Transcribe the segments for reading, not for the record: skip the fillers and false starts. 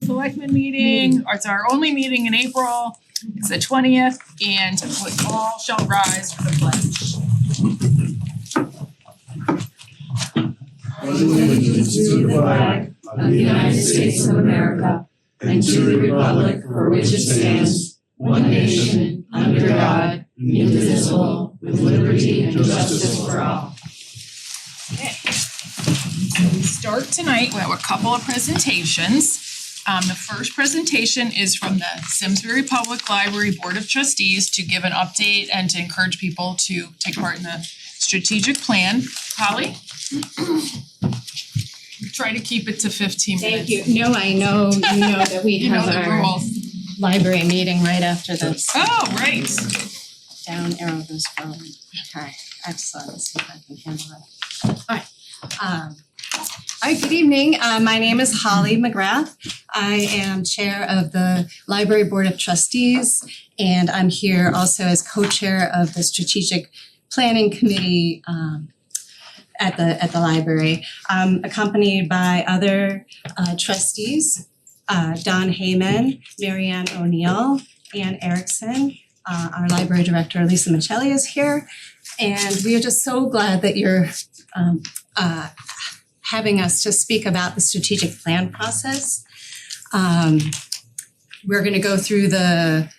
Selectmen meeting. It's our only meeting in April. It's the 20th, and we all shall rise for the pledge. Allegiance to the flag of the United States of America and to the republic for which it stands, one nation, under God, indivisible, with liberty and justice for all. Okay. So we start tonight. We have a couple of presentations. The first presentation is from the Simsbury Public Library Board of Trustees to give an update and to encourage people to take part in the strategic plan. Holly? Try to keep it to 15 minutes. Thank you. No, I know, you know that we You know have the our rules. library meeting right after this. Oh, right. Down arrow goes forward. Okay, excellent. Let's see if I can handle it. All right, good evening. My name is Holly McGrath. I am chair of the Library Board of Trustees, and I'm here also as co-chair of the Strategic Planning Committee at the library. I'm accompanied by other trustees, Don Heyman, Marianne O'Neill, Ann Erickson. Our library director, Lisa Michelli, is here. And we are just so glad that you're having us to speak about the strategic plan process. We're going to go through the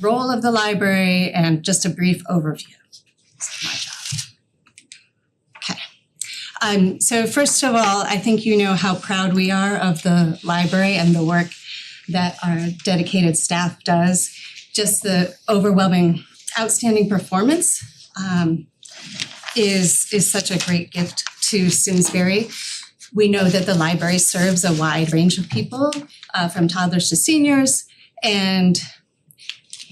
role of the library and just a brief overview. That's my job. Okay. So first of all, I think you know how proud we are of the library and the work that our dedicated staff does. Just the overwhelming, outstanding performance is such a great gift to Simsbury. We know that the library serves a wide range of people, from toddlers to seniors, and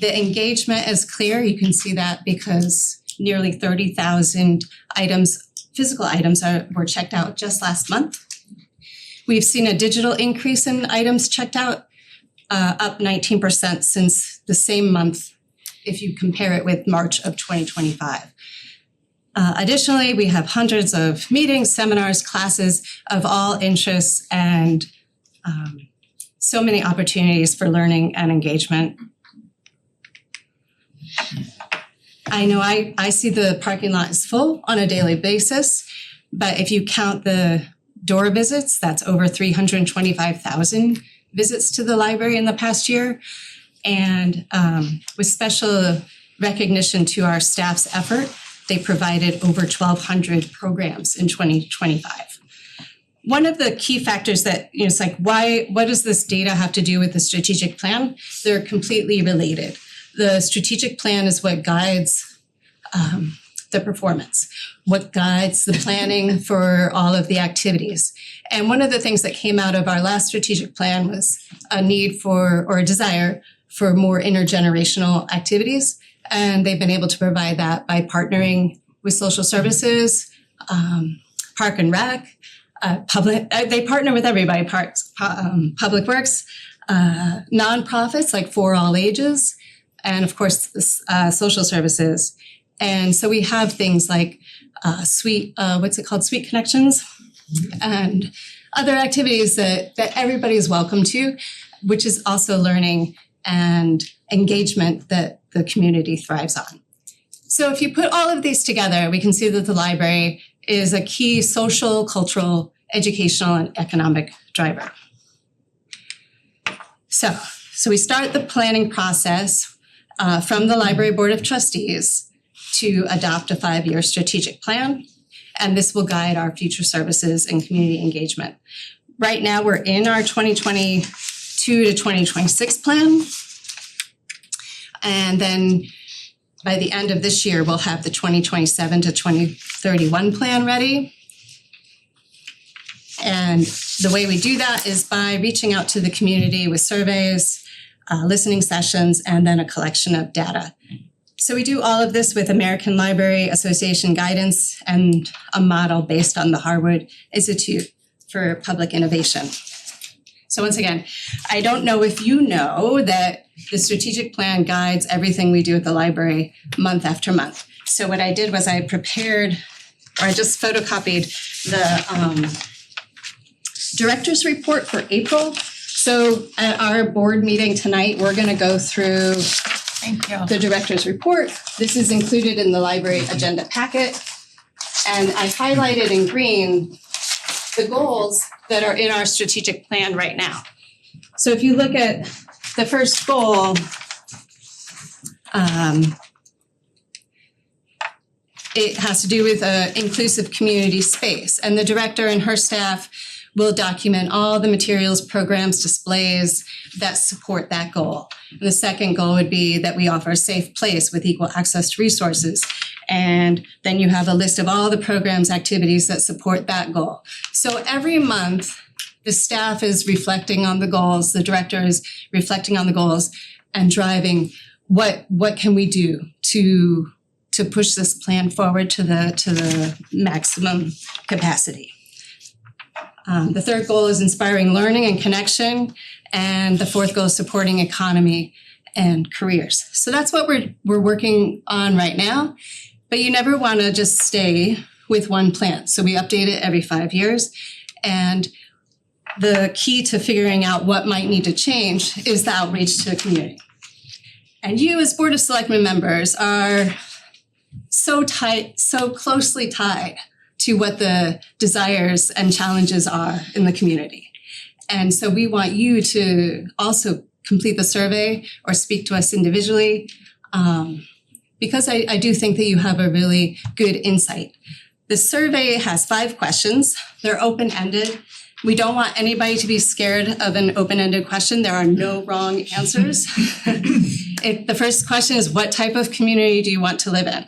the engagement is clear. You can see that because nearly 30,000 items, physical items, were checked out just last month. We've seen a digital increase in items checked out, up 19% since the same month if you compare it with March of 2025. Additionally, we have hundreds of meetings, seminars, classes of all interests, and so many opportunities for learning and engagement. I know I see the parking lot is full on a daily basis, but if you count the door visits, that's over 325,000 visits to the library in the past year. And with special recognition to our staff's effort, they provided over 1,200 programs in 2025. One of the key factors that, it's like, what does this data have to do with the strategic plan? They're completely related. The strategic plan is what guides the performance, what guides the planning for all of the activities. And one of the things that came out of our last strategic plan was a need for, or a desire for, more intergenerational activities. And they've been able to provide that by partnering with social services, Park and Rec, they partner with everybody, Parks, Public Works, nonprofits like For All Ages, and of course, social services. And so we have things like Sweet Connections, and other activities that everybody is welcome to, which is also learning and engagement that the community thrives on. So if you put all of these together, we can see that the library is a key social, cultural, educational, and economic driver. So we start the planning process from the Library Board of Trustees to adopt a 5-year strategic plan, and this will guide our future services and community engagement. Right now, we're in our 2022 to 2026 plan, and then by the end of this year, we'll have the 2027 to 2031 plan ready. And the way we do that is by reaching out to the community with surveys, listening sessions, and then a collection of data. So we do all of this with American Library Association guidance and a model based on the Harwood Institute for Public Innovation. So once again, I don't know if you know that the strategic plan guides everything we do at the library month after month. So what I did was I just photocopied the director's report for April. So at our board meeting tonight, we're gonna go through Thank you. the director's report. This is included in the library agenda packet. And I highlighted in green the goals that are in our strategic plan right now. So if you look at the first goal, it has to do with an inclusive community space. And the director and her staff will document all the materials, programs, displays that support that goal. And the second goal would be that we offer a safe place with equal access to resources. And then you have a list of all the programs, activities that support that goal. So every month, the staff is reflecting on the goals, the director is reflecting on the goals and driving what can we do to push this plan forward to the maximum capacity. The third goal is inspiring learning and connection, and the fourth goal is supporting economy and careers. So that's what we're working on right now, but you never want to just stay with one plan. So we update it every 5 years, and the key to figuring out what might need to change is the outreach to the community. And you as Board of Selectmen members are so closely tied to what the desires and challenges are in the community. And so we want you to also complete the survey or speak to us individually, because I do think that you have a really good insight. The survey has 5 questions. They're open-ended. We don't want anybody to be scared of an open-ended question. There are no wrong answers. The first question is, what type of community do you want to live in?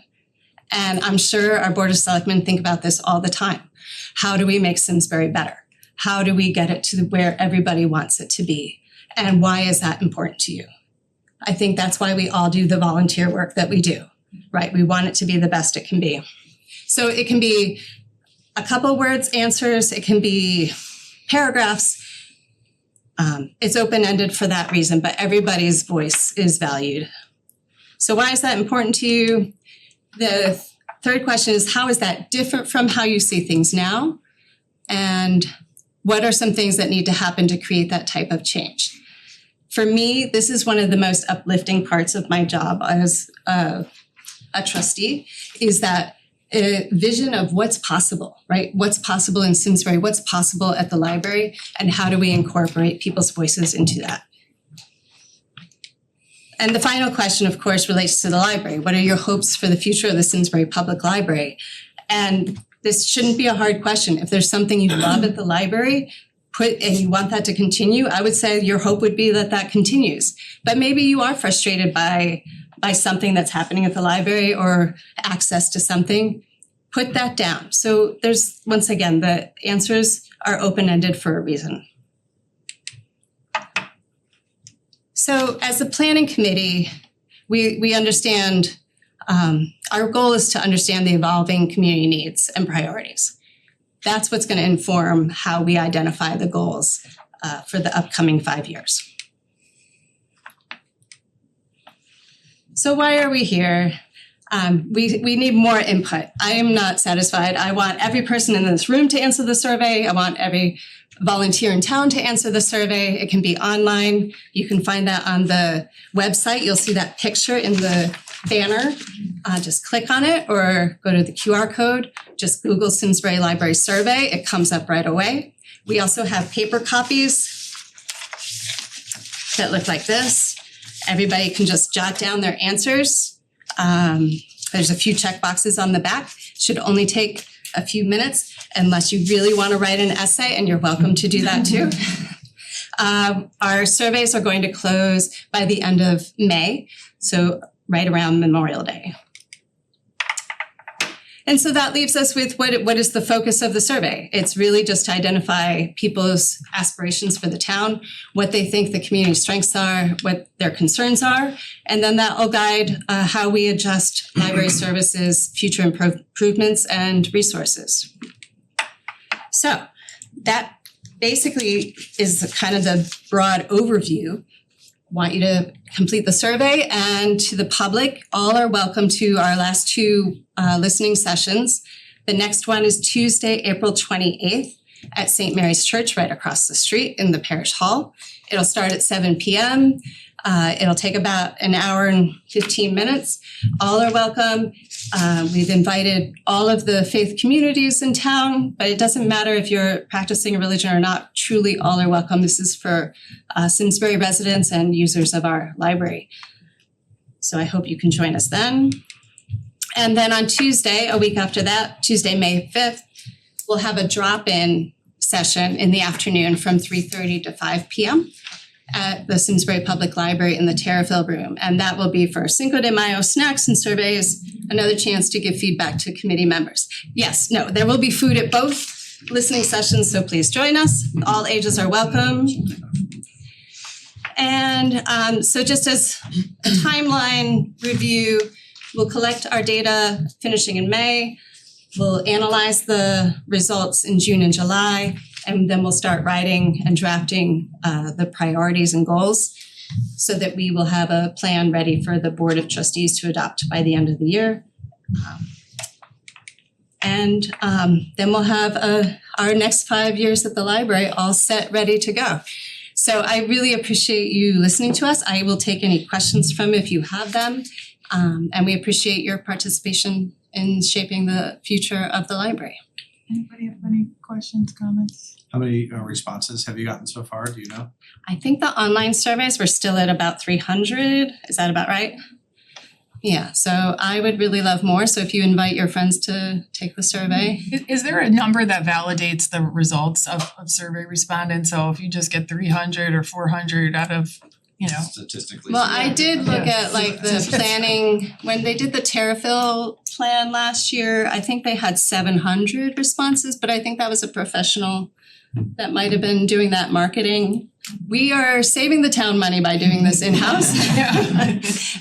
And I'm sure our Board of Selectmen think about this all the time. How do we make Simsbury better? How do we get it to where everybody wants it to be? And why is that important to you? I think that's why we all do the volunteer work that we do, right? We want it to be the best it can be. So it can be a couple words answers, it can be paragraphs. It's open-ended for that reason, but everybody's voice is valued. So why is that important to you? The third question is, how is that different from how you see things now? And what are some things that need to happen to create that type of change? For me, this is one of the most uplifting parts of my job as a trustee, is that a vision of what's possible, right? What's possible in Simsbury, what's possible at the library, and how do we incorporate people's voices into that? And the final question, of course, relates to the library. What are your hopes for the future of the Simsbury Public Library? And this shouldn't be a hard question. If there's something you love at the library, and you want that to continue, I would say your hope would be that that continues. But maybe you are frustrated by something that's happening at the library or access to something. Put that down. So there's, once again, the answers are open-ended for a reason. So as a planning committee, we understand, our goal is to understand the evolving community needs and priorities. That's what's going to inform how we identify the goals for the upcoming 5 years. So why are we here? We need more input. I am not satisfied. I want every person in this room to answer the survey. I want every volunteer in town to answer the survey. It can be online. You can find that on the website. You'll see that picture in the banner. Just click on it or go to the QR code. Just Google Simsbury Library Survey. It comes up right away. We also have paper copies that look like this. Everybody can just jot down their answers. There's a few check boxes on the back. Should only take a few minutes unless you really want to write an essay, and you're welcome to do that too. Our surveys are going to close by the end of May, so right around Memorial Day. And so that leaves us with what is the focus of the survey. It's really just to identify people's aspirations for the town, what they think the community strengths are, what their concerns are, and then that will guide how we adjust library services, future improvements, and resources. So that basically is kind of the broad overview. Want you to complete the survey, and to the public, all are welcome to our last 2 listening sessions. The next one is Tuesday, April 28th, at St. Mary's Church right across the street in the parish hall. It'll start at 7 p.m. It'll take about an hour and 15 minutes. All are welcome. We've invited all of the faith communities in town, but it doesn't matter if you're practicing a religion or not. Truly, all are welcome. This is for Simsbury residents and users of our library. So I hope you can join us then. And then on Tuesday, a week after that, Tuesday, May 5th, we'll have a drop-in session in the afternoon from 3:30 to 5 p.m. at the Simsbury Public Library in the Terrafil Room. And that will be for Cinco de Mayo snacks and surveys, another chance to give feedback to committee members. Yes, no, there will be food at both listening sessions, so please join us. All ages are welcome. And so just as a timeline review, we'll collect our data finishing in May. We'll analyze the results in June and July, and then we'll start writing and drafting the priorities and goals so that we will have a plan ready for the Board of Trustees to adopt by the end of the year. And then we'll have our next 5 years at the library all set, ready to go. So I really appreciate you listening to us. I will take any questions from if you have them. And we appreciate your participation in shaping the future of the library. Anybody have any questions, comments? How many responses have you gotten so far? Do you know? I think the online surveys were still at about 300. Is that about right? Yeah, so I would really love more. So if you invite your friends to take the survey. Is there a number that validates the results of survey respondents? So if you just get 300 or 400 out of, you know. Statistically. Well, I did look at like the planning, when they did the Terrafil plan last year, I think they had 700 responses, but I think that was a professional that might have been doing that marketing. We are saving the town money by doing this in-house.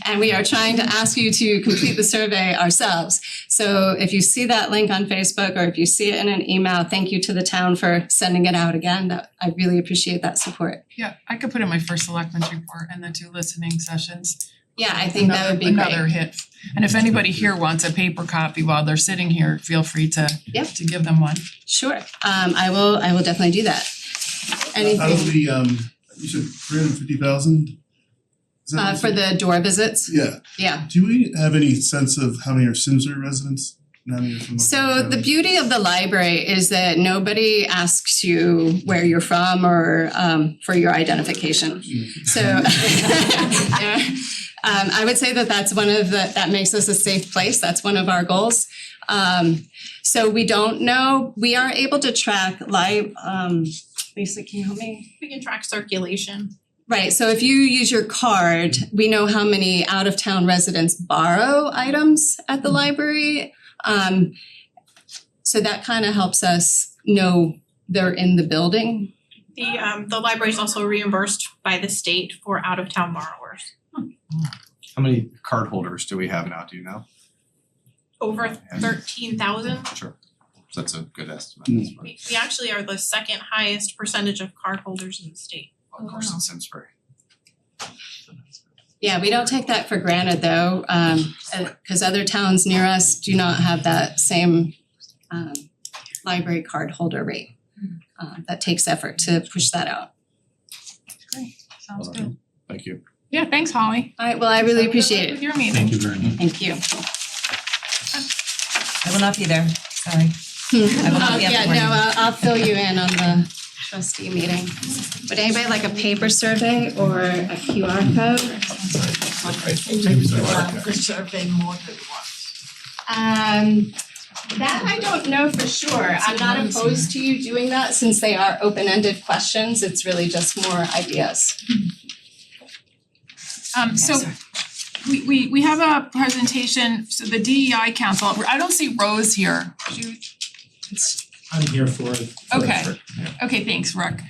And we are trying to ask you to complete the survey ourselves. So if you see that link on Facebook or if you see it in an email, thank you to the town for sending it out again. I really appreciate that support. Yeah, I could put in my first Selectmen's report and the 2 listening sessions. Yeah, I think that would be great. Another hit. And if anybody here wants a paper copy while they're sitting here, feel free to give them one. Sure, I will definitely do that. Anything? Out of the, you said 350,000? For the door visits? Yeah. Yeah. Do we have any sense of how many are Simsbury residents? So the beauty of the library is that nobody asks you where you're from or for your identification. So I would say that that's one of that makes us a safe place. That's one of our goals. So we don't know. We are able to track live. Lisa, can you help me? We can track circulation. Right, so if you use your card, we know how many out-of-town residents borrow items at the library. So that kind of helps us know they're in the building. The library is also reimbursed by the state for out-of-town borrowers. How many card holders do we have now? Do you know? Over 13,000. Sure. So that's a good estimate. We actually are the second highest percentage of card holders in the state. Of course, in Simsbury. Yeah, we don't take that for granted though, because other towns near us do not have that same library card holder rate. That takes effort to push that out. Great, sounds good. Thank you. Yeah, thanks, Holly. All right, well, I really appreciate With it. your meeting. you very much. Thank you. I will not be there, sorry. I will not be at the Yeah, morning. no, I'll fill you in on the trustee meeting. Would anybody like a paper survey or a QR code? Survey more than once. That I don't know for sure. I'm not opposed to you doing that since they are open-ended questions. It's really just more ideas. So we have a presentation, so the DEI Council, I don't see Rose here. I'm here for it. Okay, thanks, Rick.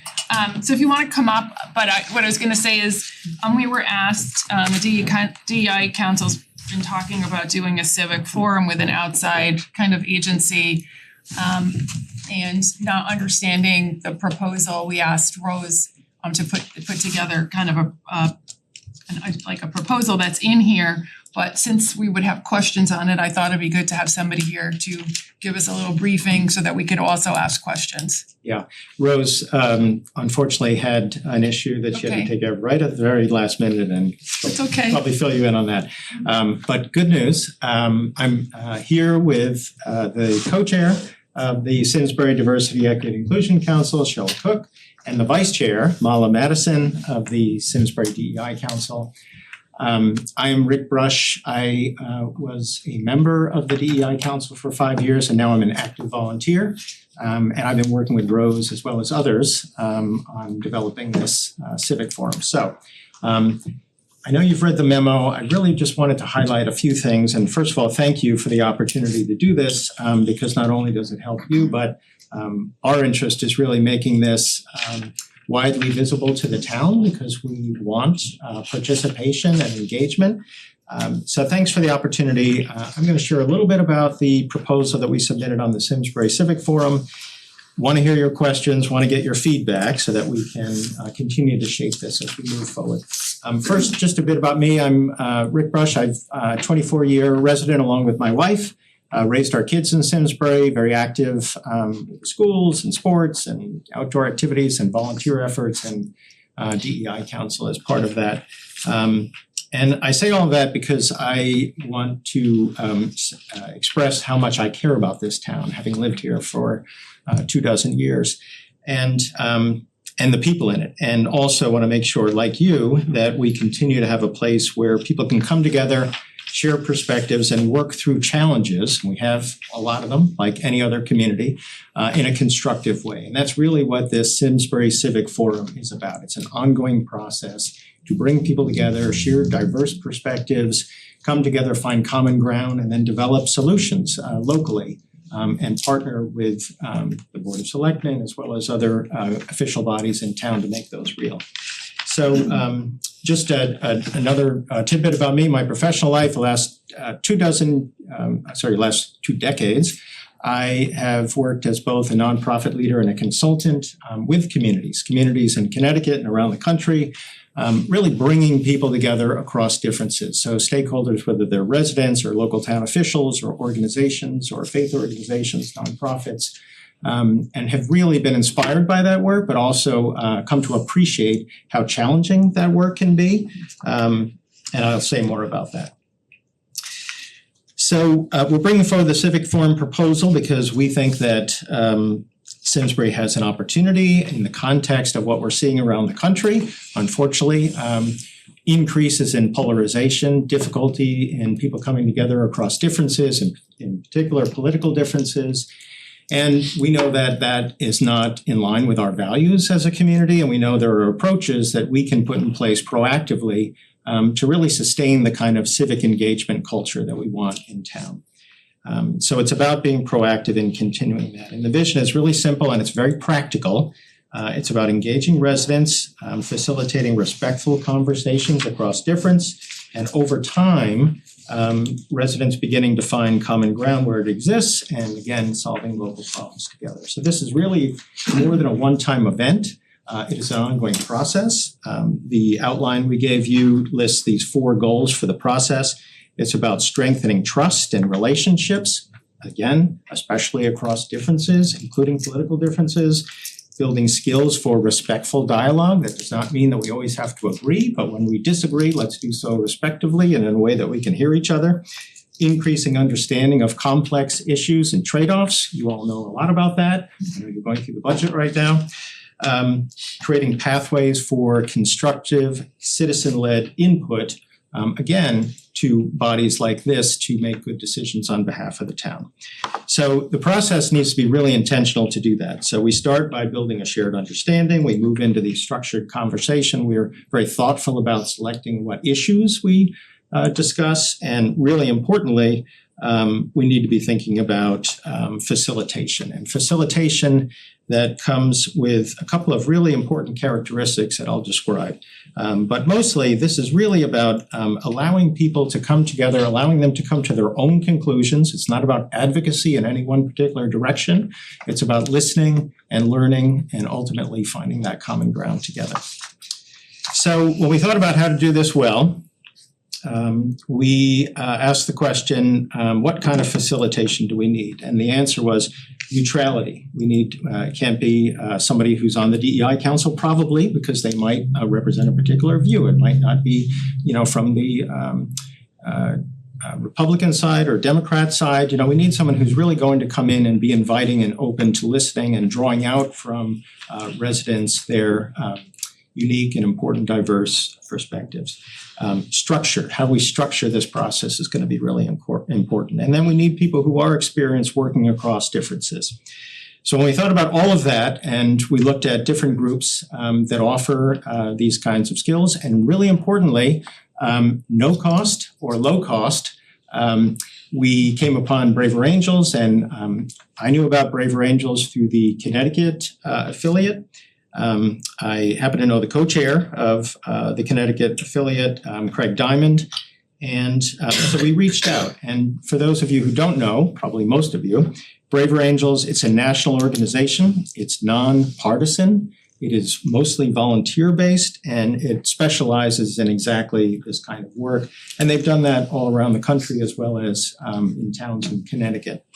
So if you wanna come up, but what I was gonna say is, we were asked, the DEI Council's been talking about doing a civic forum with an outside kind of agency. And not understanding the proposal, we asked Rose to put together kind of a proposal that's in here, But since we would have questions on it, I thought it'd be good to have somebody here to give us a little briefing so that we could also ask questions. Rose unfortunately had an issue that she had to Okay. take care of right at the very last minute, and It's okay. probably fill you in on that. But good news, I'm here with the co-chair of the Simsbury Diversity, Equity, and Inclusion Council, Cheryl Cook, and the vice chair, Mala Madison of the Simsbury DEI Council. I am Rick Brush. I was a member of the DEI Council for 5 years, and now I'm an active volunteer. And I've been working with Rose as well as others on developing this civic forum. So I know you've read the memo. I really just wanted to highlight a few things. And first of all, thank you for the opportunity to do this, because not only does it help you, but our interest is really making this widely visible to the town, because we want participation and engagement. So thanks for the opportunity. I'm going to share a little bit about the proposal that we submitted on the Simsbury Civic Forum. Want to hear your questions, want to get your feedback so that we can continue to shape this as we move forward. First, just a bit about me. I'm Rick Brush. I've 24-year resident along with my wife. Raised our kids in Simsbury, very active with schools and sports and outdoor activities and volunteer efforts, and DEI Council as part of that. And I say all of that because I want to express how much I care about this town, having lived here for 24 years, and the people in it. And also want to make sure, like you, that we continue to have a place where people can come together, share perspectives, and work through challenges. We have a lot of them, like any other community, in a constructive way. And that's really what this Simsbury Civic Forum is about. It's an ongoing process to bring people together, share diverse perspectives, come together, find common ground, and then develop solutions locally, and partner with the Board of Selectmen as well as other official bodies in town to make those real. So just another tidbit about me, my professional life, the last last 2 decades, I have worked as both a nonprofit leader and a consultant with communities in Connecticut and around the country, really bringing people together across differences. So stakeholders, whether they're residents or local town officials or organizations or faith organizations, nonprofits, and have really been inspired by that work, but also come to appreciate how challenging that work can be. And I'll say more about that. So we're bringing forward the Civic Forum proposal because we think that Simsbury has an opportunity in the context of what we're seeing around the country. Unfortunately, increases in polarization, difficulty in people coming together across differences, and in particular political differences. And we know that that is not in line with our values as a community, and we know there are approaches that we can put in place proactively to really sustain the kind of civic engagement culture that we want in town. So it's about being proactive in continuing that. And the vision is really simple and it's very practical. It's about engaging residents, facilitating respectful conversations across difference, and over time, residents beginning to find common ground where it exists, and again, solving local problems together. So this is really more than a one-time event. It is an ongoing process. The outline we gave you lists these 4 goals for the process. It's about strengthening trust and relationships, again, especially across differences, including political differences, building skills for respectful dialogue. That does not mean that we always have to agree, but when we disagree, let's do so respectively and in a way that we can hear each other. Increasing understanding of complex issues and trade-offs. You all know a lot about that. I know you're going through the budget right now. Creating pathways for constructive citizen-led input, again, to bodies like this to make good decisions on behalf of the town. So the process needs to be really intentional to do that. So we start by building a shared understanding. We move into the structured conversation. We're very thoughtful about selecting what issues we discuss. And really importantly, we need to be thinking about facilitation. And facilitation that comes with a couple of really important characteristics that I'll describe. But mostly, this is really about allowing people to come together, allowing them to come to their own conclusions. It's not about advocacy in any one particular direction. It's about listening and learning and ultimately finding that common ground together. So when we thought about how to do this well, we asked the question, what kind of facilitation do we need? And the answer was neutrality. We need, it can't be somebody who's on the DEI council, probably, because they might represent a particular view. It might not be, from the Republican side or Democrat side. We need someone who's really going to come in and be inviting and open to listening and drawing out from residents their unique and important, diverse perspectives. Structure, how we structure this process is going to be really important. And then we need people who are experienced working across differences. So when we thought about all of that and we looked at different groups that offer these kinds of skills, and really importantly, no cost or low cost, we came upon Braver Angels, and I knew about Braver Angels through the Connecticut affiliate. I happen to know the co-chair of the Connecticut affiliate, Craig Diamond, and so we reached out. And for those of you who don't know, probably most of you, Braver Angels, it's a national organization. It's nonpartisan. It is mostly volunteer-based, and it specializes in exactly this kind of work. And they've done that all around the country as well as in towns in Connecticut.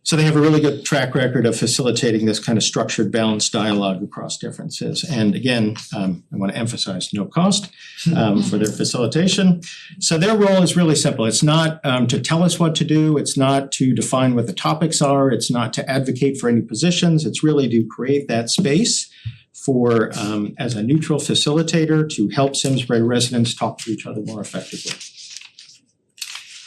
So they have a really good track record of facilitating this kind of structured, balanced dialogue across differences. And again, I want to emphasize no cost for their facilitation. So their role is really simple. It's not to tell us what to do. It's not to define what the topics are. It's not to advocate for any positions. It's really to create that space for, as a neutral facilitator, to help Simsbury residents talk to each other more effectively.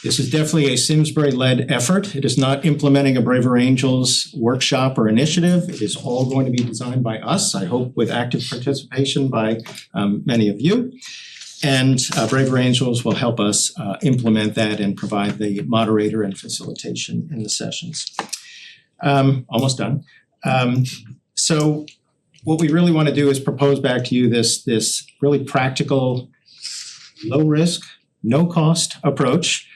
This is definitely a Simsbury-led effort. It is not implementing a Braver Angels workshop or initiative. It is all going to be designed by us, I hope with active participation by many of you. And Braver Angels will help us implement that and provide the moderator and facilitation in the sessions. Almost done. So what we really want to do is propose back to you this really practical, low risk, no cost approach.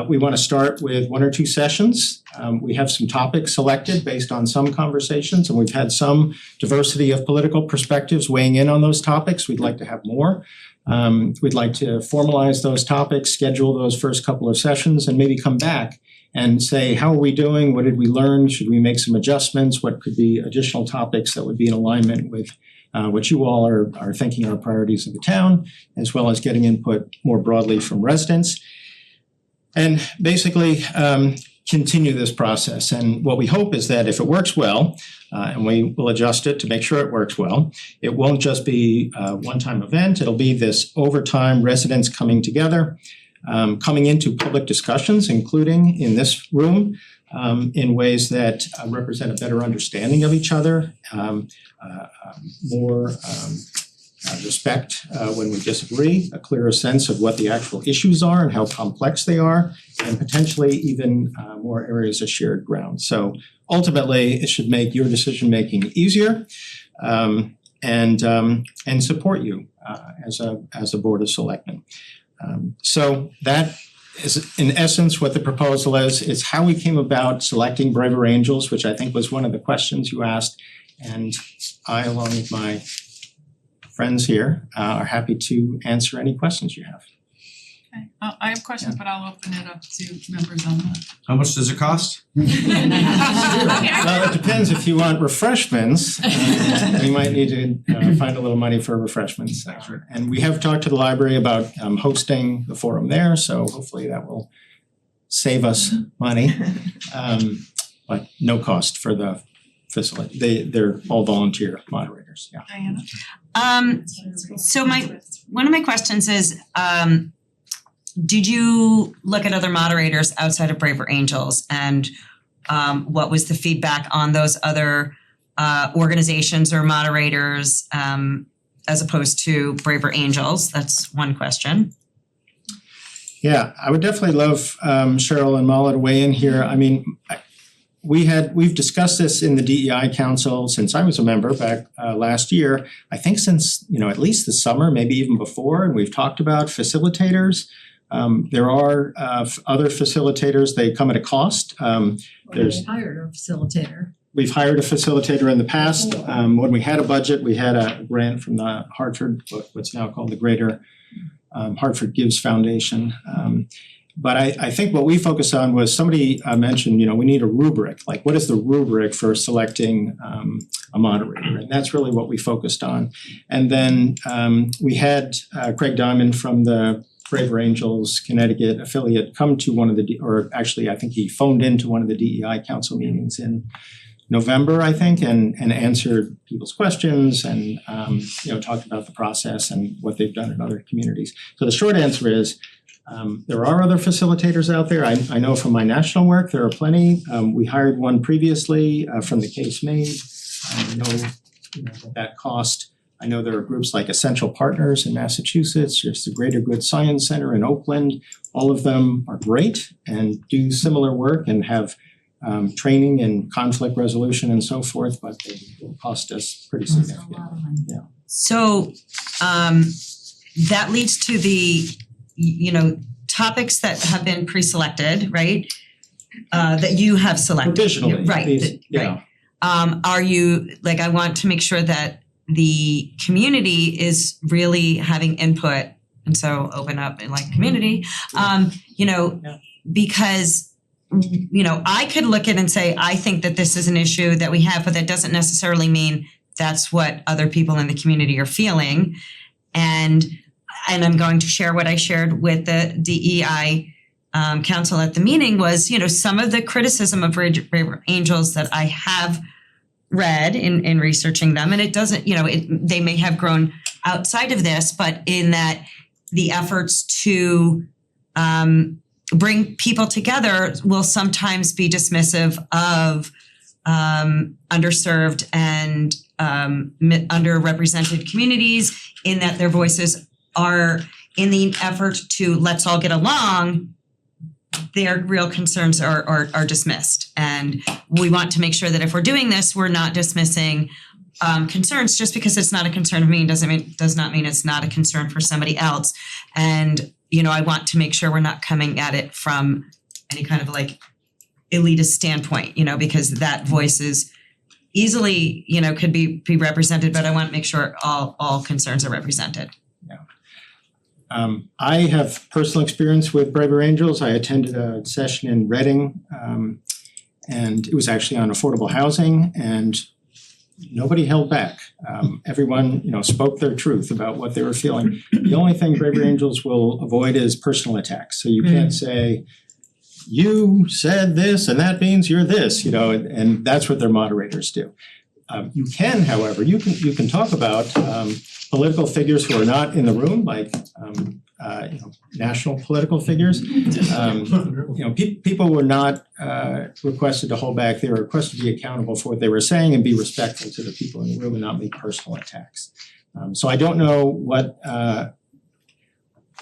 We want to start with one or two sessions. We have some topics selected based on some conversations, and we've had some diversity of political perspectives weighing in on those topics. We'd like to have more. We'd like to formalize those topics, schedule those first couple of sessions, and maybe come back and say, how are we doing? What did we learn? Should we make some adjustments? What could be additional topics that would be in alignment with what you all are thinking are priorities of the town, as well as getting input more broadly from residents. And basically continue this process. And what we hope is that if it works well, and we will adjust it to make sure it works well, it won't just be a one-time event. It'll be this over time, residents coming together, coming into public discussions, including in this room, in ways that represent a better understanding of each other, more respect when we disagree, a clearer sense of what the actual issues are and how complex they are, and potentially even more areas of shared ground. So ultimately, it should make your decision-making easier and support you as a Board of Selectmen. So that is in essence what the proposal is. It's how we came about selecting Braver Angels, which I think was one of the questions you asked. And I, along with my friends here, are happy to answer any questions you have. Okay, I have questions, but I'll open it up to members on that. How much does it cost? Well, it depends if you want refreshments. We might need to find a little money for refreshments. And we have talked to the library about hosting the forum there, so hopefully that will save us money. But no cost for the facility. They're all volunteer moderators, yeah. Diana? So one of my questions is, did you look at other moderators outside of Braver Angels, and what was the feedback on those other organizations or moderators as opposed to Braver Angels? That's one question. Yeah, I would definitely love Cheryl and Mala to weigh in here. I mean, we've discussed this in the DEI Council since I was a member back last year. I think since, at least the summer, maybe even before, and we've talked about facilitators. There are other facilitators, they come at a cost. We hired a facilitator. We've hired a facilitator in the past. When we had a budget, we had a grant from the Hartford, what's now called the Greater Hartford Gives Foundation. But I think what we focused on was somebody mentioned, we need a rubric. Like, what is the rubric for selecting a moderator? And that's really what we focused on. And then we had Craig Diamond from the Braver Angels Connecticut affiliate come to one of the, I think he phoned into one of the DEI council meetings in November, I think, and answered people's questions and talked about the process and what they've done in other communities. So the short answer is there are other facilitators out there. I know from my national work there are plenty. We hired one previously from the Case Made. I know what that cost. I know there are groups like Essential Partners in Massachusetts. There's the Greater Good Science Center in Oakland. All of them are great and do similar work and have training and conflict resolution and so forth, but they will cost us pretty significantly. Yeah. So that leads to the topics that have been pre-selected, right? That you have selected. Provisionally. Right. Yeah. Are you, I want to make sure that the community is really having input, and so open up and community, because I could look at it and say, I think that this is an issue that we have, but that doesn't necessarily mean that's what other people in the community are feeling. And I'm going to share what I shared with the DEI council at the meeting was, some of the criticism of Braver Angels that I have read in researching them, and it doesn't, they may have grown outside of this, but in that the efforts to bring people together will sometimes be dismissive of underserved and underrepresented communities, in that their voices are, in the effort to let's all get along, their real concerns are dismissed. And we want to make sure that if we're doing this, we're not dismissing concerns. Just because it's not a concern of me does not mean it's not a concern for somebody else. And I want to make sure we're not coming at it from any kind of elitist standpoint, because that voice is easily, could be represented, but I want to make sure all concerns are represented. I have personal experience with Braver Angels. I attended a session in Reading, and it was actually on affordable housing, and nobody held back. Everyone, spoke their truth about what they were feeling. The only thing Braver Angels will avoid is personal attacks. So you can't say, you said this and that means you're this, and that's what their moderators do. You can, however, you can talk about political figures who are not in the room, like national political figures. People were not requested to hold back. They were requested to be accountable for what they were saying and be respectful to the people in the room and not make personal attacks. So I don't know what.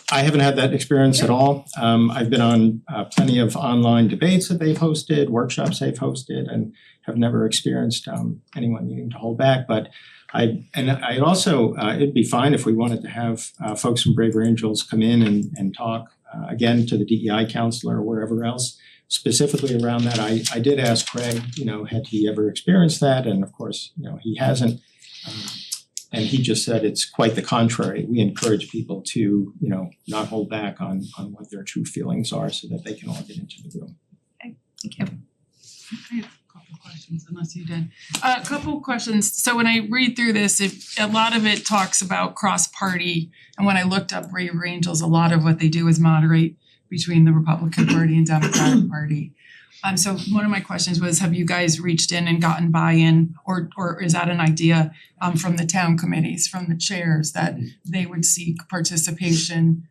I haven't had that experience at all. I've been on plenty of online debates that they've hosted, workshops they've hosted, and have never experienced anyone needing to hold back. But I'd also, it'd be fine if we wanted to have folks from Braver Angels come in and talk again to the DEI counselor or wherever else, specifically around that. I did ask Craig, had he ever experienced that? And of course, he hasn't. And he just said it's quite the contrary. We encourage people to, not hold back on what their true feelings are so that they can all get into the room. Okay, thank you. I have a couple questions, unless you did. A couple questions. So when I read through this, a lot of it talks about cross-party. And when I looked up Braver Angels, a lot of what they do is moderate between the Republican Party and Democratic Party. So one of my questions was, have you guys reached in and gotten buy-in, or is that an idea from the town committees, from the chairs, that they would seek participation?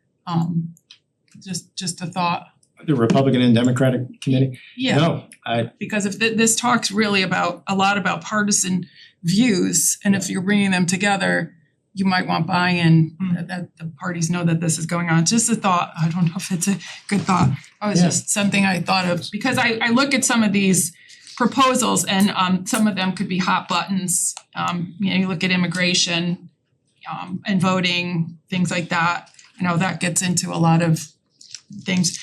Just a thought. The Republican and Democratic committee? Yeah. No, Because if this talks really about a lot about partisan views, and if you're bringing them together, you might want buy-in, that the parties know that this is going on. Just a thought. I don't know if it's a good thought. It was just something I thought of, because I look at some of these proposals, and some of them could be hot buttons. You look at immigration and voting, things like that. That gets into a lot of things.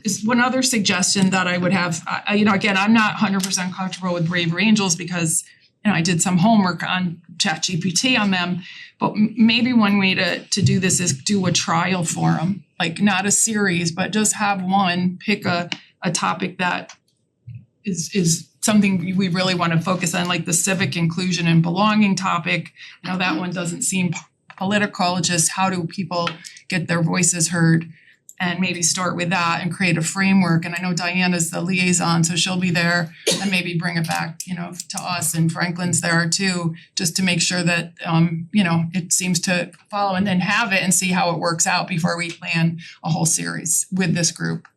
Is one other suggestion that I would have, again, I'm not 100% comfortable with Braver Angels because I did some homework on ChatGPT on them, but maybe one way to do this is do a trial forum, like not a series, but just have one, pick a topic that is something we really want to focus on, like the civic inclusion and belonging topic. You know, that one doesn't seem political, just how do people get their voices heard? And maybe start with that and create a framework. And I know Diana's the liaison, so she'll be there, and maybe bring it back, you know, to us, and Franklin's there too, just to make sure that you know, it seems to follow, and then have it and see how it works out before we plan a whole series with this group.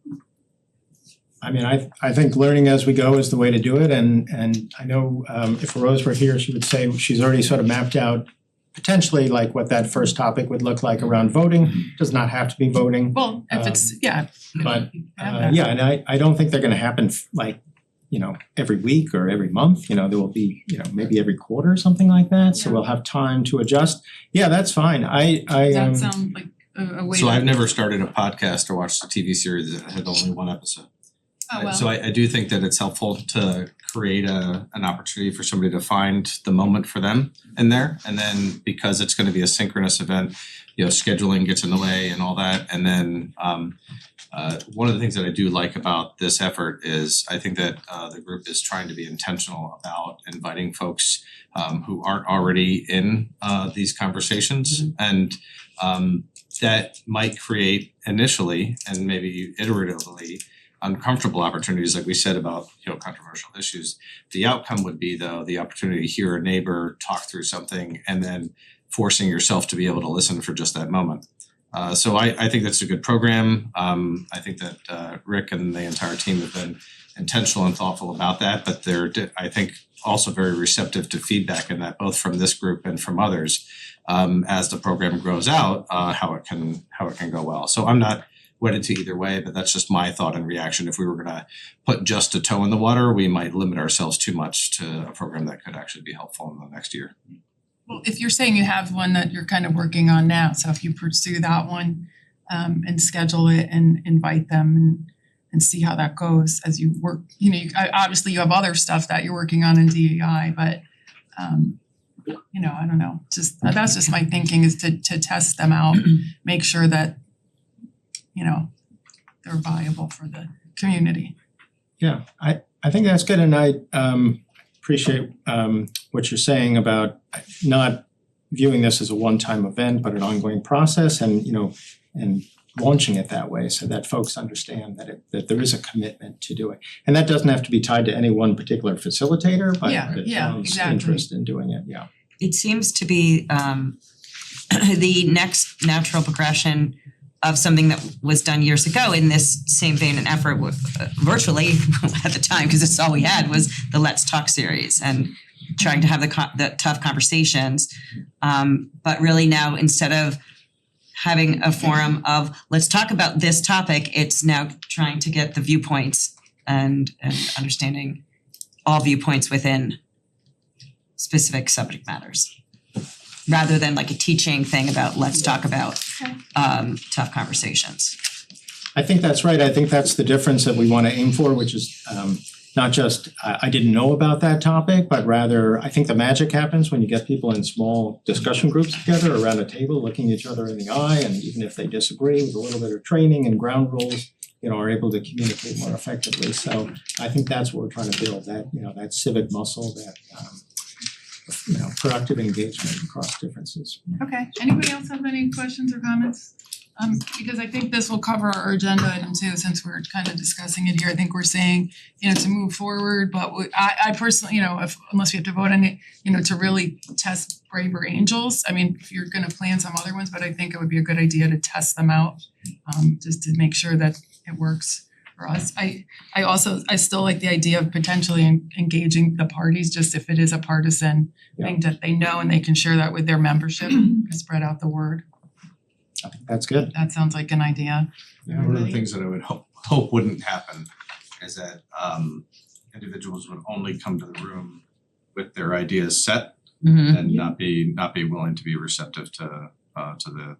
I mean, I think learning as we go is the way to do it, and I know if Rose were here, she would say she's already sort of mapped out potentially like what that first topic would look like around voting. Does not have to be voting. Well, if it's, yeah. But yeah, and I don't think they're gonna happen like, you know, every week or every month. You know, there will be, you know, maybe every quarter or something like that, so Yeah. we'll have time to adjust. Yeah, that's fine. Does that sound like a way to? So I've never started a podcast or watched a TV series that had only one episode. Oh, well. So I do think that it's helpful to create an opportunity for somebody to find the moment for them in there. And then because it's gonna be a synchronous event, you know, scheduling gets in the way and all that. And then one of the things that I do like about this effort is I think that the group is trying to be intentional about inviting folks who aren't already in these conversations. And that might create initially and maybe iteratively uncomfortable opportunities, like we said about, you know, controversial issues. The outcome would be though the opportunity to hear a neighbor talk through something and then forcing yourself to be able to listen for just that moment. So I think that's a good program. I think that Rick and the entire team have been intentional and thoughtful about that, but they're I think also very receptive to feedback in that, both from this group and from others, as the program grows out, how it can go well. So I'm not wedded to either way, but that's just my thought and reaction. If we were gonna put just a toe in the water, we might limit ourselves too much to a program that could actually be helpful in the next year. Well, if you're saying you have one that you're kind of working on now, so if you pursue that one and schedule it and invite them and see how that goes as you work, you know, obviously you have other stuff that you're working on in DEI, but you know, I don't know, just that's just my thinking, is to test them out, make sure that, you know, they're viable for the community. Yeah, I think that's good, and I appreciate what you're saying about not viewing this as a one-time event, but an ongoing process, and you know, and launching it that way so that folks understand that there is a commitment to do it. And that doesn't have to be tied to any one particular facilitator, but the town's exactly. interest in doing it, yeah. It seems to be the next natural progression of something that was done years ago in this same vein and effort virtually at the time, because it's all we had, was the Let's Talk series and trying to have the tough conversations. But really now, instead of having a forum of let's talk about this topic, it's now trying to get the viewpoints and understanding all viewpoints within specific subject matters, rather than like a teaching thing about let's talk about tough conversations. I think that's right. I think that's the difference that we want to aim for, which is not just I didn't know about that topic, but rather I think the magic happens when you get people in small discussion groups together around a table, looking each other in the eye, and even if they disagree, with a little bit of training and ground rules, you know, are able to communicate more effectively. So I think that's what we're trying to build, that, you know, that civic muscle, that you know, productive engagement across differences. Okay, anybody else have any questions or comments? Because I think this will cover our agenda item too, since we're kind of discussing it here. I think we're saying, you know, to move forward, but I personally, you know, unless we have to vote on it, you know, to really test Braver Angels. I mean, if you're gonna plan some other ones, but I think it would be a good idea to test them out, just to make sure that it works for us. I still like the idea of potentially engaging the parties, just if it is a partisan thing that they know and they can share that with their membership, spread out the word. I think that's good. That sounds like an idea. Yeah, one of the things that I would hope wouldn't happen is that individuals would only come to the room with their ideas set and not be willing to be receptive to the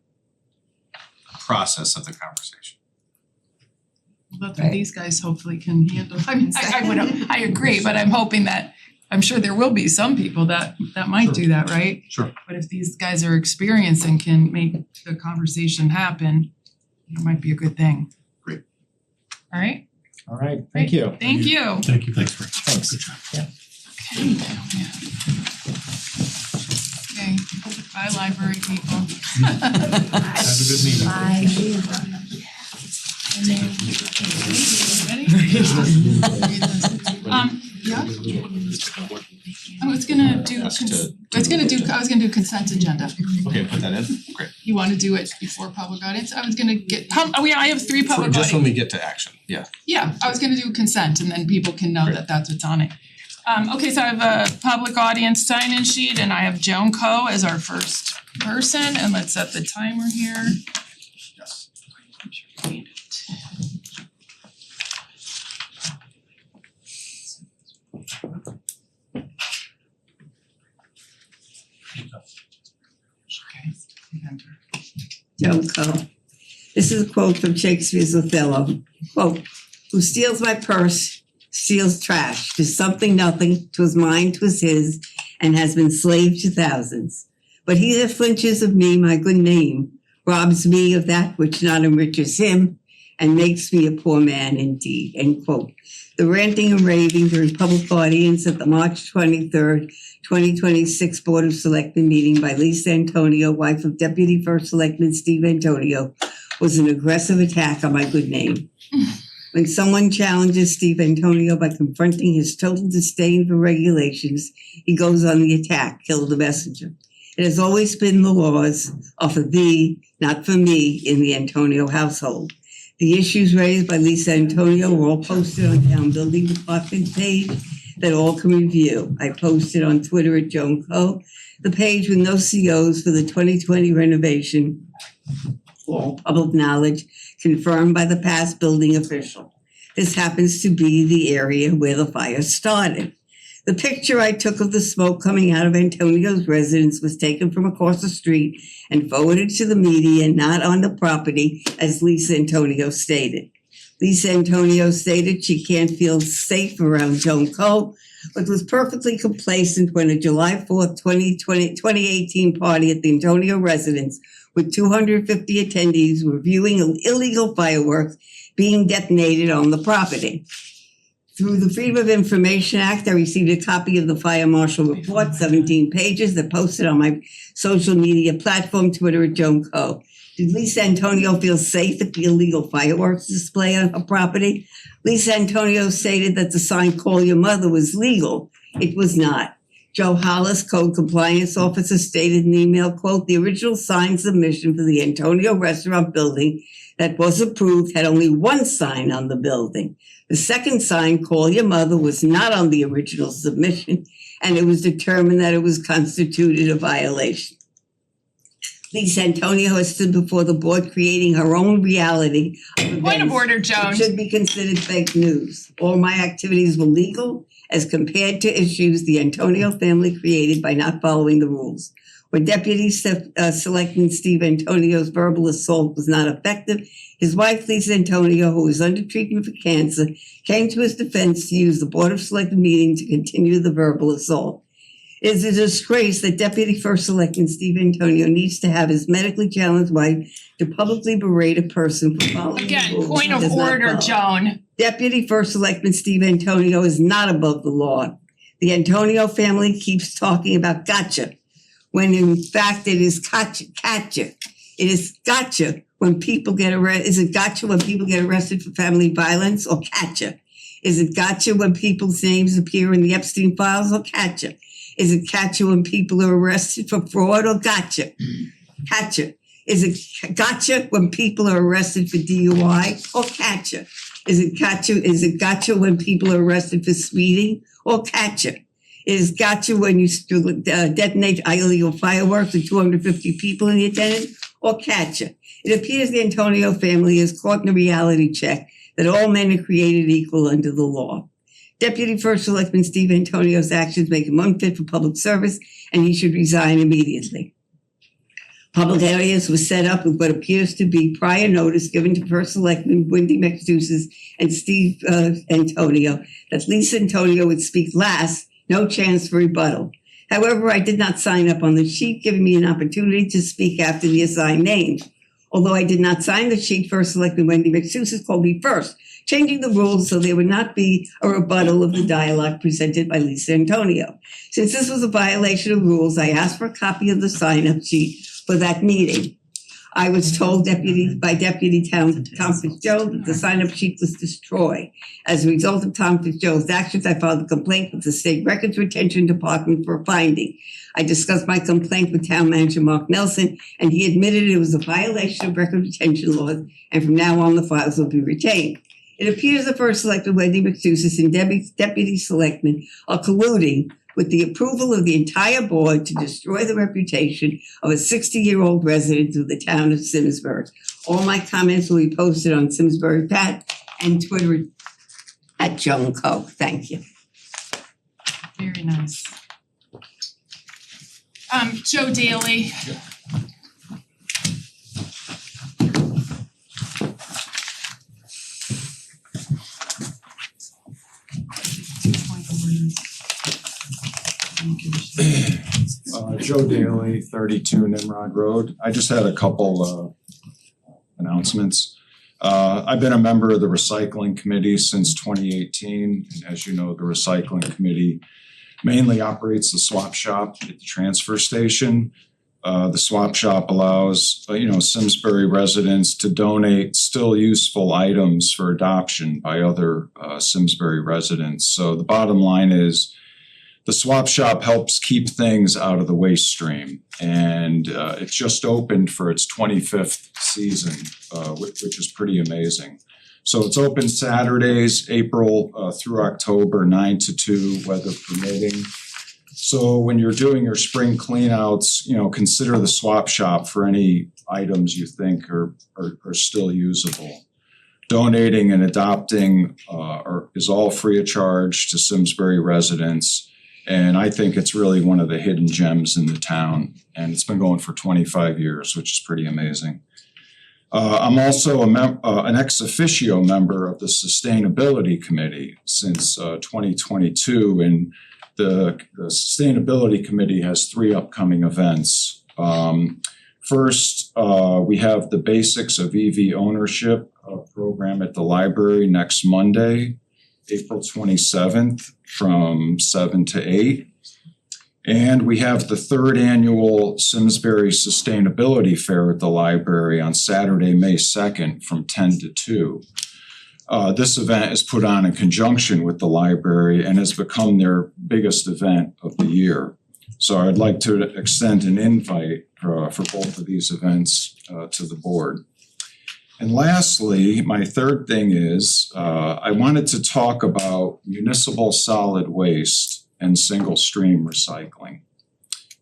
process of the conversation. That's what these guys hopefully can handle. I mean, I agree, but I'm hoping that I'm sure there will be some people that might do that, right? Sure. But if these guys are experienced and can make the conversation happen, it might be a good thing. Great. All right, All right, thank you. thank you. Thank you. Thanks, Rich. Thanks. Good job. Okay, bye library people. Have a good meeting. Yeah. I was gonna do consent agenda. Okay, put that in, great. You wanna do it before public audience? I was gonna get, I have 3 public audience. Just when we get to action, yeah. Yeah, I was gonna do consent and then people can know that that's what's on it. Okay, so I have a public audience sign-in sheet and I have Joan Coe as our first person, and let's set the timer here. Yes. Joan Coe. This is a quote from Shakespeare's Othello. Quote, "Who steals my purse steals trash. 'Tis something nothing, 'twas mine, 'twas his, and has been slave to thousands. But he that flinches of me, my good name, robs me of that which not enriches him, and makes me a poor man indeed." End quote. The ranting and raving during public audience at the March 23rd, 2026 Board of Selectmen meeting by Lisa Antonio, wife of Deputy First Selectman Steve Antonio, was an aggressive attack on my good name. When someone challenges Steve Antonio by confronting his total disdain for regulations, he goes on the attack, kill the messenger. It has always been the laws are for thee, not for me, in the Antonio household. The issues raised by Lisa Antonio were all posted on Town Building Department page that all can review. I posted on Twitter at Joan Coe, the page with no COs for the 2020 renovation, for all public knowledge, confirmed by the past building official. This happens to be the area where the fire started. The picture I took of the smoke coming out of Antonio's residence was taken from across the street and forwarded to the media, not on the property, as Lisa Antonio stated. Lisa Antonio stated she can't feel safe around Joan Coe, but was perfectly complacent when a July 4th, 2018 party at the Antonio residence with 250 attendees were viewing illegal fireworks being detonated on the property. Through the Freedom of Information Act, I received a copy of the Fire Marshal Report, 17 pages, that posted on my social media platform, Twitter at Joan Coe. Did Lisa Antonio feel safe at the illegal fireworks display on her property? Lisa Antonio stated that the sign, "Call Your Mother," was legal. It was not. Joe Hollis, Code Compliance Officer, stated in the email, quote, "The original sign submission for the Antonio Restaurant building that was approved had only one sign on the building. The second sign, 'Call Your Mother,' was not on the original submission, and it was determined that it was constituted a violation." Lisa Antonio has stood before the board creating her own reality of events. Point of order, Joan. It should be considered fake news. All my activities were legal as compared to issues the Antonio family created by not following the rules. When Deputy Selectman Steve Antonio's verbal assault was not effective, his wife, Lisa Antonio, who was under treatment for cancer, came to his defense to use the Board of Selectmen meeting to continue the verbal assault. It is a disgrace that Deputy First Selectman Steve Antonio needs to have his medically challenged wife to publicly berate a person for following the Again, rules point he of does not order, follow. Joan. Deputy First Selectman Steve Antonio is not above the law. The Antonio family keeps talking about gotcha, when in fact it is catcha. It is gotcha when people get arrested. Is it gotcha when people get arrested for family violence, or catcha? Is it gotcha when people's names appear in the Epstein files, or catcha? Is it catcha when people are arrested for fraud, or gotcha? Catcha. Is it gotcha when people are arrested for DUI, or catcha? Is it gotcha when people are arrested for speeding, or catcha? Is gotcha when you detonate illegal fireworks with 250 people in the attendance, or catcha? It appears the Antonio family is caught in a reality check that all men are created equal under the law. Deputy First Selectman Steve Antonio's actions make him unfit for public service, and he should resign immediately. Public areas were set up with what appears to be prior notice given to First Selectman Wendy Maxdusis and Steve Antonio that Lisa Antonio would speak last No chance for rebuttal. However, I did not sign up on the sheet, giving me an opportunity to speak after the assigned names. Although I did not sign the sheet, First Selectman Wendy McSusis called me first, changing the rules so there would not be a rebuttal of the dialogue presented by Lisa Antonio. Since this was a violation of rules, I asked for a copy of the sign-up sheet for that meeting. I was told by Deputy Tom Fitzgerald that the sign-up sheet was destroyed. As a result of Tom Fitzgerald's actions, I filed a complaint with the State Records Retention Department for a finding. I discussed my complaint with Town Manager Mark Nelson, and he admitted it was a violation of record retention laws, and from now on the files will be retained. It appears the First Selectman Wendy McSusis and Deputy Selectmen are colluding with the approval of the entire board to destroy the reputation of a 60-year-old resident of the town of Simsbury. All my comments will be posted on Simsbury Pat and Twitter at Joan Co. Thank you. Very nice. Joe Daly. Joe Daly, 32 Nimrod Road. I just had a couple announcements. I've been a member of the recycling committee since 2018. And as you know, the recycling committee mainly operates the swap shop at the transfer station. The swap shop allows, Simsbury residents to donate still useful items for adoption by other Simsbury residents. So the bottom line is, the swap shop helps keep things out of the waste stream, and it just opened for its 25th season, which is pretty amazing. So it's open Saturdays, April through October, 9 to 2, weather permitting. So when you're doing your spring cleanouts, consider the swap shop for any items you think are still usable. Donating and adopting is all free of charge to Simsbury residents. And I think it's really one of the hidden gems in the town. And it's been going for 25 years, which is pretty amazing. I'm also an ex officio member of the Sustainability Committee since 2022. And the Sustainability Committee has 3 upcoming events. First, we have the Basics of EV Ownership program at the library next Monday, April 27th from 7 to 8. And we have the 3rd annual Simsbury Sustainability Fair at the library on Saturday, May 2nd from 10 to 2. This event is put on in conjunction with the library and has become their biggest event of the year. So I'd like to extend an invite for both of these events to the board. And lastly, my third thing is I wanted to talk about municipal solid waste and single stream recycling.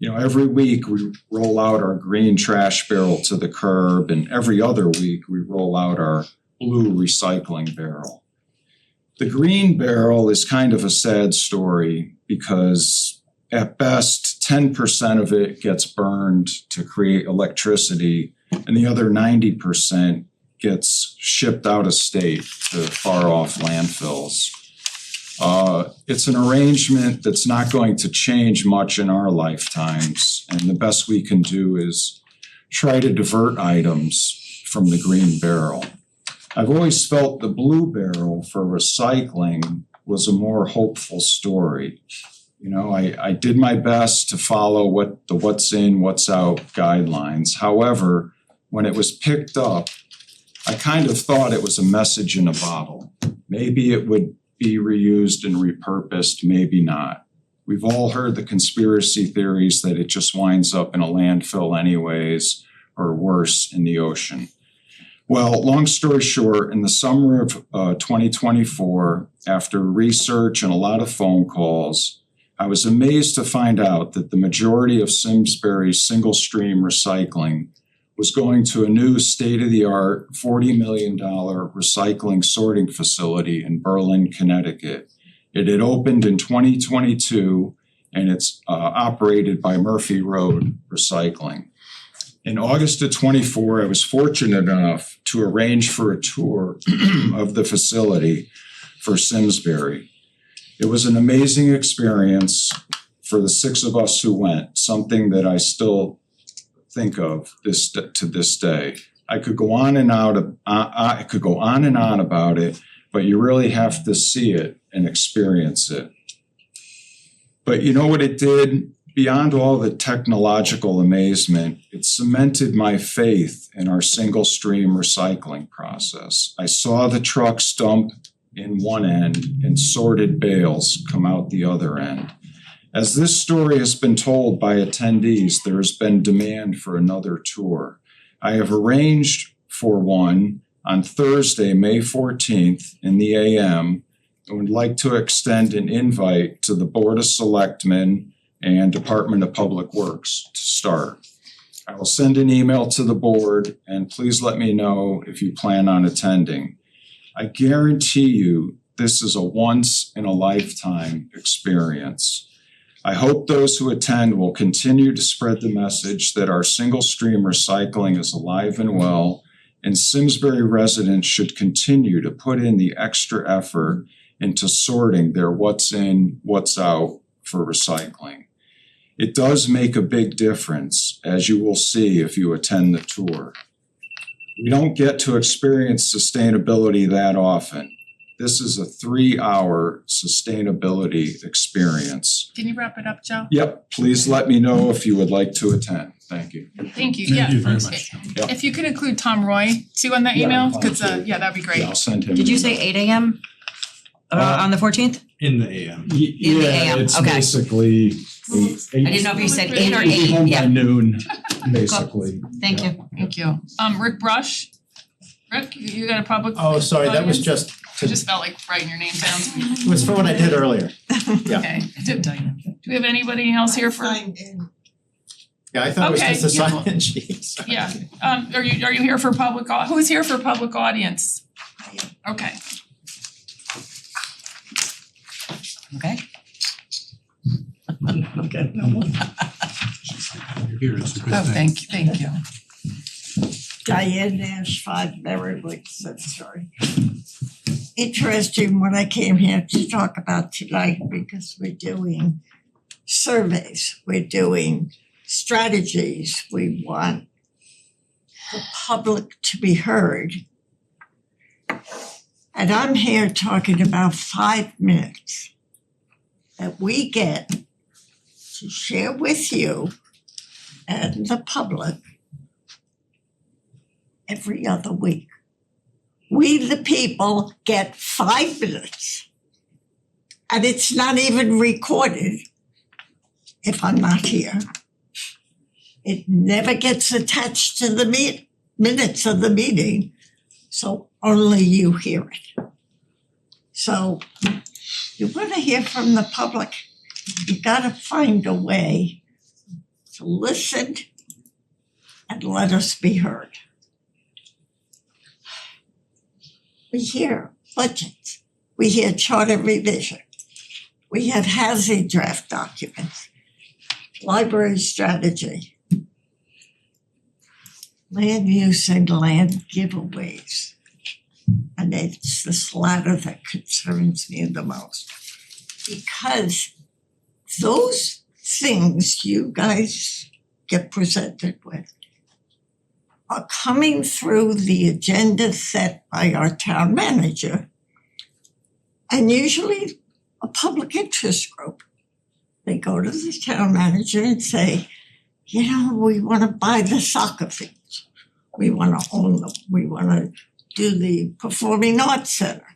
Every week we roll out our green trash barrel to the curb, and every other week we roll out our blue recycling barrel. The green barrel is kind of a sad story because at best 10% of it gets burned to create electricity, and the other 90% gets shipped out of state to far off landfills. It's an arrangement that's not going to change much in our lifetimes, and the best we can do is try to divert items from the green barrel. I've always felt the blue barrel for recycling was a more hopeful story. I did my best to follow what the what's in, what's out guidelines. However, when it was picked up, I kind of thought it was a message in a bottle. Maybe it would be reused and repurposed, maybe not. We've all heard the conspiracy theories that it just winds up in a landfill anyways, or worse, in the ocean. Well, long story short, in the summer of 2024, after research and a lot of phone calls, I was amazed to find out that the majority of Simsbury's single stream recycling was going to a new state-of-the-art $40 million recycling sorting facility in Berlin, Connecticut. It had opened in 2022, and it's operated by Murphy Road Recycling. In August of 24, I was fortunate enough to arrange for a tour of the facility for Simsbury. It was an amazing experience for the six of us who went, something that I still think of to this day. I could go on and on about it, but you really have to see it and experience it. But you know what it did? Beyond all the technological amazement, it cemented my faith in our single stream recycling process. I saw the trucks dump in one end and sorted bales come out the other end. As this story has been told by attendees, there has been demand for another tour. I have arranged for one on Thursday, May 14th in the AM, and would like to extend an invite to the Board of Selectmen and Department of Public Works to start. I will send an email to the board and please let me know if you plan on attending. I guarantee you this is a once in a lifetime experience. I hope those who attend will continue to spread the message that our single stream recycling is alive and well, and Simsbury residents should continue to put in the extra effort into sorting their what's in, what's out for recycling. It does make a big difference, as you will see if you attend the tour. We don't get to experience sustainability that often. This is a 3-hour sustainability experience. Can you wrap it up, Joe? Yep, please let me know if you would like to attend. Thank you. Thank you, Thank yeah. you very much. Yep. If you could include Tom Roy too on that Yeah, email, I'll cause include- yeah, that'd be great. I'll send him. Did you an say email. 8 AM on the 14th? In the AM. In the AM, It's okay. basically I didn't know if you said 8 or 8, home by yeah, noon, basically. thank you. Thank you. Rick Brush? Rick, you got a public? Oh, sorry, that was audience? just, I just felt like writing your name down. it was for what I did earlier. Yeah. Okay. Do we have anybody else here for? Yeah, I thought it was Okay. just the sign-in sheet. Sorry. Yeah, are you here for public, who's here for public audience? Okay, Okay. Okay, no more. You're here, it's a good oh, thing. thank you. Diane Nash, 5 Merriwick, Simsbury. Interesting what I came here to talk about tonight because we're doing surveys, we're doing strategies, we want the public to be heard. And I'm here talking about 5 minutes that we get to share with you and the public every other week. We, the people, get 5 minutes. And it's not even recorded if I'm not here. It never gets attached to the minutes of the meeting, so only you hear it. So you want to hear from the public, you gotta find a way to listen and let us be heard. We hear budgets, we hear charter revision, we have housing draft documents, library strategy, land use and land giveaways. And it's this latter that concerns me the most. Because those things you guys get presented with are coming through the agenda set by our town manager and usually a public interest group. They go to the town manager and say, you know, we want to buy the soccer fields. We want to own them. We want to do the Performing Arts Center.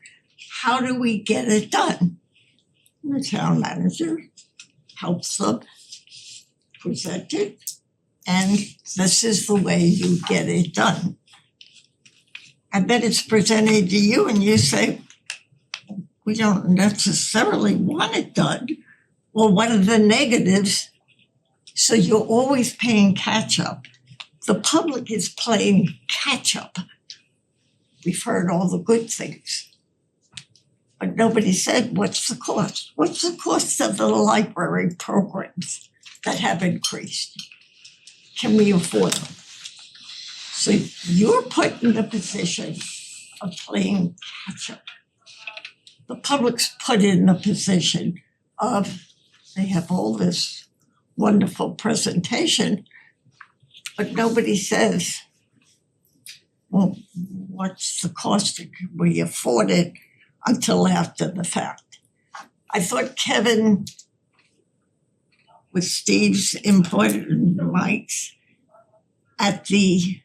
How do we get it done? The town manager helps them present it, and this is the way you get it done. And then it's presented to you and you say, we don't necessarily want it done. Well, what are the negatives? So you're always paying catch up. The public is playing catch up. We've heard all the good things. But nobody said, what's the cost? What's the cost of the library programs that have increased? Can we afford them? So you're put in the position of playing catch up. the public's put in the position of, they have all this wonderful presentation, but nobody says, well, what's the cost? Can we afford it until after the fact? I thought Kevin, with Steve's input and Mike's, at the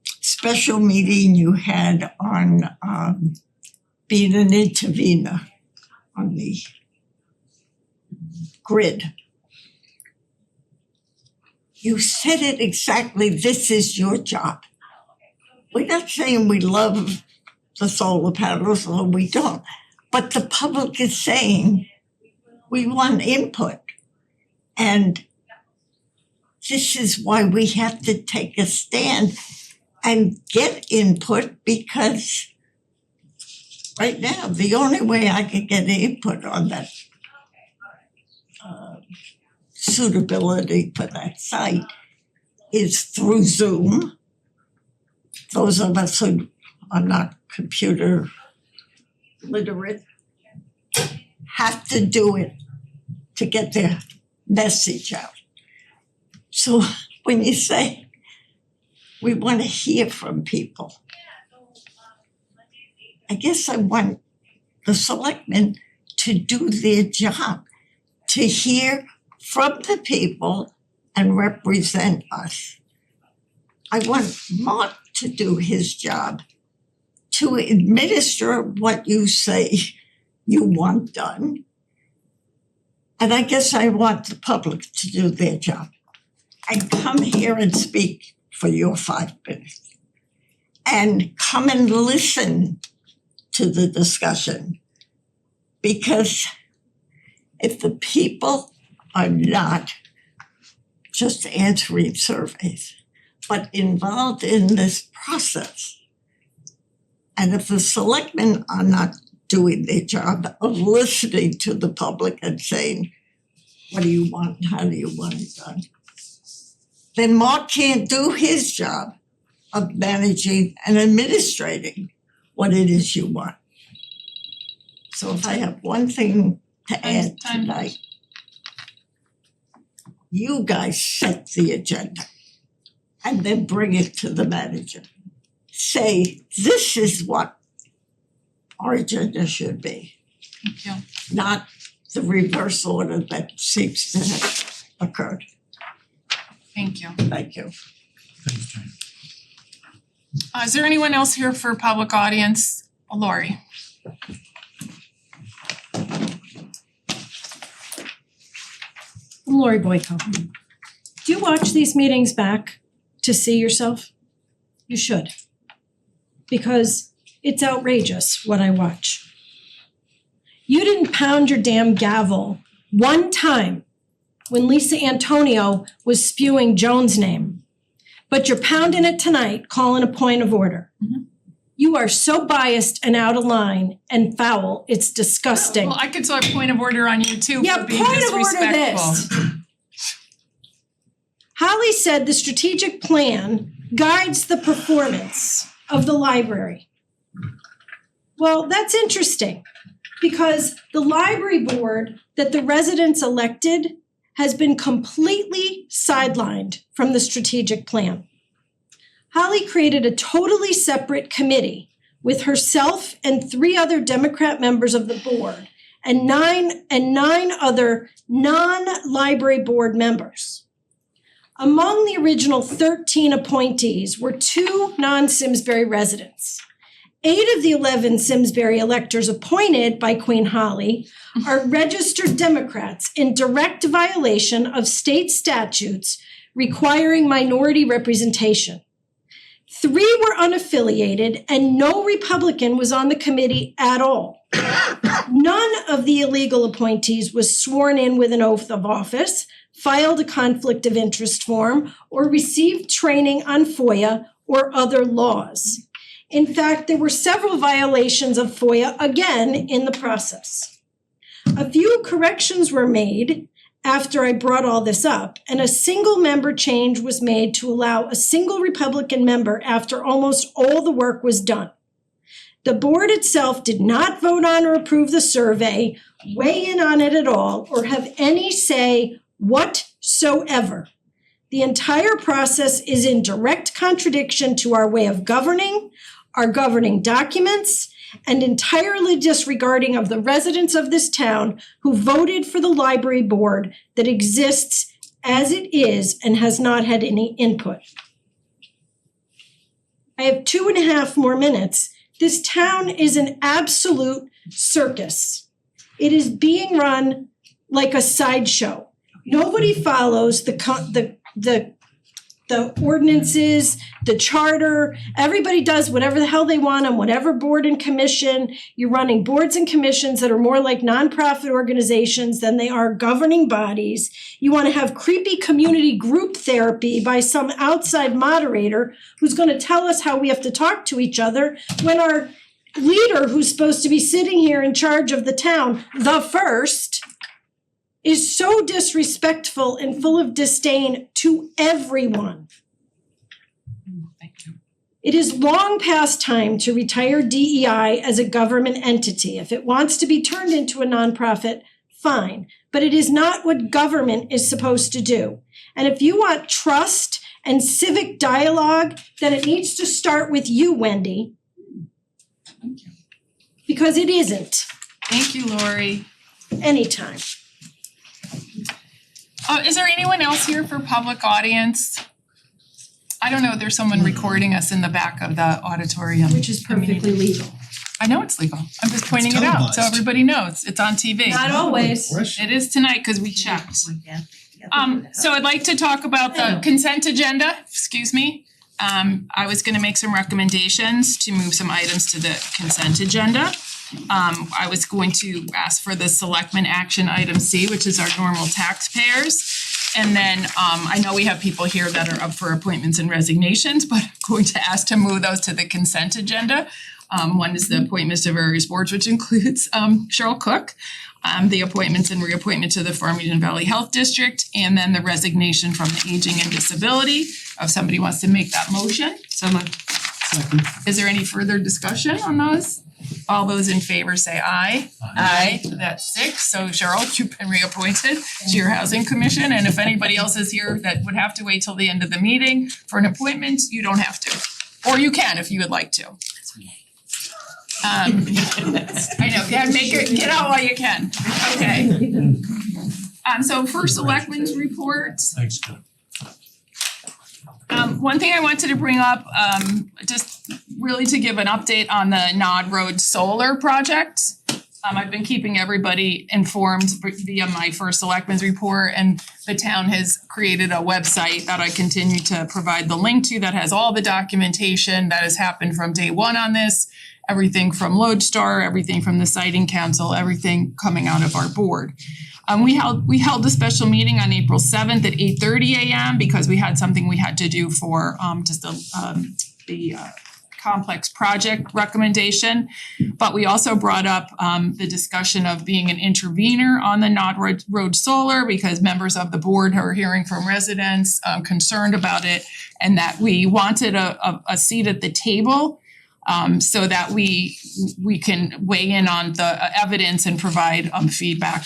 special meeting you had on being an intervener on the grid, you said it exactly, this is your job. We're not saying we love the solar panels or we don't, but the public is saying we want input. And this is why we have to take a stand and get input, because right now, the only way I could get input on that suitability for that site is through Zoom. Those of us who are not computer literate have to do it to get their message out. So when you say we want to hear from people, I guess I want the selectmen to do their job, to hear from the people and represent us. I want Mark to do his job, to administer what you say you want done. And I guess I want the public to do their job and come here and speak for your 5 minutes and come and listen to the discussion. Because if the people are not just answering surveys, but involved in this process, and if the selectmen are not doing their job of listening to the public and saying, what do you want, how do you want it done, then Mark can't do his job of managing and administrating what it is you want. So if I have one thing to add tonight, you guys set the agenda and then bring it to the manager. Say, this is what our agenda should be, Thank you. not the reverse order that seems to have occurred. Thank you. Thank you. Thanks, Jane. Is there anyone else here for public audience? Lori? I'm Lori Boyko. Do you watch these meetings back to see yourself? You should. Because it's outrageous what I watch. You didn't pound your damn gavel one time when Lisa Antonio was spewing Joan's name, but you're pounding it tonight, calling a point of order. Mhm. You are so biased and out of line and foul, it's disgusting. Well, I could throw a point of order on you too Yeah, for being point of order disrespectful. this. Holly said the strategic plan guides the performance of the library. Well, that's interesting because the library board that the residents elected has been completely sidelined from the strategic plan. Holly created a totally separate committee with herself and 3 other Democrat members of the board and nine other non-library board members. Among the original 13 appointees were 2 non-Simsbury residents. 8 of the 11 Simsbury electors appointed by Queen Holly are registered Democrats in direct violation of state statutes requiring minority representation. 3 were unaffiliated and no Republican was on the committee at all. None of the illegal appointees was sworn in with an oath of office, filed a conflict of interest form, or received training on FOIA or other laws. In fact, there were several violations of FOIA again in the process. A few corrections were made after I brought all this up, and a single member change was made to allow a single Republican member after almost all the work was done. The board itself did not vote on or approve the survey, weigh in on it at all, or have any say whatsoever. The entire process is in direct contradiction to our way of governing, our governing documents, and entirely disregarding of the residents of this town who voted for the library board that exists as it is and has not had any input. I have 2.5 more minutes. This town is an absolute circus. It is being run like a sideshow. Nobody follows the ordinances, the charter. Everybody does whatever the hell they want on whatever board and commission. You're running boards and commissions that are more like nonprofit organizations than they are governing bodies. You want to have creepy community group therapy by some outside moderator who's going to tell us how we have to talk to each other when our leader, who's supposed to be sitting here in charge of the town, the first, is so disrespectful and full of disdain to everyone. Thank you. It is long past time to retire DEI as a government entity. If it wants to be turned into a nonprofit, fine. But it is not what government is supposed to do. And if you want trust and civic dialogue, then it needs to start with you, Wendy. Because it isn't. Thank you, Lori. Anytime. Is there anyone else here for public audience? I don't know, there's someone recording us in the back of the auditorium. Which is perfectly legal. I know it's legal. I'm just pointing it out so everybody knows. It's on TV. Not always. It is tonight because we checked. So I'd like to talk about the consent agenda, excuse me. I was gonna make some recommendations to move some items to the consent agenda. I was going to ask for the Selectmen action item C, which is our normal taxpayers. And then I know we have people here that are up for appointments and resignations, but I'm going to ask to move those to the consent agenda. One is the appointments to various boards, which includes Cheryl Cook, the appointments and reappointment to the Farmington Valley Health District, and then the resignation from the Aging and Disability. If somebody wants to make that motion. Someone. Second. Is there any further discussion on those? All those in favor say aye. Aye. That's 6, so Cheryl, you've been reappointed to your housing commission, and if anybody else is here that would have to wait till the end of the meeting for an appointment, you don't have to. Or you can if you would like to. I know, get out while you can. Okay. So first Selectmen's report. Thanks, Ken. One thing I wanted to bring up, just really to give an update on the Nod Road Solar project. I've been keeping everybody informed via my first Selectmen's report, and the town has created a website that I continue to provide the link to that has all the documentation that has happened from day one on this. Everything from Lodestar, everything from the siting council, everything coming out of our board. We held a special meeting on April 7th at 8:30 a.m. because we had something we had to do for the complex project recommendation. But we also brought up the discussion of being an intervener on the Nod Road Solar because members of the board are hearing from residents concerned about it, and that we wanted a seat at the table so that we can weigh in on the evidence and provide feedback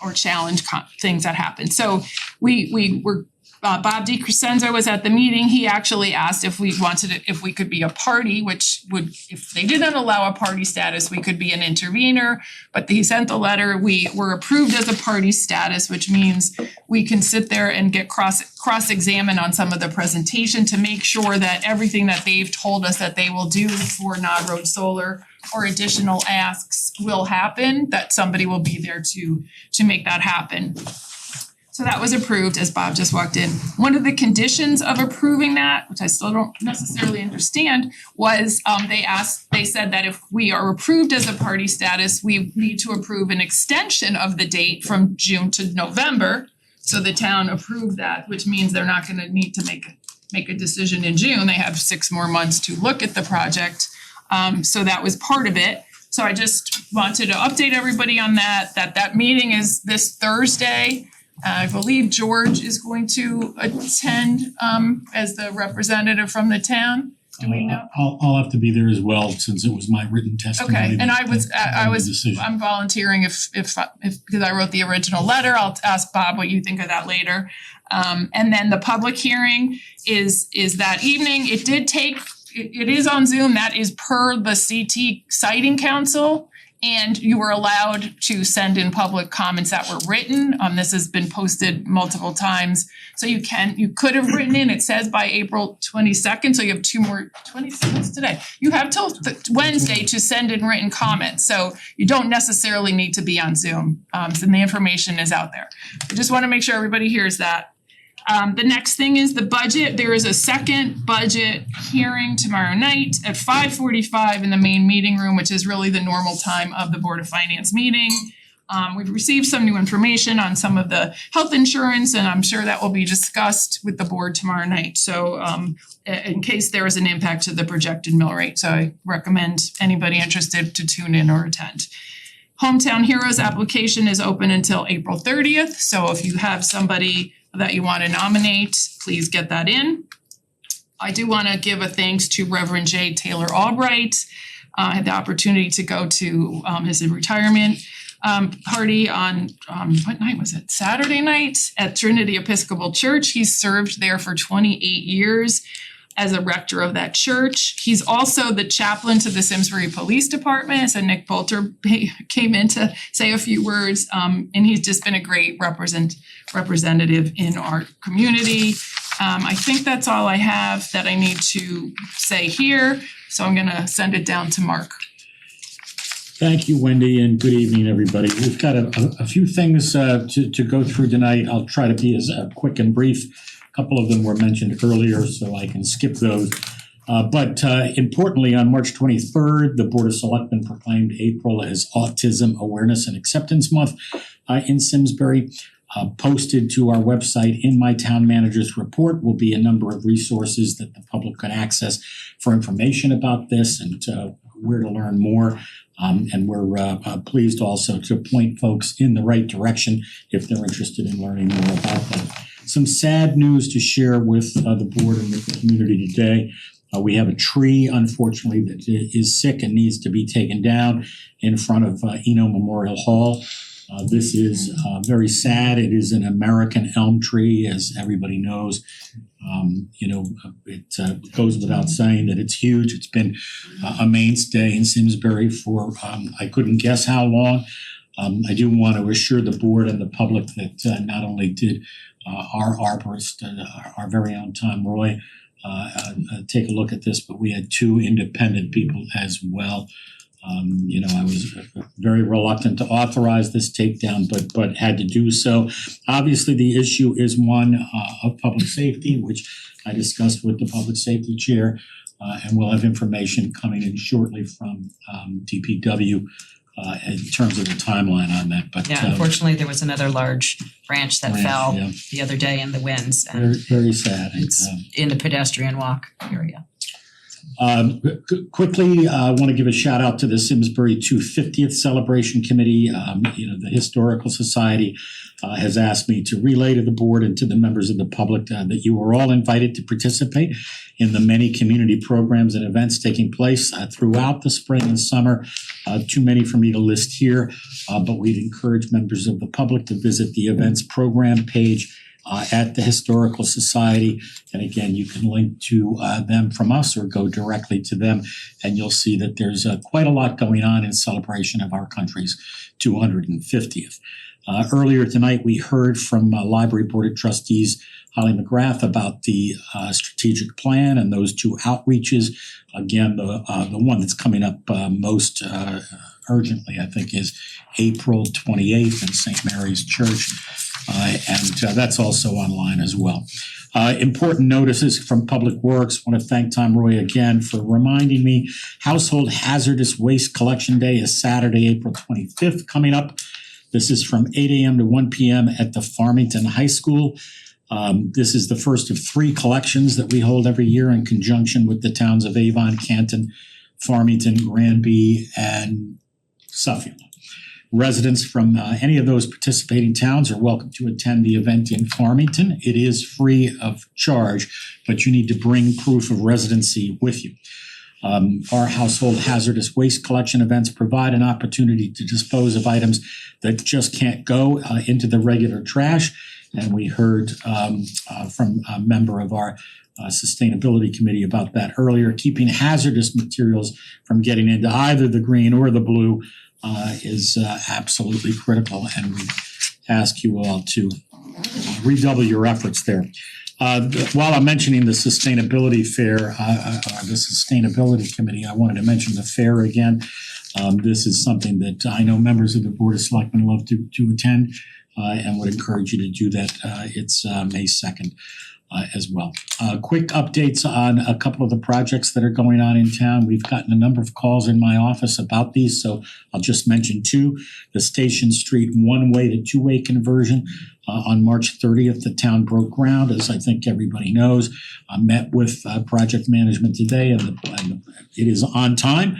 or challenge things that happen. So we were Bob DiCrescenzo was at the meeting. He actually asked if we could be a party, which would, if they didn't allow a party status, we could be an intervener. But he sent the letter, we were approved as a party status, which means we can sit there and get cross-examine on some of the presentation to make sure that everything that they've told us that they will do for Nod Road Solar or additional asks will happen, that somebody will be there to make that happen. So that was approved as Bob just walked in. One of the conditions of approving that, which I still don't necessarily understand, was they said that if we are approved as a party status, we need to approve an extension of the date from June to November. So the town approved that, which means they're not gonna need to make a decision in June. They have 6 more months to look at the project. So that was part of it. So I just wanted to update everybody on that meeting is this Thursday. I believe George is going to attend as the representative from the town. Do we know? I'll have to be there as well, since it was my written testimony. Okay, and I that was, made the decision. I'm volunteering if because I wrote the original letter, I'll ask Bob what you think of that later. And then the public hearing is that evening. It did take, it is on Zoom, that is per the CT Siting Council. And you were allowed to send in public comments that were written. This has been posted multiple times. So you could have written in, it says by April 22nd, so you have 26 today. You have till Wednesday to send in written comments, so you don't necessarily need to be on Zoom. So the information is out there. I just wanna make sure everybody hears that. The next thing is the budget. There is a second budget hearing tomorrow night at 5:45 in the main meeting room, which is really the normal time of the Board of Finance meeting. We've received some new information on some of the health insurance, and I'm sure that will be discussed with the board tomorrow night. So in case there is an impact to the projected mill rate, so I recommend anybody interested to tune in or attend. Hometown Heroes application is open until April 30th, so if you have somebody that you want to nominate, please get that in. I do want to give a thanks to Reverend J. Taylor Albright. I had the opportunity to go to his retirement party on what night was it? Saturday night at Trinity Episcopal Church. He served there for 28 years as a rector of that church. He's also the chaplain to the Simsbury Police Department. So Nick Bolter came in to say a few words, and he's just been a great representative in our community. I think that's all I have that I need to say here, so I'm gonna send it down to Mark. Thank you, Wendy, and good evening, everybody. We've got a few things to go through tonight. I'll try to be as quick and brief. A couple of them were mentioned earlier, so I can skip those. But importantly, on March 23rd, the Board of Selectmen proclaimed April as Autism Awareness and Acceptance Month in Simsbury. Posted to our website in my town manager's report will be a number of resources that the public can access for information about this and where to learn more. And we're pleased also to point folks in the right direction if they're interested in learning more about that. Some sad news to share with the board and with the community today. We have a tree, unfortunately, that is sick and needs to be taken down in front of Eno Memorial Hall. This is very sad. It is an American elm tree, as everybody knows. It goes without saying that it's huge. It's been a mainstay in Simsbury for I couldn't guess how long. I do want to assure the board and the public that not only did our arborist, our very own Tom Roy, take a look at this, but we had two independent people as well. I was very reluctant to authorize this takedown, but had to do so. Obviously, the issue is one of public safety, which I discussed with the public safety chair, and we'll have information coming in shortly from DPW in terms of the timeline on that. But Yeah, unfortunately, there was another large branch that fell the other day in the winds, and very sad. it's in the pedestrian walk area. Quickly, I want to give a shout out to the Simsbury 250th Celebration Committee. The Historical Society has asked me to relay to the board and to the members of the public that you are all invited to participate in the many community programs and events taking place throughout the spring and summer. Too many for me to list here, but we'd encourage members of the public to visit the events program page at the Historical Society. And again, you can link to them from us or go directly to them, and you'll see that there's quite a lot going on in celebration of our country's 250th. Earlier tonight, we heard from Library Board of Trustees Holly McGrath about the strategic plan and those two outreaches. Again, the one that's coming up most urgently, I think, is April 28th in St. Mary's Church. And that's also online as well. Important notices from Public Works. Want to thank Tom Roy again for reminding me. Household Hazardous Waste Collection Day is Saturday, April 25th coming up. This is from 8 a.m. to 1 p.m. at the Farmington High School. This is the first of 3 collections that we hold every year in conjunction with the towns of Avon, Canton, Farmington, Granby, and Suffield. Residents from any of those participating towns are welcome to attend the event in Farmington. It is free of charge, but you need to bring proof of residency with you. Our household hazardous waste collection events provide an opportunity to dispose of items that just can't go into the regular trash. And we heard from a member of our sustainability committee about that earlier. Keeping hazardous materials from getting into either the green or the blue is absolutely critical, and we ask you all to redouble your efforts there. While I'm mentioning the sustainability fair, the sustainability committee, I wanted to mention the fair again. This is something that I know members of the Board of Selectmen love to attend, and would encourage you to do that. It's May 2nd. As well. Quick updates on a couple of the projects that are going on in town. We've gotten a number of calls in my office about these, so I'll just mention two. The Station Street one-way to two-way conversion on March 30th, the town broke ground, as I think everybody knows. I met with project management today, and it is on time.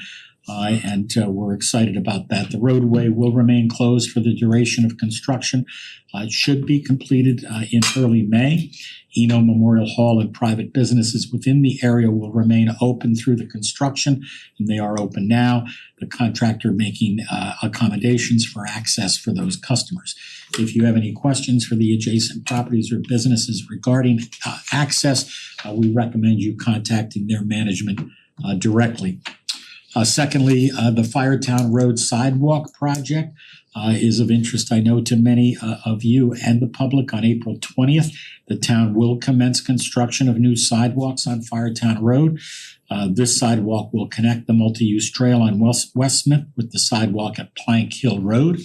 And we're excited about that. The roadway will remain closed for the duration of construction. It should be completed in early May. Eno Memorial Hall and private businesses within the area will remain open through the construction, and they are open now. The contractor making accommodations for access for those customers. If you have any questions for the adjacent properties or businesses regarding access, we recommend you contacting their management directly. Secondly, the Firetown Road Sidewalk Project is of interest, I know, to many of you and the public. On April 20th, the town will commence construction of new sidewalks on Firetown Road. This sidewalk will connect the multi-use trail on West Smith with the sidewalk at Plank Hill Road.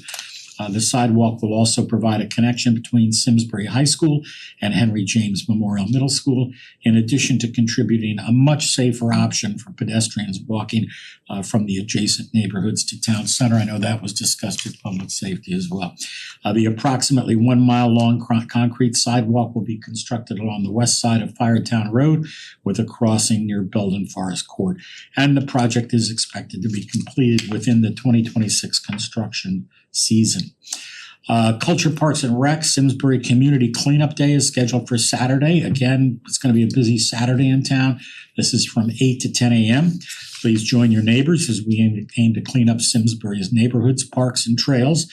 The sidewalk will also provide a connection between Simsbury High School and Henry James Memorial Middle School, in addition to contributing a much safer option for pedestrians walking from the adjacent neighborhoods to town center. I know that was discussed with public safety as well. The approximately 1 mile long concrete sidewalk will be constructed along the west side of Firetown Road with a crossing near Belden Forest Court. And the project is expected to be completed within the 2026 construction season. Culture, Parks and Rec, Simsbury Community Cleanup Day is scheduled for Saturday. Again, it's going to be a busy Saturday in town. This is from 8 to 10 a.m. Please join your neighbors as we aim to clean up Simsbury's neighborhoods, parks, and trails.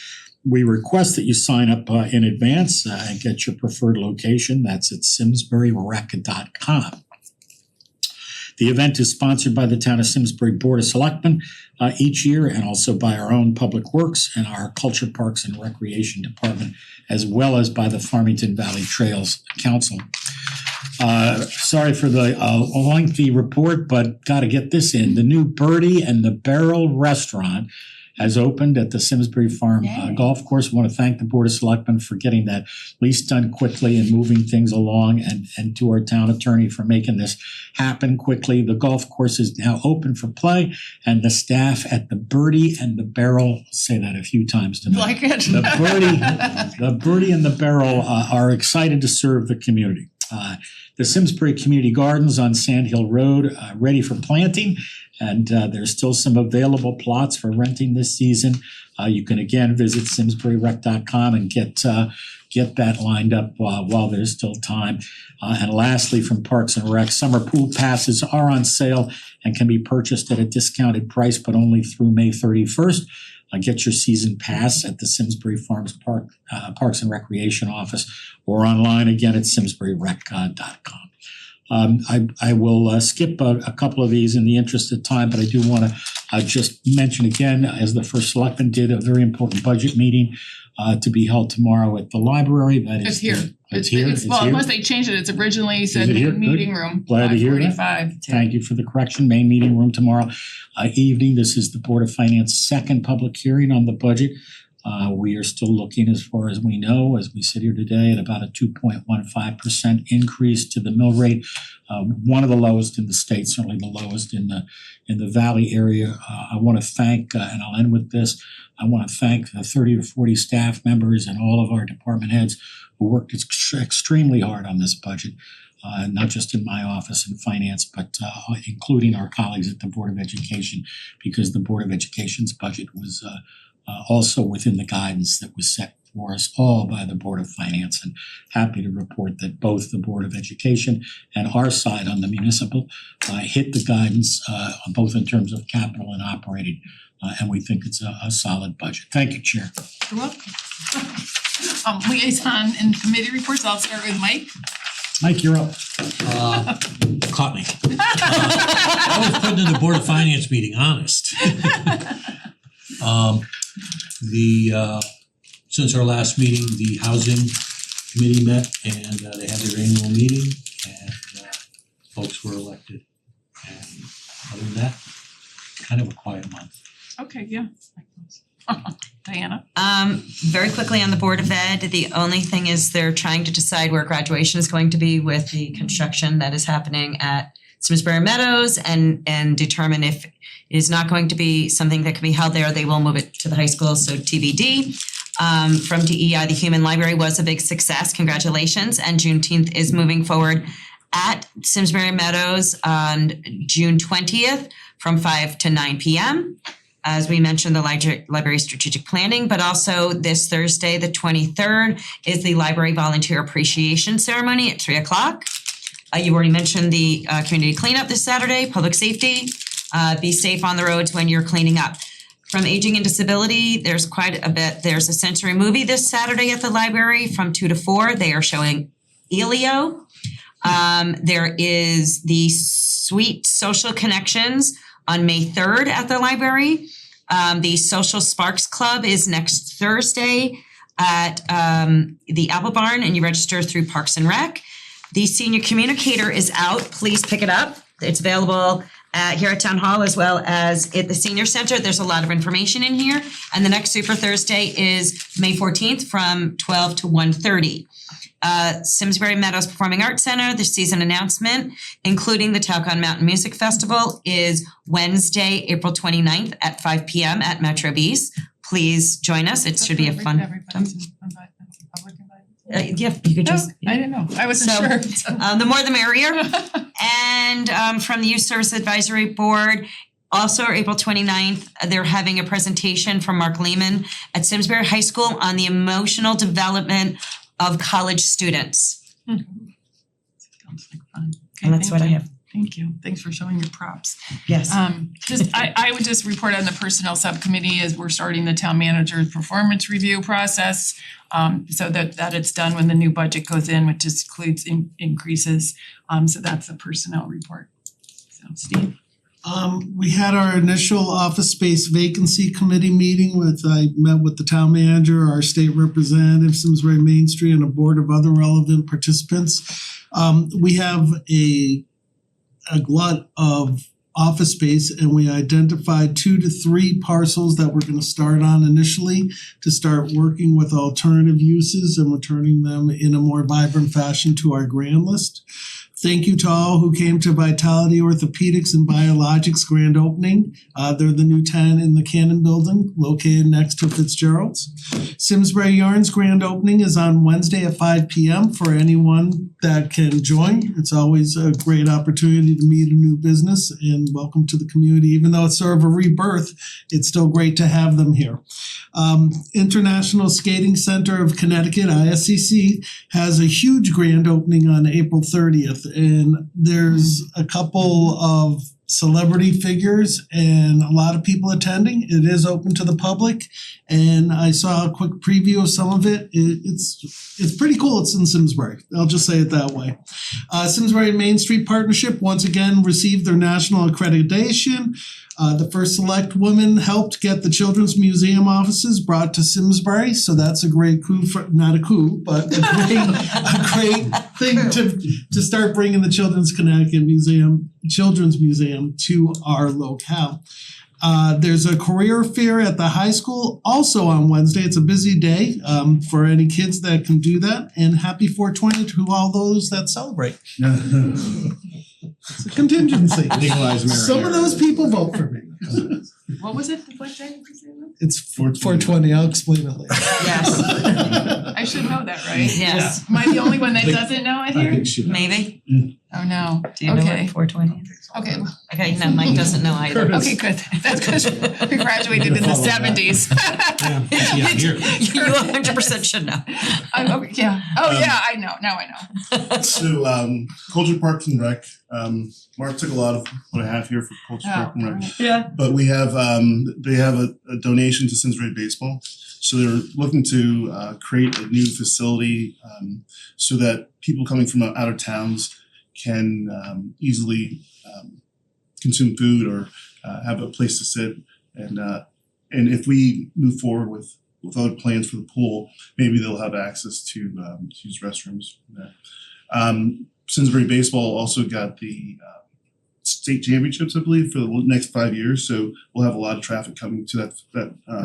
We request that you sign up in advance and get your preferred location. That's at simsburyrec.com. The event is sponsored by the Town of Simsbury Board of Selectmen each year, and also by our own Public Works and our Culture, Parks, and Recreation Department, as well as by the Farmington Valley Trails Council. Sorry for the lengthy report, but got to get this in. The new Birdie and the Barrel restaurant has opened at the Simsbury Farm Golf Course. I want to thank the Board of Selectmen for getting that lease done quickly and moving things along, and to our town attorney for making this happen quickly. The golf course is now open for play, and the staff at the Birdie and the Barrel, I'll say that a few times tonight. Like it. The Birdie and the Barrel are excited to serve the community. The Simsbury Community Gardens on Sand Hill Road ready for planting, and there's still some available plots for renting this season. You can again visit simsburyrec.com and get that lined up while there's still time. And lastly, from Parks and Rec, summer pool passes are on sale and can be purchased at a discounted price, but only through May 31st. Get your season pass at the Simsbury Farms Parks and Recreation office, or online again at simsburyrec.com. I will skip a couple of these in the interest of time, but I do want to just mention again, as the first selectman did, a very important budget meeting to be held tomorrow at the library. That is It's here. It's here. Well, here? unless they changed it, it's originally said it here? main meeting room. Glad to hear that. 5:45. Thank you for the correction. Main meeting room tomorrow evening. This is the Board of Finance second public hearing on the budget. We are still looking, as far as we know, as we sit here today, at about a 2.15% increase to the mill rate. One of the lowest in the state, certainly the lowest in the Valley area. I want to thank, and I'll end with this, I want to thank the 30 to 40 staff members and all of our department heads who worked extremely hard on this budget. Not just in my office in finance, but including our colleagues at the Board of Education, because the Board of Education's budget was also within the guidance that was set for us all by the Board of Finance, and happy to report that both the Board of Education and our side on the municipal hit the guidance both in terms of capital and operating, and we think it's a solid budget. Thank you, Chair. You're welcome. Liaison and committee reports, I'll start with Mike. Mike, you're up. Caught me. I was putting in the Board of Finance meeting, honest. Since our last meeting, the Housing Committee met and they had their annual meeting and folks were elected. And other than that, kind of a quiet month. Okay, yeah. Diana? Very quickly on the Board of Ed, the only thing is they're trying to decide where graduation is going to be with the construction that is happening at Simsbury Meadows and determine if it is not going to be something that can be held there, they will move it to the high school, so TBD. From DEI, the Human Library was a big success, congratulations, and Juneteenth is moving forward at Simsbury Meadows on June 20th from 5 to 9 p.m. As we mentioned, the library strategic planning, but also this Thursday, the 23rd, is the library volunteer appreciation ceremony at 3 o'clock. You already mentioned the community cleanup this Saturday, public safety. Be safe on the roads when you're cleaning up. From Aging and Disability, there's quite a bit. There's a sensory movie this Saturday at the library from 2 to 4. They are showing Elio. There is the Sweet Social Connections on May 3rd at the library. The Social Sparks Club is next Thursday at the Apple Barn, and you register through Parks and Rec. The Senior Communicator is out. Please pick it up. It's available here at Town Hall as well as at the Senior Center. There's a lot of information in here. And the next Super Thursday is May 14th from 12 to 1:30. Simsbury Meadows Performing Arts Center, the season announcement, including the Talcon Mountain Music Festival, is Wednesday, April 29th at 5 p.m. at Metro Beast. Please join us. It should be a fun time. Yeah, you could just. I didn't know. I wasn't sure. The more the merrier. And from the Youth Service Advisory Board, also April 29th, they're having a presentation from Mark Lehman at Simsbury High School on the emotional development of college students. Sounds like fun. Okay, And that's what I have. Thank you. Thanks for showing your props. Yes. I would just report on the personnel subcommittee as we're starting the town manager's performance review process. So that it's done when the new budget goes in, which includes increases. So that's the personnel report. So Steve? We had our initial office space vacancy committee meeting I met with the town manager, our state representative, Simsbury Main Street, and a board of other relevant participants. We have a glut of office space, and we identified 2 to 3 parcels that we're gonna start on initially to start working with alternative uses and returning them in a more vibrant fashion to our grand list. Thank you to all who came to Vitality Orthopedics and Biologics grand opening. They're the new tenant in the Cannon Building located next to Fitzgerald's. Simsbury Yarns grand opening is on Wednesday at 5 p.m. for anyone that can join. It's always a great opportunity to meet a new business and welcome to the community. Even though it's sort of a rebirth, it's still great to have them here. International Skating Center of Connecticut, ISCC, has a huge grand opening on April 30th. And there's a couple of celebrity figures and a lot of people attending. It is open to the public, and I saw a quick preview of some of it. It's pretty cool. It's in Simsbury. I'll just say it that way. Simsbury Main Street Partnership once again received their national accreditation. The first select woman helped get the Children's Museum offices brought to Simsbury, so that's a great coup not a coup, but a great thing to start bringing the Children's Museum to our locale. There's a career fair at the high school also on Wednesday. It's a busy day for any kids that can do that, and happy 420 to all those that celebrate. It's a contingency. Some of those people vote for me. What was it? What day did you say that? It's 420. I'll explain it later. Yes. I should know that, right? Yes. Am I the only one that doesn't know it here? Maybe. Oh, no. Do you know Okay. what 420 is? Okay, Okay, no, Mike doesn't know either. okay, good. That's because we graduated in the Follow that. 70s. Yeah, here. You 100% should know. Yeah, oh yeah, I know, now I know. So Culture Parks and Rec, Mark took a lot of what I have here for Culture Park and Rec. Yeah. But we have they have a donation to Simsbury Baseball. So they're looking to create a new facility so that people coming from out of towns can easily consume food or have a place to sit. And if we move forward with other plans for the pool, maybe they'll have access to use restrooms there. Simsbury Baseball also got the state championships, I believe, for the next 5 years. So we'll have a lot of traffic coming to that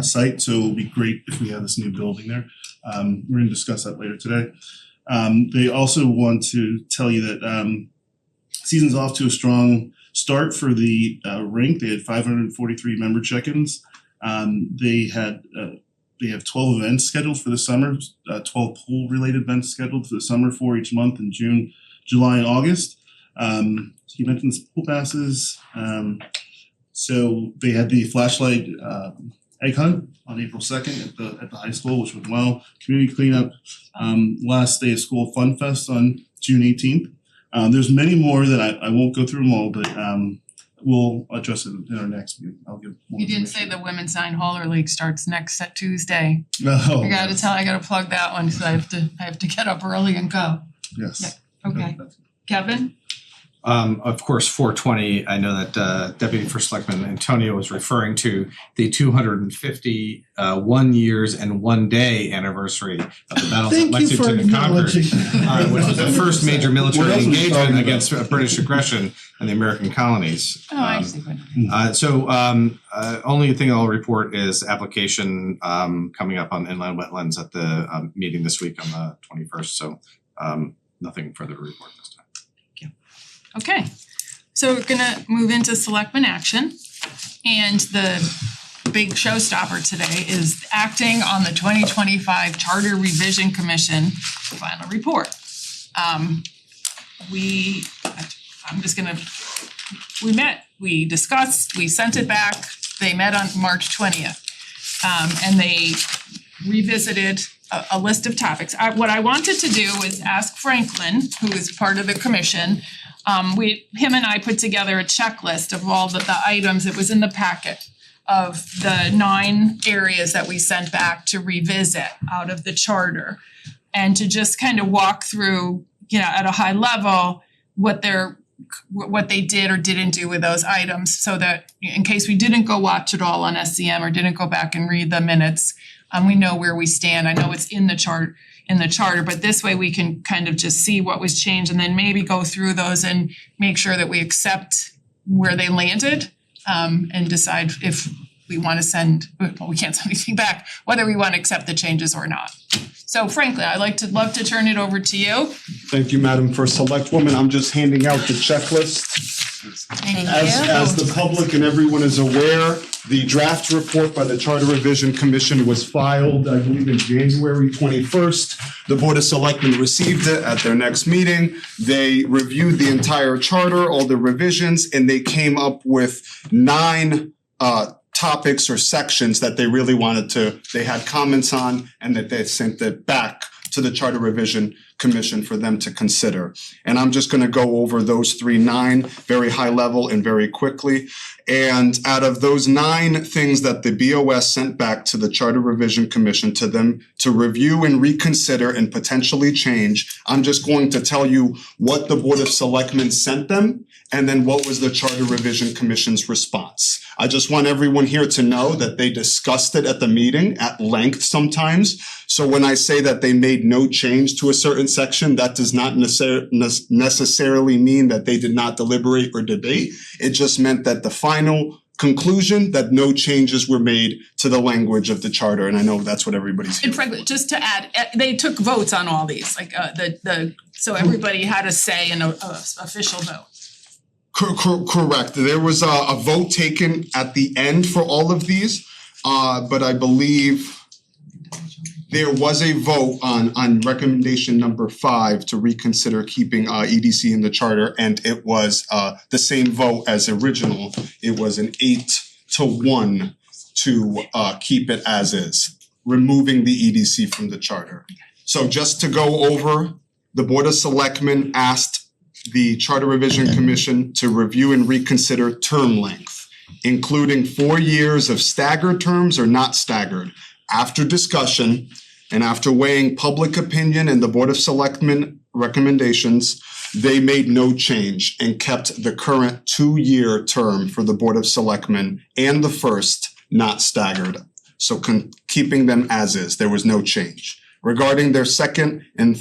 site. So it'll be great if we have this new building there. We're going to discuss that later today. They also want to tell you that season's off to a strong start for the rink. They had 543 member check-ins. They have 12 events scheduled for the summer, 12 pool-related events scheduled for the summer, 4 each month in June, July, and August. So you mentioned the pool passes. So they had the flashlight egg hunt on April 2nd at the high school, which went well. Community cleanup, last day of school fun fest on June 18th. There's many more that I won't go through them all, but we'll address it in our next meeting. I'll give more You didn't say information. the Women's Nine Holler League starts next Tuesday. Oh, I gotta plug that one, so I have to get up early and go. yes. Okay, Kevin? Of course, 420, I know that Deputy First Selectman Antonio was referring to the 250 1 years and 1 day anniversary of the battles at Thank you for Lexington and Concord, acknowledging. which was the first major What military else are we talking engagement about? against British aggression in the American colonies. Oh, I see. Only thing I'll report is application coming up on inland wetlands at the meeting this week on the 21st, so nothing further to report this time. Okay, so we're gonna move into selectmen action. And the big showstopper today is acting on the 2025 Charter Revision Commission final report. We met, we discussed, we sent it back, they met on March 20th. And they revisited a list of topics. What I wanted to do was ask Franklin, who is part of the commission, him and I put together a checklist of all the items that was in the packet of the 9 areas that we sent back to revisit out of the charter. And to just kind of walk through, at a high level, what they did or didn't do with those items, so that in case we didn't go watch it all on SCM or didn't go back and read the minutes, we know where we stand. I know it's in the charter, but this way we can kind of just see what was changed and then maybe go through those and make sure that we accept where they landed, and decide if we wanna we can't send anything back, whether we wanna accept the changes or not. So Franklin, love to turn it over to you. Thank you, Madam First Selectwoman. I'm just handing out the checklist. Thank you. As the public and everyone is aware, the draft report by the Charter Revision Commission was filed, I believe, in January 21st. The Board of Selectmen received it at their next meeting. They reviewed the entire charter, all the revisions, and they came up with 9 topics or sections that they really they had comments on, and that they sent it back to the Charter Revision Commission for them to consider. And I'm just gonna go over those 9 very high level and very quickly. And out of those 9 things that the BOS sent back to the Charter Revision Commission to them to review and reconsider and potentially change, I'm just going to tell you what the Board of Selectmen sent them and then what was the Charter Revision Commission's response. I just want everyone here to know that they discussed it at the meeting at length sometimes. So when I say that they made no change to a certain section, that does not necessarily mean that they did not deliberate or debate. It just meant that the final conclusion that no changes were made to the language of the charter, and I know that's what everybody's here. And frankly, just to add, they took votes on all these, so everybody had a say in a official vote. Correct. There was a vote taken at the end for all of these, but I believe there was a vote on recommendation number 5 to reconsider keeping EDC in the charter, and it was the same vote as original. It was an 8-1 to keep it as is, removing the EDC from the charter. So just to go over, the Board of Selectmen asked the Charter Revision Commission to review and reconsider term length, including 4 years of staggered terms or not staggered. After discussion and after weighing public opinion and the Board of Selectmen recommendations, they made no change and kept the current 2-year term for the Board of Selectmen and the first not staggered. So keeping them as is, there was no change. Regarding their second and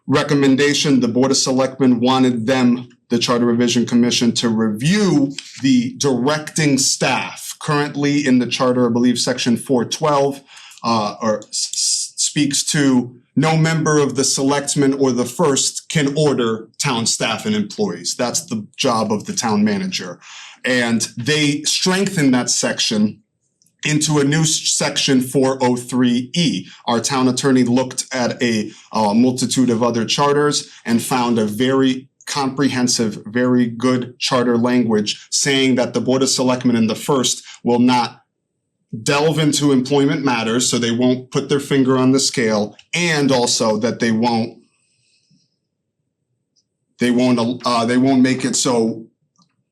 recommendation, the Board of Selectmen wanted the Charter Revision Commission, to review the directing staff. Currently in the charter, I believe section 412 speaks to no member of the selectmen or the first can order town staff and employees. That's the job of the town manager. And they strengthened that section into a new section 403E. Our town attorney looked at a multitude of other charters and found a very comprehensive, very good charter language saying that the Board of Selectmen in the first will not delve into employment matters, so they won't put their finger on the scale, and also that they won't make it so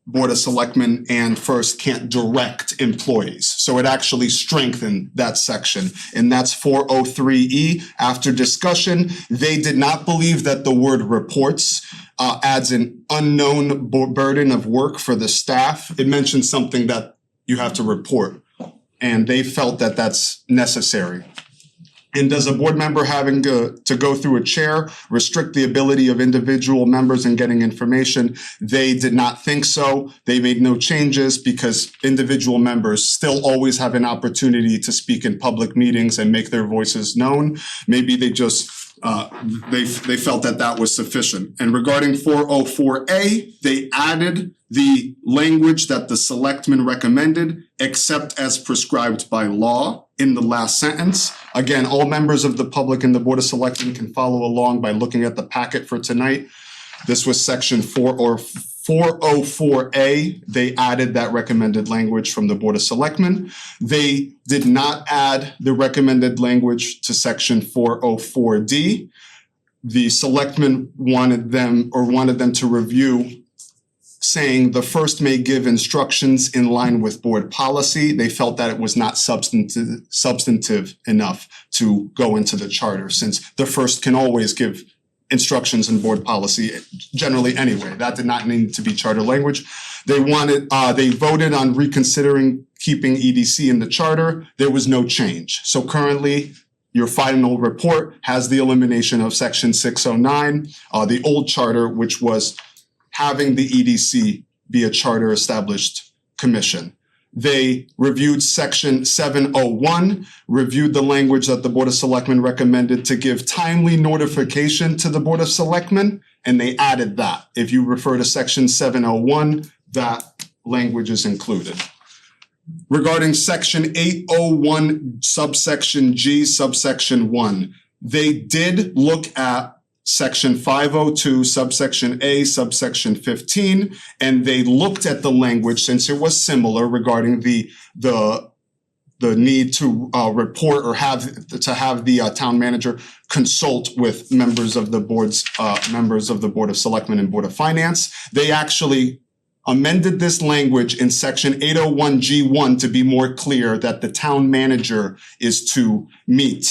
Board of Selectmen and first can't direct employees. So it actually strengthened that section, and that's 403E. After discussion, they did not believe that the word reports adds an unknown burden of work for the staff. It mentions something that you have to report, and they felt that that's necessary. And does a board member having to go through a chair restrict the ability of individual members in getting information? They did not think so. They made no changes because individual members still always have an opportunity to speak in public meetings and make their voices known. Maybe they just they felt that that was sufficient. And regarding 404A, they added the language that the selectmen recommended, except as prescribed by law, in the last sentence. Again, all members of the public and the Board of Selectmen can follow along by looking at the packet for tonight. This was section 404A. They added that recommended language from the Board of Selectmen. They did not add the recommended language to section 404D. The selectmen wanted them to review, saying the first may give instructions in line with board policy. They felt that it was not substantive enough to go into the charter, since the first can always give instructions in board policy generally anyway. That did not need to be charter language. They voted on reconsidering keeping EDC in the charter. There was no change. So currently, your final report has the elimination of section 609, the old charter, which was having the EDC be a charter established commission. They reviewed section 701, reviewed the language that the Board of Selectmen recommended to give timely notification to the Board of Selectmen, and they added that. If you refer to section 701, that language is included. Regarding section 801, subsection G, subsection 1, they did look at section 502, subsection A, subsection 15, and they looked at the language, since it was similar, regarding the need to report or have the town manager consult with members of the Board of Selectmen and Board of Finance. They actually amended this language in section 801G1 to be more clear that the town manager is to meet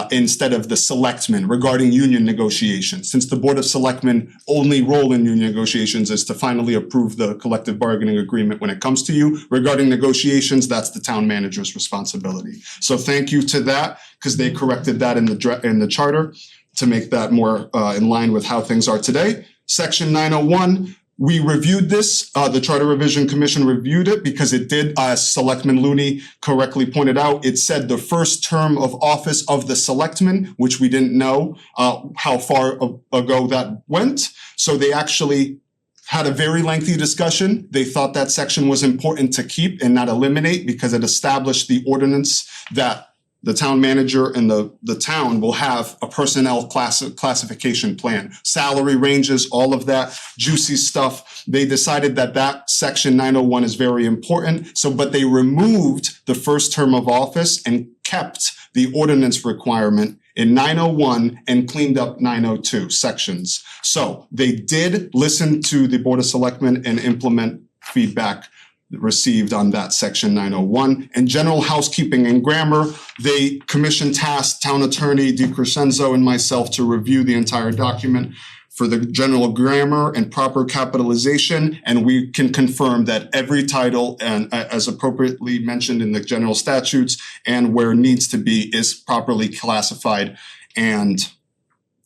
instead of the selectmen regarding union negotiations, since the Board of Selectmen only role in union negotiations is to finally approve the collective bargaining agreement when it comes to you. Regarding negotiations, that's the town manager's responsibility. So thank you to that, because they corrected that in the charter to make that more in line with how things are today. Section 901, we reviewed this, the Charter Revision Commission reviewed it because it did, as Selectman Looney correctly pointed out, it said the first term of office of the selectmen, which we didn't know how far ago that went. So they actually had a very lengthy discussion. They thought that section was important to keep and not eliminate because it established the ordinance that the town manager and the town will have a personnel classification plan, salary ranges, all of that juicy stuff. They decided that section 901 is very important. But they removed the first term of office and kept the ordinance requirement in 901 and cleaned up 902 sections. So they did listen to the Board of Selectmen and implement feedback received on that section 901. In general housekeeping and grammar, they commissioned tasked town attorney DiCrescenzo and myself to review the entire document for the general grammar and proper capitalization, and we can confirm that every title and as appropriately mentioned in the general statutes and where needs to be is properly classified, and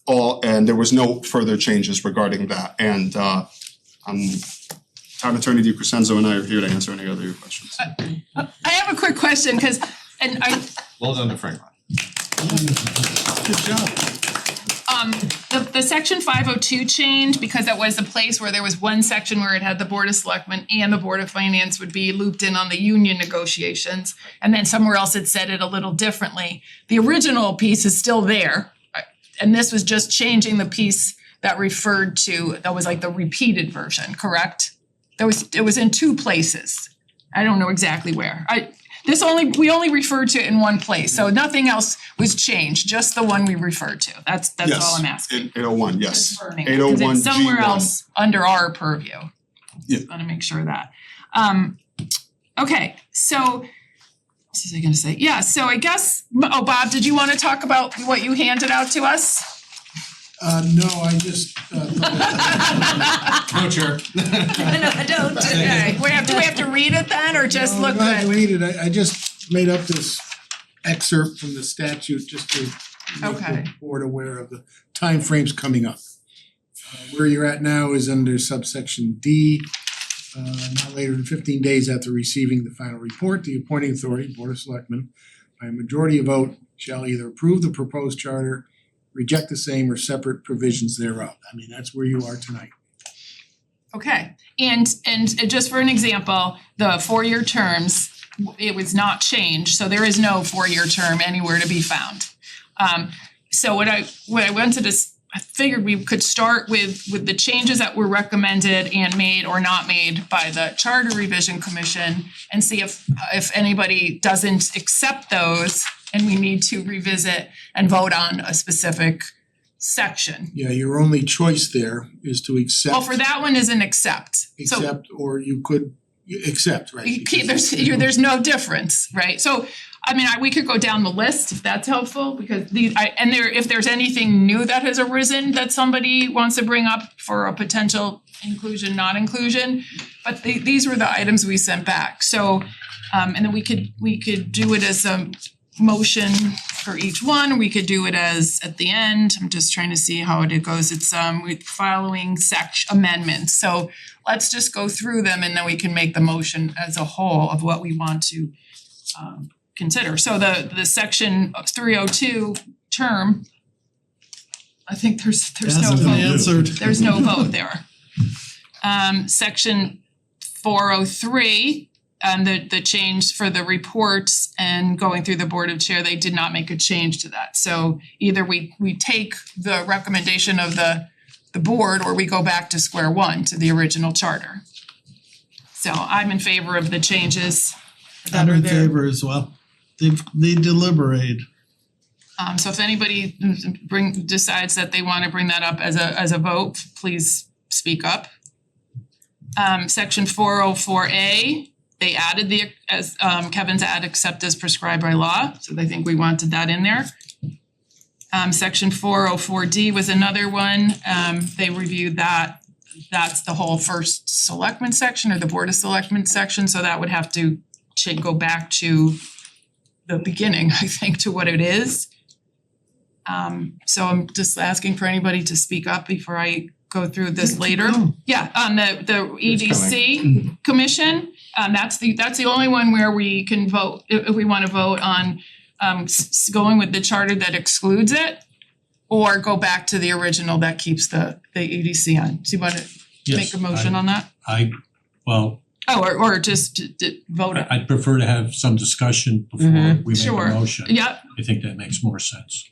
there was no further changes regarding that. And Town Attorney DiCrescenzo and I are here to answer any other questions. I have a quick question, Well done to Franklin. Good job. The section 502 change, because that was a place where there was one section where it had the Board of Selectmen and the Board of Finance would be looped in on the union negotiations, and then somewhere else it said it a little differently. The original piece is still there, and this was just changing the piece that referred to, that was like the repeated version, correct? It was in two places. I don't know exactly where. We only referred to it in one place, so nothing else was changed, just the one we referred to. That's all I'm asking. Yes, in 801, yes. Confirming, 801 'cause it's somewhere G1. else under our purview. Yeah. Just wanna make sure of that. Okay, so what was I gonna say? Yeah, so I guess, Bob, did you wanna talk about what you handed out to us? No, I just No, Chair. I don't. Okay, do we have to read it then, or just No, look I'm not good? reading it. I just made up this excerpt from the statute just to make Okay. the board aware of the timeframes coming up. Where you're at now is under subsection D. Not later than 15 days after receiving the final report, the appointing authority, Board of Selectmen, by a majority vote, shall either approve the proposed charter, reject the same, or separate provisions thereof. I mean, that's where you are tonight. Okay, and just for an example, the 4-year terms, it was not changed, so there is no 4-year term anywhere to be found. So what I wanted to, I figured we could start with the changes that were recommended and made or not made by the Charter Revision Commission and see if anybody doesn't accept those and we need to revisit and vote on a specific section. Yeah, your only choice there is to accept. Well, for that one is an accept. So Accept, or you could accept, right? you can't, there's no difference, right? So I mean, we could go down the list if that's helpful, because if there's anything new that has arisen that somebody wants to bring up for a potential inclusion, not inclusion, but these were the items we sent back. So and then we could do it as a motion for each one, we could do it as at the end. I'm just trying to see how it goes. It's with following amendments. So let's just go through them and then we can make the motion as a whole of what we want to consider. So the section 302 term, I think there's no Hasn't been vote. answered. There's no vote there. Section 403, the change for the reports and going through the Board of Chair, they did not make a change to that. So either we take the recommendation of the board or we go back to square one to the original charter. So I'm in favor of the changes that I'm are in there. favor as well. They deliberate. So if anybody decides that they wanna bring that up as a vote, please speak up. Section 404A, they added Kevin's add except as prescribed by law, so they think we wanted that in there. Section 404D was another one, they reviewed that. That's the whole first selectmen section or the Board of Selectmen section, so that would have to go back to the beginning, I think, to what it is. So I'm just asking for anybody to speak up before I go through this later. Yeah, the EDC commission, that's the only one where we can vote, if we wanna vote on going with the charter that excludes it, or go back to the original that keeps the EDC on. Do you wanna make a motion on that? Well, Oh, or just vote on it. I'd prefer to have some discussion before we make Sure. a motion. Yep. I think that makes more sense.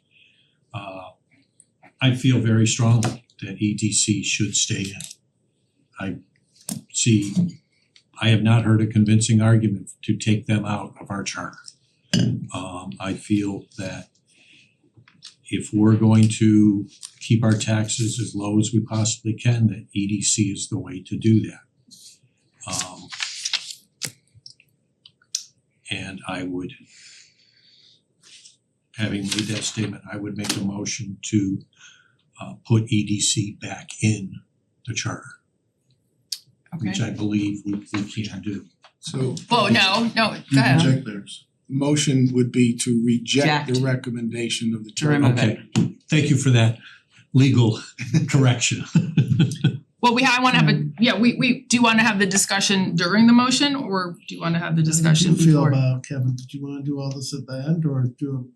I feel very strongly that EDC should stay in. I have not heard a convincing argument to take them out of our charter. I feel that if we're going to keep our taxes as low as we possibly can, that EDC is the way to do that. And I would, having made that statement, I would make a motion to put EDC back in the charter, which I believe we can do. So. Well, no, go You ahead. reject theirs. Motion would be to reject the Reject. recommendation of the To remove it. Okay, thank you for that legal correction. Well, I wanna have we do you wanna have the discussion during the motion, or do you wanna have the discussion How do you feel before? about, Kevin, did you wanna do all this at the end or do?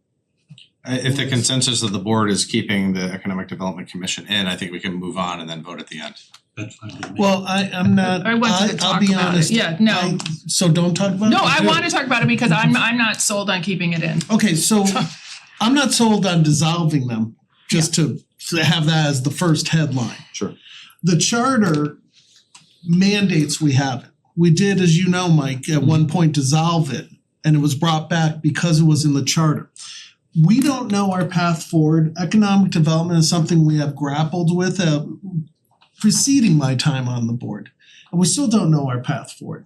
If the consensus of the board is keeping the Economic Development Commission in, I think we can move on and then vote at the end. That's fine with me. Well, I'm not, I wanted to I'll talk be about it. honest. Yeah, no. So don't talk about it? No, I Okay. wanna talk about it because I'm not sold on keeping it in. Okay, so I'm not sold on dissolving them, just to have that as the first headline. Sure. The charter mandates we have it. We did, as you know, Mike, at one point dissolve it, and it was brought back because it was in the charter. We don't know our path forward. Economic development is something we have grappled with preceding my time on the board, and we still don't know our path forward.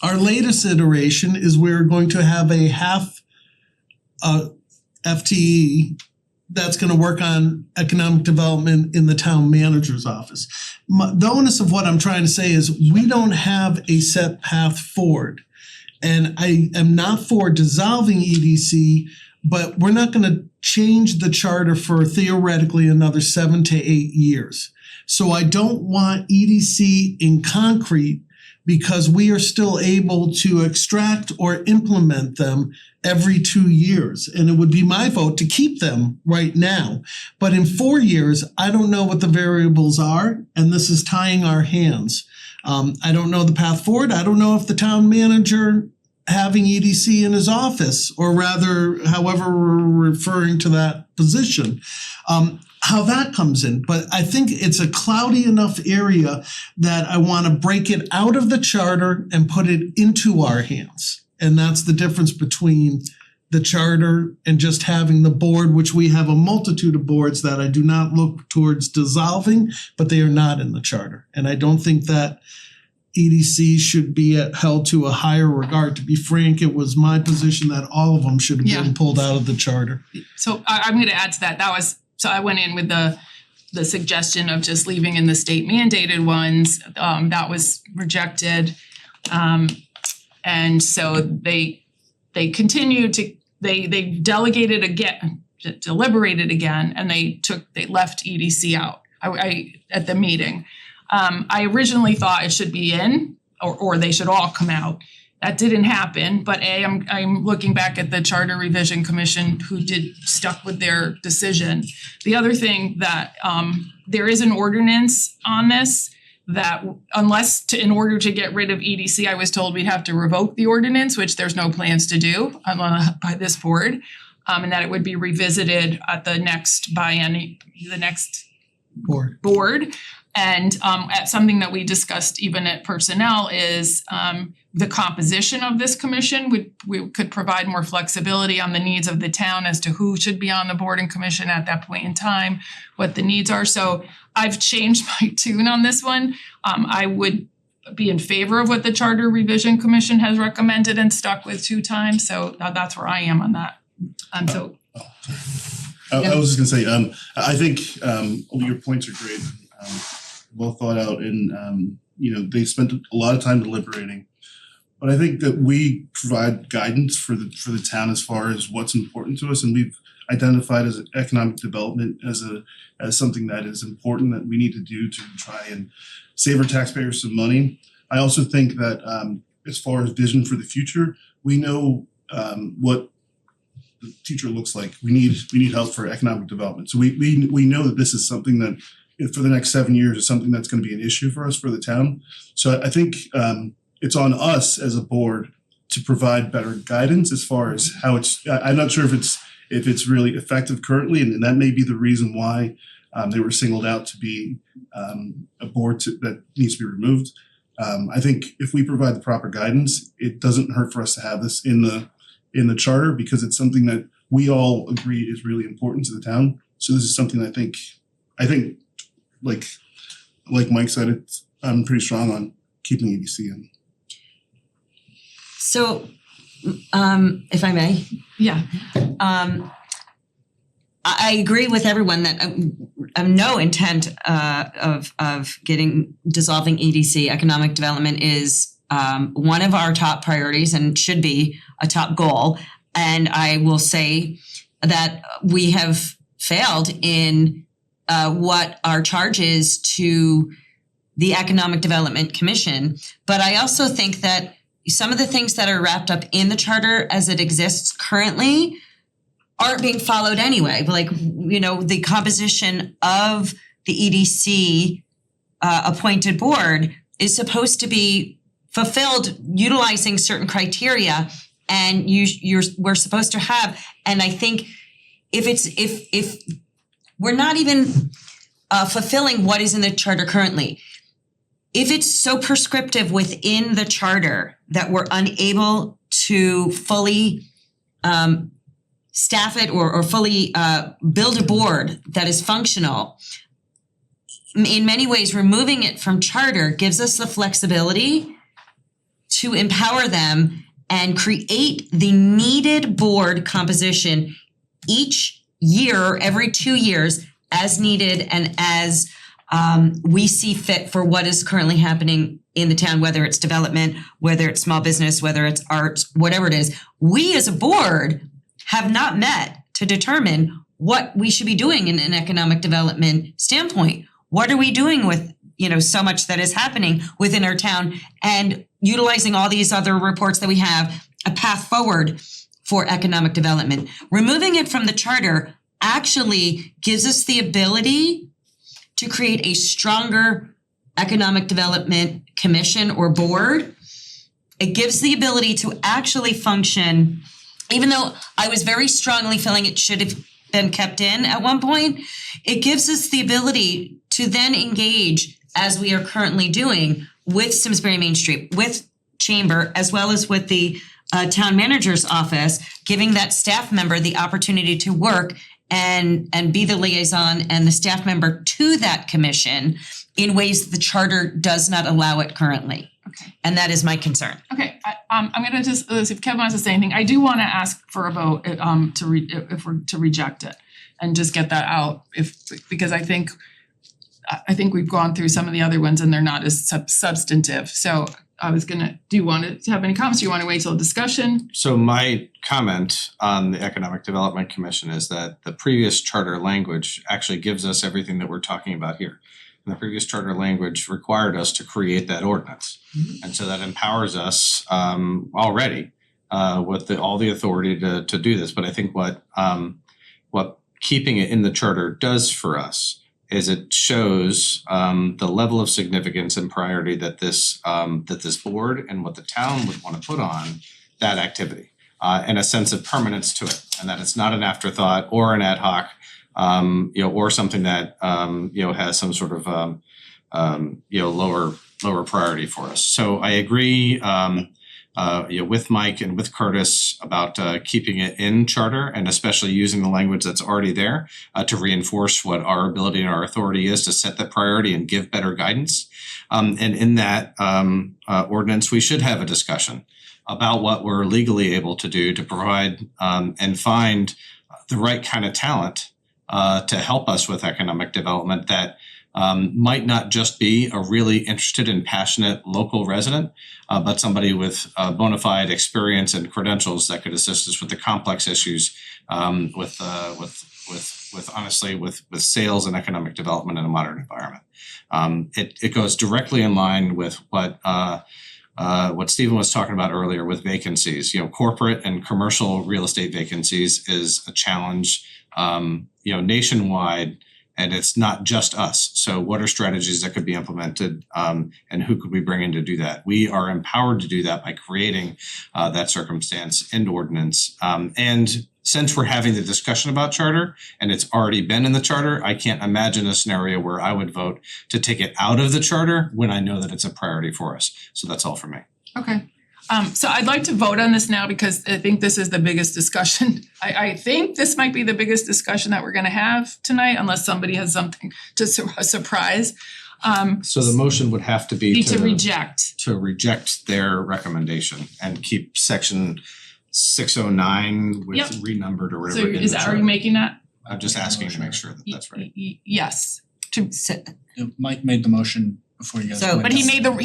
Our latest iteration is we're going to have a half FTE that's gonna work on economic development in the town manager's office. The onus of what I'm trying to say is we don't have a set path forward. And I am not for dissolving EDC, but we're not gonna change the charter for theoretically another 7 to 8 years. So I don't want EDC in concrete because we are still able to extract or implement them every 2 years. And it would be my vote to keep them right now. But in 4 years, I don't know what the variables are, and this is tying our hands. I don't know the path forward. I don't know if the town manager having EDC in his office, or rather, however we're referring to that position, how that comes in. But I think it's a cloudy enough area that I wanna break it out of the charter and put it into our hands. And that's the difference between the charter and just having the board, which we have a multitude of boards that I do not look towards dissolving, but they are not in the charter. And I don't think that EDC should be held to a higher regard. To be frank, it was my position that all of them should have been pulled out of the charter. So I'm gonna add to that. So I went in with the suggestion of just leaving in the state mandated ones. That was rejected. And so they continued to, they delegated again, deliberated again, and they left EDC out. I at the meeting. I originally thought it should be in, or they should all come out. That didn't happen, but I'm looking back at the Charter Revision Commission who stuck with their decision. The other thing that there is an ordinance on this that in order to get rid of EDC, I was told we'd have to revoke the ordinance, which there's no plans to do by this board. And that it would be revisited at the next board. And at something that we discussed even at personnel is the composition of this commission we could provide more flexibility on the needs of the town as to who should be on the board and commission at that point in time, what the needs are. So I've changed my tune on this one. I would be in favor of what the Charter Revision Commission has recommended and stuck with 2 times, so that's where I am on that. So I was just gonna say, I think all your points are great, well thought out, and they spent a lot of time deliberating. But I think that we provide guidance for the town as far as what's important to us, and we've identified as economic development as something that is important that we need to do to try and save our taxpayers some money. I also think that as far as vision for the future, we know what the future looks like. We need help for economic development. So we know that this is something that for the next 7 years is something that's going to be an issue for us for the town. So I think it's on us as a board to provide better guidance as far as how I'm not sure if it's really effective currently, and that may be the reason why they were singled out to be a board that needs to be removed. I think if we provide the proper guidance, it doesn't hurt for us to have this in the charter, because it's something that we all agree is really important to the town. So this is something I think like Mike said, I'm pretty strong on keeping EDC in. So, if I may, Yeah. I agree with everyone that no intent of dissolving EDC. Economic development is one of our top priorities and should be a top goal. And I will say that we have failed in what our charge is to the Economic Development Commission. But I also think that some of the things that are wrapped up in the charter as it exists currently aren't being followed anyway. Like, you know, the composition of the EDC appointed board is supposed to be fulfilled utilizing certain criteria, and we're supposed to have. And I think if we're not even fulfilling what is in the charter currently, if it's so prescriptive within the charter that we're unable to fully staff it or fully build a board that is functional, in many ways removing it from charter gives us the flexibility to empower them and create the needed board composition each year, every 2 years, as needed and as we see fit for what is currently happening in the town, whether it's development, whether it's small business, whether it's arts, whatever it is. We as a board have not met to determine what we should be doing in an economic development standpoint. What are we doing with, you know, so much that is happening within our town, and utilizing all these other reports that we have, a path forward for economic development. Removing it from the charter actually gives us the ability to create a stronger economic development commission or board. It gives the ability to actually function, even though I was very strongly feeling it should have been kept in at one point. It gives us the ability to then engage, as we are currently doing, with Simsbury Main Street, with Chamber, as well as with the town manager's office, giving that staff member the opportunity to work and be the liaison and the staff member to that commission in ways the charter does not allow it currently. Okay. And that is my concern. Okay, I'm gonna just, if Kevin wants to say anything, I do wanna ask for a vote to reject it and just get that out, because I think we've gone through some of the other ones and they're not as substantive. So I was gonna, do you want to have any comments? Do you wanna wait till discussion? So my comment on the Economic Development Commission is that the previous charter language actually gives us everything that we're talking about here. And the previous charter language required us to create that ordinance. And so that empowers us already with all the authority to do this. But I think what keeping it in the charter does for us is it shows the level of significance and priority that this board and what the town would want to put on that activity, and a sense of permanence to it, and that it's not an afterthought or an ad hoc, or something that has some sort of lower priority for us. So I agree with Mike and with Curtis about keeping it in charter, and especially using the language that's already there to reinforce what our ability and our authority is to set that priority and give better guidance. And in that ordinance, we should have a discussion about what we're legally able to do to provide and find the right kind of talent to help us with economic development that might not just be a really interested and passionate local resident, but somebody with bona fide experience and credentials that could assist us with the complex issues with sales and economic development in a modern environment. It goes directly in line with what Stephen was talking about earlier with vacancies. Corporate and commercial real estate vacancies is a challenge, nationwide. And it's not just us. So what are strategies that could be implemented and who could we bring in to do that? We are empowered to do that by creating that circumstance and ordinance. And since we're having the discussion about charter and it's already been in the charter, I can't imagine a scenario where I would vote to take it out of the charter when I know that it's a priority for us. So that's all for me. Okay. So I'd like to vote on this now because I think this is the biggest discussion. I think this might be the biggest discussion that we're gonna have tonight unless somebody has something to surprise. So the motion would have to be To reject. to reject their recommendation and keep section 609 with Yep. renumbered or So whatever in the is that, are you charter. making that? I'm just asking to make sure that that's right. Yes. Mike made the motion before you guys. So- But he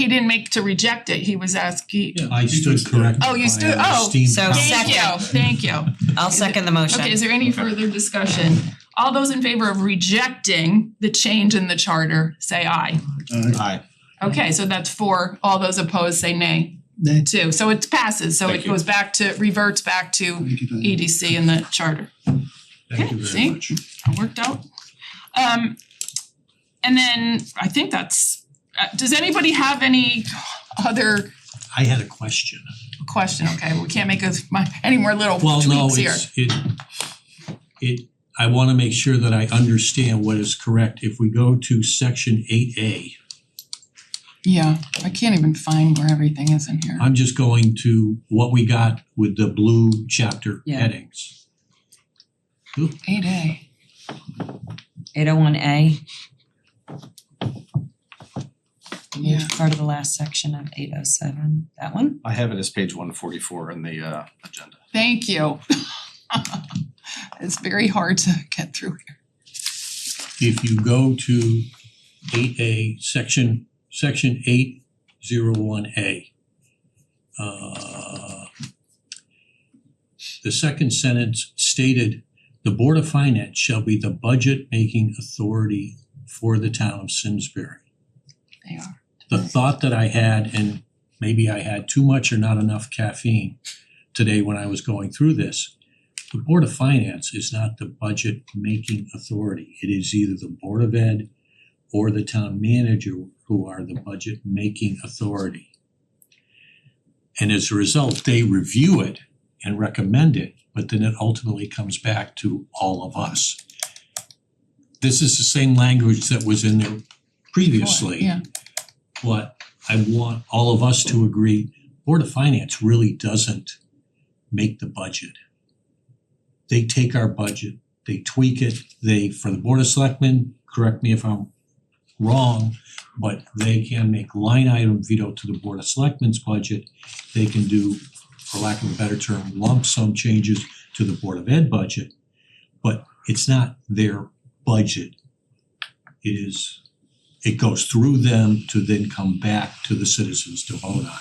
didn't make to reject it. He was asking. I stood corrected Oh, you by stood- our oh, esteemed So counsel. Thank you. I'll second the motion. Okay, is there any further discussion? All those in favor of rejecting the change in the charter, say aye. Aye. Okay, so that's 4. All those opposed say nay. Nay. 2. So it passes, so Thank it you. goes back to, reverts back to Thank you, Diane. EDC in the charter. Thank you see? very much. That worked out. And then I think that's, does anybody have any other I had a question. question? Okay, we can't make any more little Well, no, tweaks here. I wanna make sure that I understand what is correct. If we go to section 8A, Yeah, I can't even find where everything is in here. I'm just going to what we got with the blue chapter Yeah. headings. 8A. 801A. Yeah. Which part of the last section of 807? That one? I have it as page 144 in the agenda. Thank you. It's very hard to get through here. If you go to 8A, section 801A, the second sentence stated, "The Board of Finance shall be the budget-making authority for the town of Simsbury." They are. The thought that I had, and maybe I had too much or not enough caffeine today when I was going through this, the Board of Finance is not the budget-making authority. It is either the Board of Ed or the town manager who are the budget-making authority. And as a result, they review it and recommend it, but then it ultimately comes back to all of us. This is the same language that was in there previously. Yeah. But I want all of us to agree, Board of Finance really doesn't make the budget. They take our budget, they tweak it, for the Board of Selectmen, correct me if I'm wrong, but they can make line item veto to the Board of Selectmen's budget. They can do, for lack of a better term, lump sum changes to the Board of Ed budget, but it's not their budget. It goes through them to then come back to the citizens to vote on.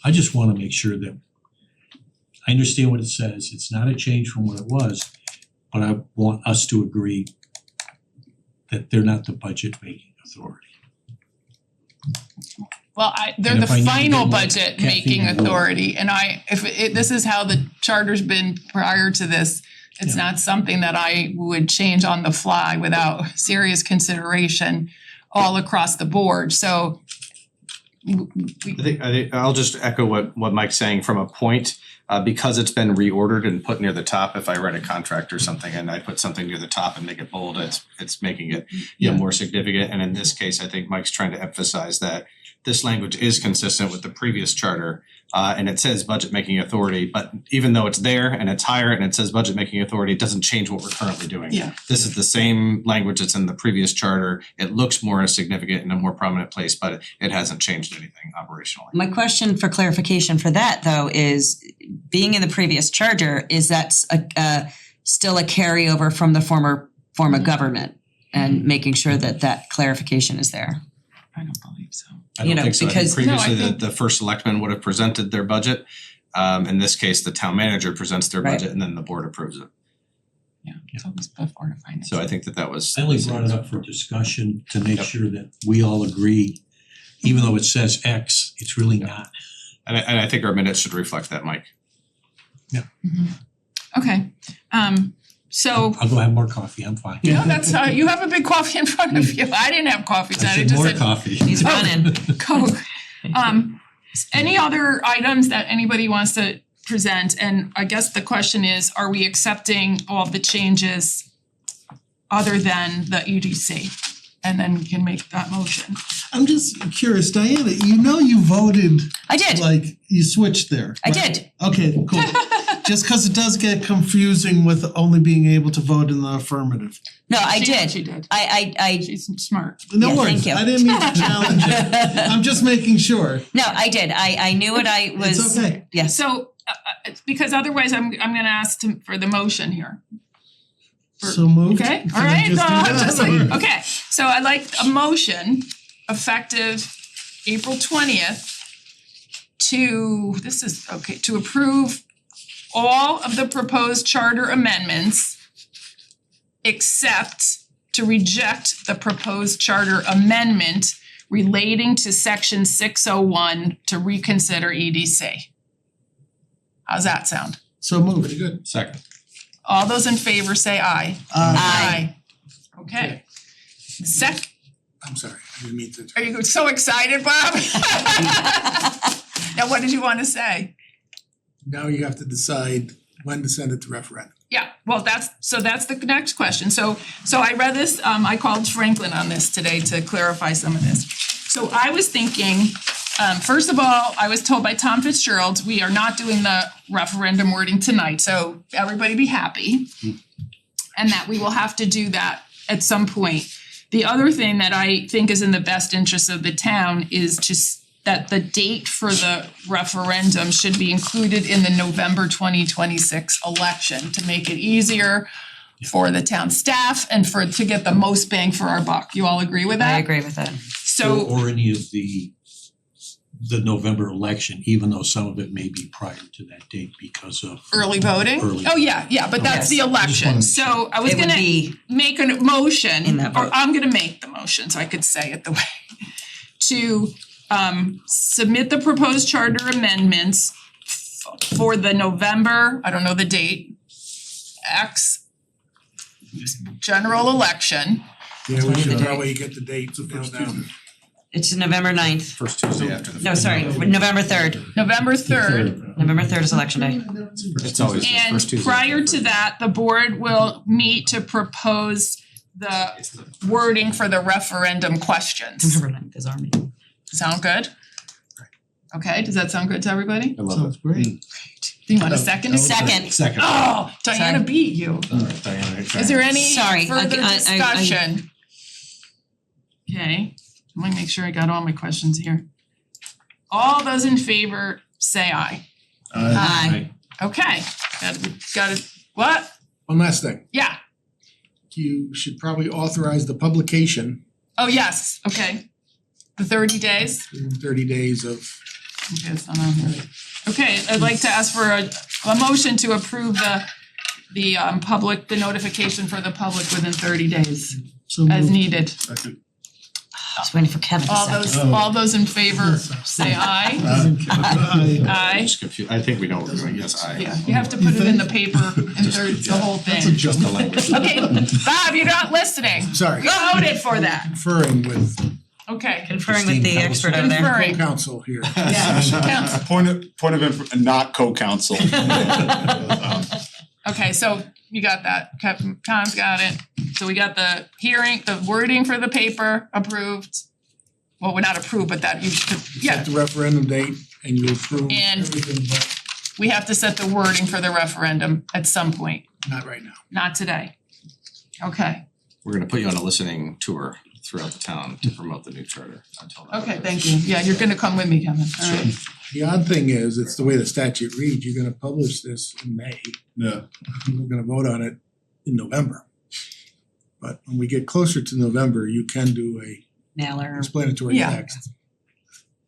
I just wanna make sure that I understand what it says, it's not a change from what it was, but I want us to agree that they're not the budget making authority. Well, they're And the if I need to final get more budget making caffeine, authority, and this is how the charter's been prior to this. It's not something that I would change on the fly without serious consideration all across the board, so I think I'll just echo what Mike's saying from a point, because it's been reordered and put near the top. If I write a contract or something and I put something near the top and make it bold, it's making it more significant. And in this case, I think Mike's trying to emphasize that this language is consistent with the previous charter, and it says budget making authority, but even though it's there and it's higher and it says budget making authority, it doesn't change what we're currently doing. Yeah. This is the same language that's in the previous charter. It looks more significant in a more prominent place, but it hasn't changed anything operationally. My question for clarification for that though is, being in the previous charter, is that still a carryover from the former form of government? And making sure that clarification is there. I don't believe so. I don't think so. I think because- previously No, I think- the first selectman would have presented their budget. In this case, the town manager presents their Right. budget and then the board approves it. Yeah, it's always before the finance. So I think that was. I only brought it up for discussion to make Yep. sure that we all agree, even though it says X, it's really not. And I think our minutes should reflect that, Mike. Okay, So, I'll go have more coffee, I'm fine. no, that's you have a big coffee in front of you. I didn't have coffee I tonight, I said just more said coffee. He's running. Coke. Any other items that anybody wants to present? And I guess the question is, are we accepting all the changes other than the EDC? And then we can make that motion. I'm just curious, Diana, you voted, I did, like, you switched there. I right? did. Okay, cool. Just cause it does get confusing with only being able to vote in the affirmative. No, I did. She did. I She's smart. No Yeah, worries, thank you. I didn't mean to challenge it. I'm just making sure. no, I did. I knew what I was. It's okay. Yes. So, because otherwise I'm gonna ask for the motion here. So moved. Okay, Can all I right, just do that? okay, so I'd like a motion effective April 20th to approve all of the proposed charter amendments except to reject the proposed charter amendment relating to section 601 to reconsider EDC. How's that sound? So moved. Pretty good. Second. All those in favor say aye. Aye. Okay. I'm sorry, I didn't mean to. Are you so excited, Bob? Now, what did you want to say? Now you have to decide when to send it to referendum. Yeah, well, that's the next question. So I read this, I called Franklin on this today to clarify some of this. So I was thinking, first of all, I was told by Tom Fitzgerald, we are not doing the referendum wording tonight, so everybody be happy. And that we will have to do that at some point. The other thing that I think is in the best interest of the town is just that the date for the referendum should be included in the November 2026 election to make it easier for the town staff and to get the most bang for our buck. You all agree with that? I agree with that. So, Or any of the November election, even though some of it may be prior to that date because of early voting? Early. Oh, yeah, but that's the Yes. election. So I was It would gonna be make a motion, in that or vote. I'm gonna make the motion so I could say it the way to submit the proposed charter amendments for the November, I don't know the date, X general election. Yeah, we should, the that way you get the dates nailed down. It's November 9th. First Tuesday after the. No, sorry, November 3rd. November 3rd. November 3rd is election day. It's always the And first Tuesday. prior to that, the board will meet to propose the wording for the referendum questions. November 9th is our meeting. Sound good? Okay, does that sound good to everybody? I love Sounds it. great. Do you want a second? Second. Second. Oh, Diana Sorry. beat you. Alright, Diana. Is there any Sorry, further I- discussion? Okay, let me make sure I got all my questions here. All those in favor say aye. Aye. Okay, got it, what? One last thing, Yeah, you should probably authorize the publication oh yes, okay. The 30 days? in 30 days of, Okay, it's not on here. Okay, I'd like to ask for a motion to approve the notification for the public within 30 days So as moved. needed. Second. I was waiting for Kevin to second. All those in favor say aye. Aye. Aye. Just confused. I think we know what we're doing. Yes, I. Yeah, you have to put it in the paper and the whole thing. Just the language. Okay, Bob, you're not listening. sorry, You voted for that. conferring with Okay. Conferring with the expert over there. Conferring. co-counsel here. Yeah. Point of not co-counsel. Okay, so you got that. Tom's got it. So we got the hearing, the wording for the paper approved. Well, we're not approved, but that you should, yeah. Set the referendum date and you approve And- everything, but We have to set the wording for the referendum at some point, not right now. not today. Okay, We're gonna put you on a listening tour throughout the town to promote the new charter until then. okay, thank you. Yeah, you're gonna come with me, Kevin. All right. The odd thing is, it's the way the statute reads, you're gonna publish this in May, Yeah. we're gonna vote on it in November. But when we get closer to November, you can do a Mailer. explanatory Yeah. text.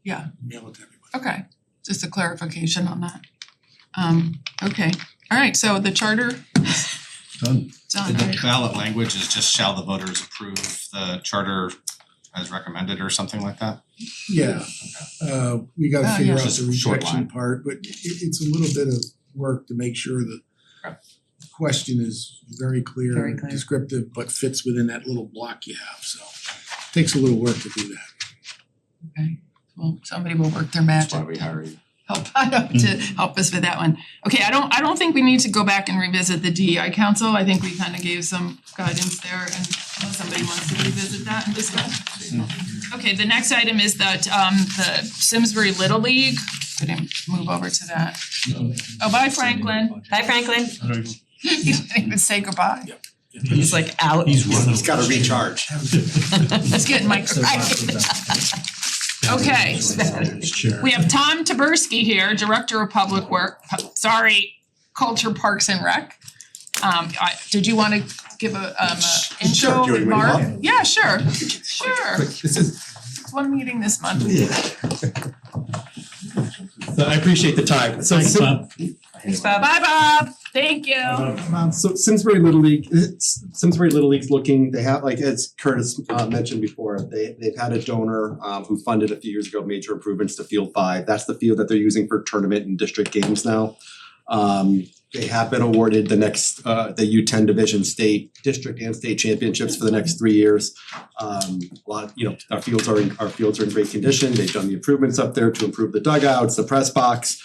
Yeah. Mail it to everybody. Okay, just a clarification on that. Okay, all right, so the charter, Done. done, The right? ballot language is just shall the voters approve the charter as recommended or something like that? Yeah, we gotta Oh, figure yeah. out Just the a short rejection line. part, but it's a little bit of work to make sure that Okay. question is very clear, Very clear. descriptive, but fits within that little block you have, so takes a little work to do that. Okay, well, somebody will work their magic. That's why we hire you. To help us with that one. Okay, I don't think we need to go back and revisit the DEI council. I think we kind of gave some guidance there, and unless somebody wants to revisit that and discuss. Okay, the next item is that the Simsbury Little League. Could I move over to that? Oh, bye Franklin. Hi, Franklin. He didn't even say goodbye. He's like out. He's running. He's gotta recharge. Let's get Mike. Okay, we have Tom Taberski here, Director of Public Culture, Parks and Rec. Did you wanna give a intro, Sure, Mark? do you Yeah, sure, sure. This is, One meeting this month. so I appreciate the time. So Thanks, Bob. Thanks, Bob. Bye, Bob. Thank you. So Simsbury Little League, Simsbury Little League's looking, they have, like as Curtis mentioned before, they've had a donor who funded a few years ago major improvements to Field 5. That's the field that they're using for tournament and district games now. They have been awarded the next the U10 Division state, district and state championships for the next 3 years. Our fields are in great condition. They've done the improvements up there to improve the dugouts, the press box.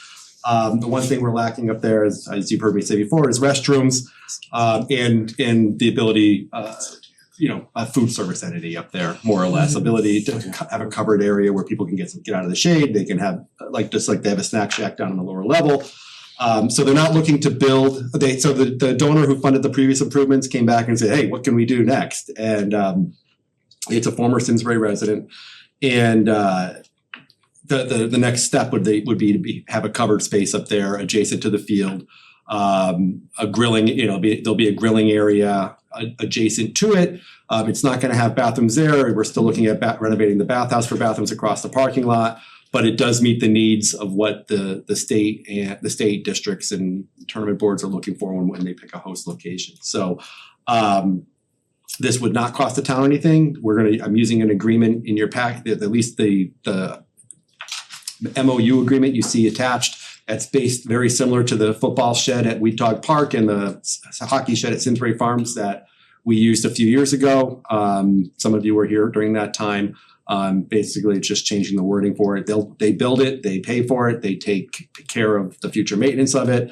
The one thing we're lacking up there is, as you've heard me say before, is restrooms and the ability a food service entity up there, more or less, ability to have a covered area where people can get out of the shade. They can have just like they have a snack shack down on the lower level. So they're not looking to build. The donor who funded the previous improvements came back and said, "Hey, what can we do next?" And it's a former Simsbury resident, and the next step would be to have a covered space up there adjacent to the field, a grilling. There'll be a grilling area adjacent to it. It's not going to have bathrooms there. We're still looking at renovating the bathhouse for bathrooms across the parking lot. But it does meet the needs of what the state districts and tournament boards are looking for when they pick a host location. So this would not cost the town anything. I'm using an agreement in your pack, at least the MOU agreement you see attached. That's based very similar to the football shed at Wheat Dog Park and the hockey shed at Simsbury Farms that we used a few years ago. Some of you were here during that time. Basically, it's just changing the wording for it. They build it, they pay for it, they take care of the future maintenance of it.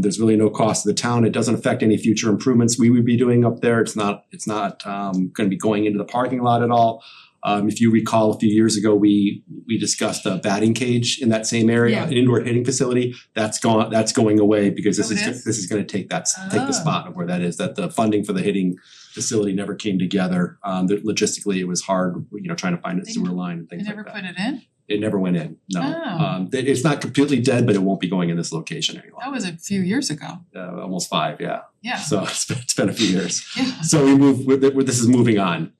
There's really no cost to the town. It doesn't affect any future improvements we would be doing up there. It's not going to be going into the parking lot at all. If you recall, a few years ago, we discussed a batting cage in that same area, an indoor hitting facility. That's going away because this is going to take the spot of where that is. That the funding for the hitting facility never came together. Logistically, it was hard, trying to find a sewer line and things like that. They never put it in? It never went in. No. Oh. It's not completely dead, but it won't be going in this location any longer. That was a few years ago. Almost 5, yeah. Yeah. So it's been a few years. Yeah. So this is moving on.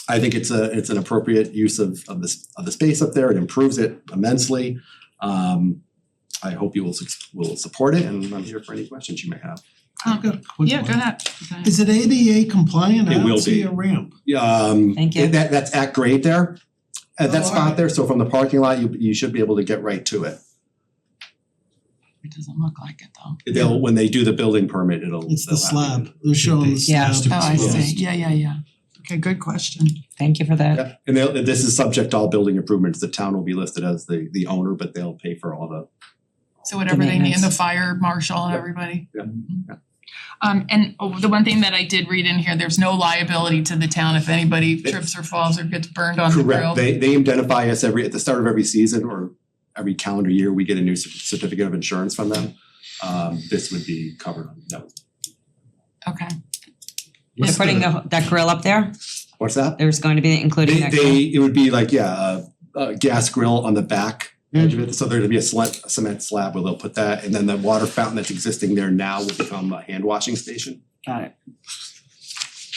I think it's an appropriate use of the space up there. It improves it immensely. I hope you will support it, and I'm here for any questions you may have. I've got a quick Yeah, one. go ahead. Is it ADA compliant? I It will don't see be. a ramp. Thank you. That's at grade there, at that Oh, spot alright. there. So from the parking lot, you should be able to get right to it. It doesn't look like it though. When they do the building permit, It's the they'll have slab. They're showing the Yeah. slab. Oh, I see. Yeah. Okay, good question. Thank you for that. Yeah, and this is subject to all building improvements. The town will be listed as the owner, but they'll pay for all the. So whatever they need, and the maintenance. fire marshal and everybody. Yeah. And the one thing that I did read in here, there's no liability to the town if anybody trips or falls or gets burned on the grill. Correct. They indemnify us at the start of every season or every calendar year. We get a new certificate of insurance from them. This would be covered. No. Okay. They're putting that grill up there? What's that? There's going to be including that grill? It would be like a gas grill on the back edge of it. So there'd be a cement slab where they'll put that, and then the water fountain that's existing there now will become a hand washing station. Got it.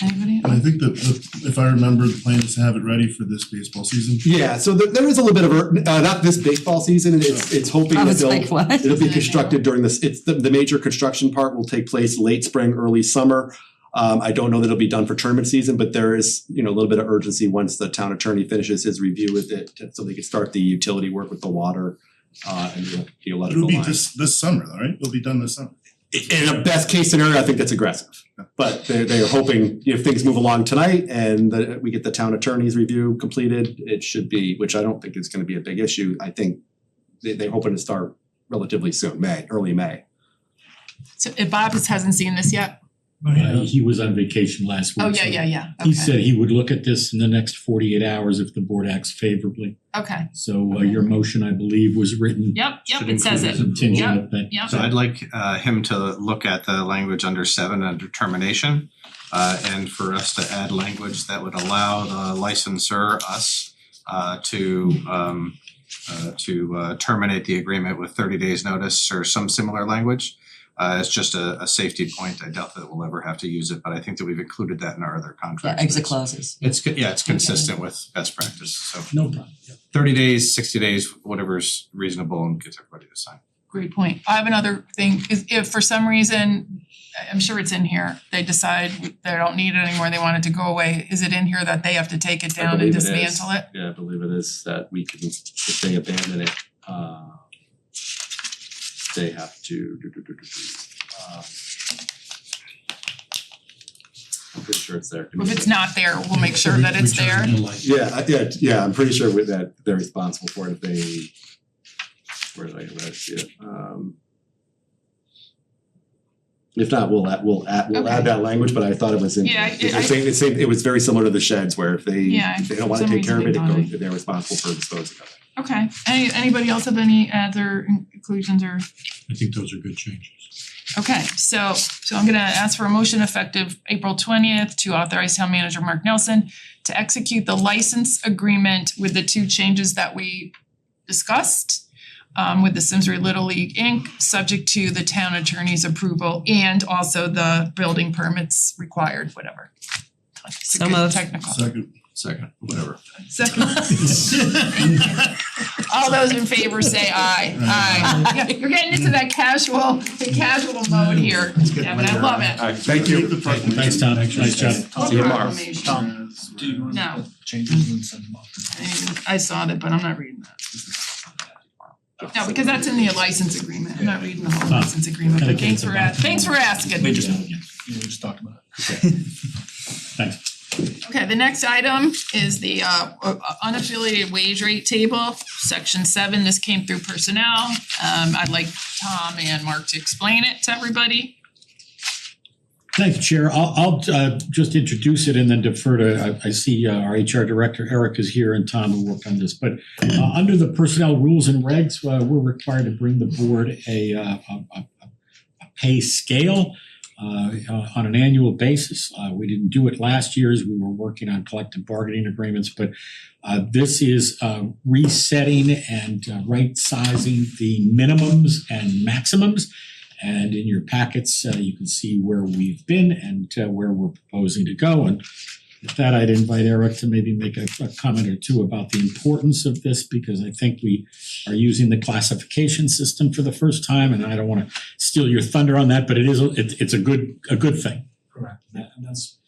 Anybody? And I think that if I remember, the plan is to have it ready for this baseball season. Yeah, so there is a little bit of not this baseball season. It's hoping I that was like, what? it'll be constructed during this. It's the major construction part will take place late spring, early summer. I don't know that it'll be done for tournament season, but there is a little bit of urgency once the town attorney finishes his review with it, so they can start the utility work with the water and the electrical It'll be lines. this summer, though, right? It'll be done this summer. In a best case scenario, I think that's aggressive. But they're hoping if things move along tonight and we get the town attorney's review completed, it should be, which I don't think is gonna be a big issue. I think they're hoping to start relatively soon, early May. So if Bob hasn't seen this yet? He was on vacation last week. Oh, so yeah, He okay, said he would look at this in the next 48 hours if the board acts favorably. okay, So your motion, I believe, was written yep, Should it says it, include contingent of that. yep. So I'd like him to look at the language under 7 under termination, and for us to add language that would allow the licensor, us, to terminate the agreement with 30 days notice or some similar language. It's just a safety point. I doubt that we'll ever have to use it, but I think that we've included that in our other Yeah, contracts. exit clauses. It's consistent with best practice, so No problem. 30 days, 60 days, whatever's reasonable and gets everybody to sign. Great point. I have another thing, is if for some reason, I'm sure it's in here, they decide they don't need it anymore, they want it to go away, is it in here that they have to take it down and dismantle it? Yeah, I believe it is that we can, if they abandon it, they have to I'm pretty sure it's there. If it's not there, we'll make sure that it's there. Yeah, I'm pretty sure with that they're responsible for it if they, where did I see it? If not, we'll add that language, but I thought it was in, Yeah, it was very similar to the sheds where if they don't wanna for some take care of it, reason they they're responsible for disposing of it. Okay, anybody else have any adds or conclusions or? I think those are good changes. Okay, so I'm gonna ask for a motion effective April 20th to authorize town manager Mark Nelson to execute the license agreement with the two changes that we discussed with the Simsbury Little League Inc., subject to the town attorney's approval and also the building permits required, whatever. It's a So good moved. technical. Second, whatever. Second. All those in favor say aye. Aye. Yeah, you're getting into that casual mode here. Yeah, but I love it. Thank you. Thanks, Tom. Nice job. See you tomorrow. Proclamation. Do you want No. to changes and send them off? I saw that, but I'm not reading that. No, because that's in the license agreement. I'm not reading the whole license agreement, but thanks for asking. We just talked about it. Thanks. Okay, the next item is the unaffiliated wage rate table, section 7. This came through personnel. I'd like Tom and Mark to explain it to everybody. Thank you, Chair. I'll just introduce it and then defer to, I see our HR Director, Eric, is here and Tom will work on this. But under the personnel rules and regs, we're required to bring the board a pay scale on an annual basis. We didn't do it last year as we were working on collective bargaining agreements, but this is resetting and right sizing the minimums and maximums. And in your packets, you can see where we've been and where we're proposing to go. And with that, I'd invite Eric to maybe make a comment or two about the importance of this, because I think we are using the classification system for the first time, and I don't wanna steal your thunder on that, but it's a good thing. Correct, and that's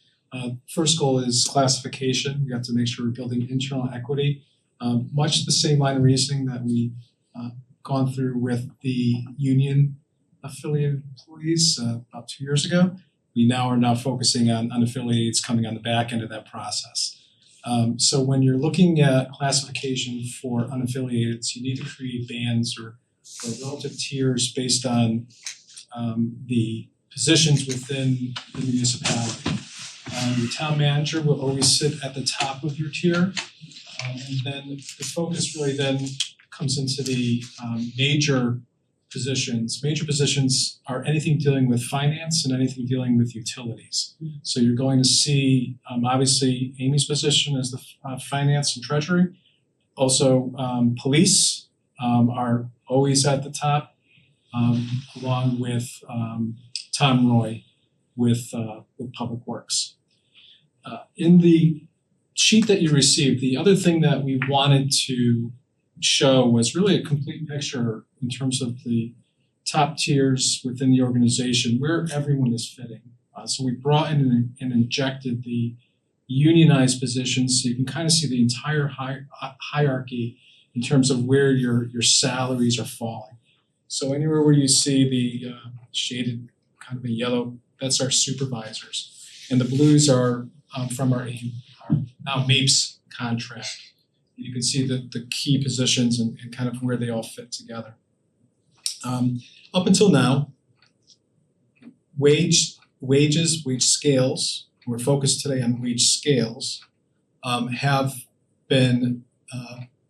first goal is classification. We have to make sure we're building internal equity. Much the same line of reasoning that we gone through with the union affiliated employees about 2 years ago. We are now focusing on unaffiliates coming on the back end of that process. So when you're looking at classification for unaffiliated, you need to create bands or relative tiers based on the positions within the municipality. The town manager will always sit at the top of your tier, and then the focus really then comes into the major positions. Major positions are anything dealing with finance and anything dealing with utilities. So you're going to see obviously Amy's position as the finance and treasury. Also police are always at the top, along with Tom Roy with Public Works. In the sheet that you received, the other thing that we wanted to show was really a complete picture in terms of the top tiers within the organization, where everyone is fitting. So we brought in and injected the unionized positions, so you can kind of see the entire hierarchy in terms of where your salaries are falling. So anywhere where you see the shaded kind of a yellow, that's our supervisors. And the blues are from our now MAPES contract. You can see the key positions and kind of where they all fit together. Up until now, wage scales, we're focused today on wage scales, have been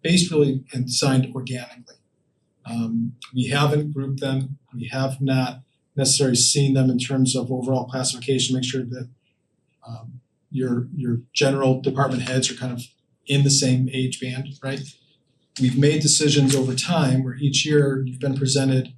based really and designed organically. We haven't grouped them, we have not necessarily seen them in terms of overall classification, make sure that your general department heads are kind of in the same age band, right? We've made decisions over time where each year you've been presented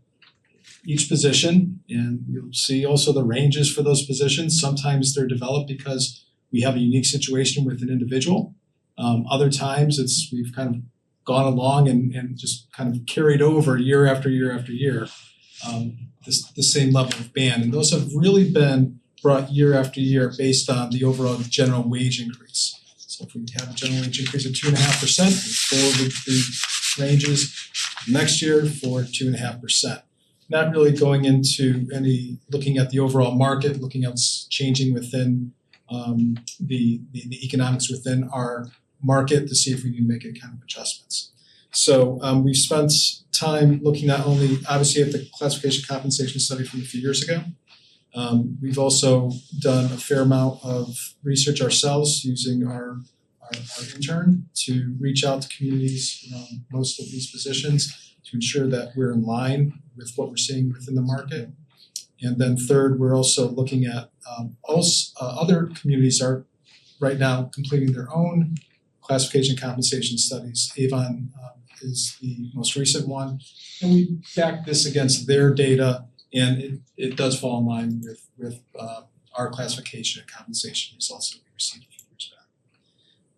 each position, and you'll see also the ranges for those positions. Sometimes they're developed because we have a unique situation with an individual. Other times we've kind of gone along and just kind of carried over year after year after year, the same level of band. And those have really been brought year after year based on the overall general wage increase. So if we have a general wage increase of 2.5%, we forward the ranges next year for 2.5%. Not really going into any looking at the overall market, looking at what's changing within the economics within our market to see if we can make any kind of adjustments. So we've spent time looking not only obviously at the classification compensation study from a few years ago. We've also done a fair amount of research ourselves using our intern to reach out to communities around most of these positions to ensure that we're in line with what we're seeing within the market. And then third, we're also looking at other communities are right now completing their own classification compensation studies. Avon is the most recent one, and we back this against their data, and it does fall in line with our classification and compensation results that we received a few years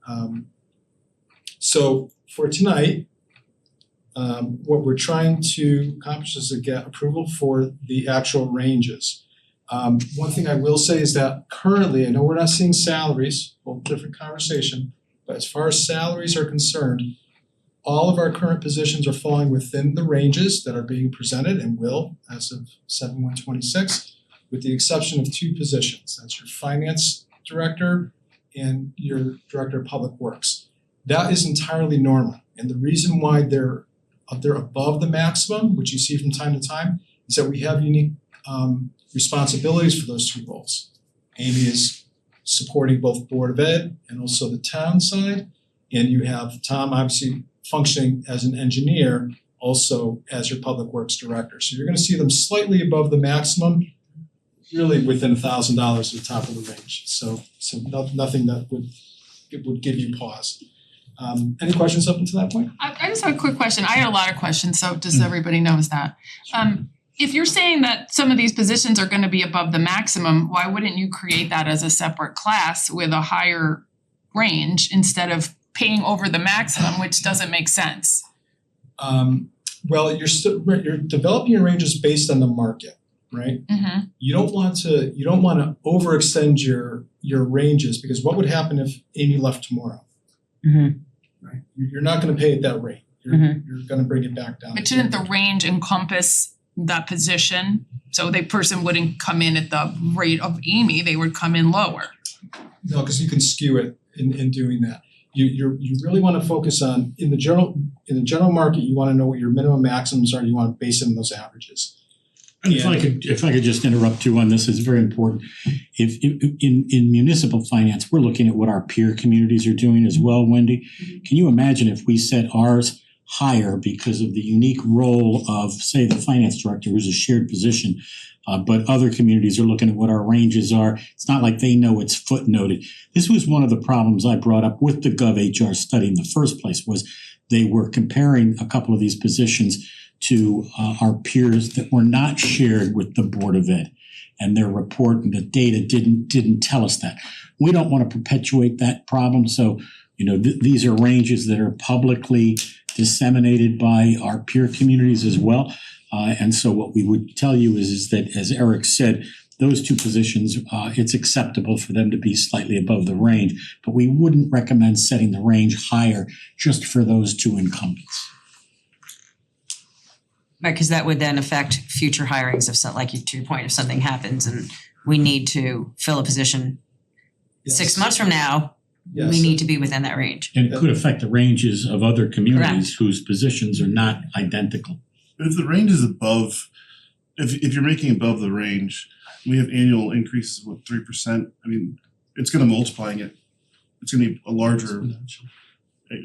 back. So for tonight, what we're trying to accomplish is to get approval for the actual ranges. One thing I will say is that currently, I know we're not seeing salaries, well, different conversation, but as far as salaries are concerned, all of our current positions are falling within the ranges that are being presented and will as of 7/1/26, with the exception of two positions. That's your finance director and your director of public works. That is entirely normal. And the reason why they're above the maximum, which you see from time to time, is that we have unique responsibilities for those two roles. Amy is supporting both Board of Ed and also the town side. And you have Tom obviously functioning as an engineer, also as your public works director. So you're gonna see them slightly above the maximum, really within $1,000 at the top of the range. So nothing that would give you pause. Any questions up until that point? I just have a quick question. I had a lot of questions, so just so everybody knows that. If you're saying that some of these positions are gonna be above the maximum, why wouldn't you create that as a separate class with a higher range instead of paying over the maximum, which doesn't make sense? Well, you're developing your ranges based on the market, right? Mm-hmm. You don't want to overextend your ranges, because what would happen if Amy left tomorrow? Mm-hmm. Right? You're not gonna pay at that rate. You're gonna bring it back down. But shouldn't the range encompass that position? So the person wouldn't come in at the rate of Amy, they would come in lower. No, because you can skew it in doing that. You really wanna focus on, in the general market, you wanna know what your minimum maximums are, you wanna base it on those averages. And if I could just interrupt you on this, it's very important. If in municipal finance, we're looking at what our peer communities are doing as well, Wendy. Can you imagine if we set ours higher because of the unique role of, say, the finance director, who's a shared position, but other communities are looking at what our ranges are. It's not like they know it's footnoted. This was one of the problems I brought up with the GovHR study in the first place, was they were comparing a couple of these positions to our peers that were not shared with the Board of Ed. And their report and the data didn't tell us that. We don't want to perpetuate that problem, so these are ranges that are publicly disseminated by our peer communities as well. And so what we would tell you is that, as Eric said, those two positions, it's acceptable for them to be slightly above the range, but we wouldn't recommend setting the range higher just for those two incumbents. Right, cause that would then affect future hirings if like to your point, if something happens and we need to fill a position 6 months from now, we need to be within that range. And it could affect the ranges of other communities whose positions are not identical. But if the range is above, if you're making above the range, we have annual increases of 3%. I mean, it's gonna multiplying it. It's gonna be a larger,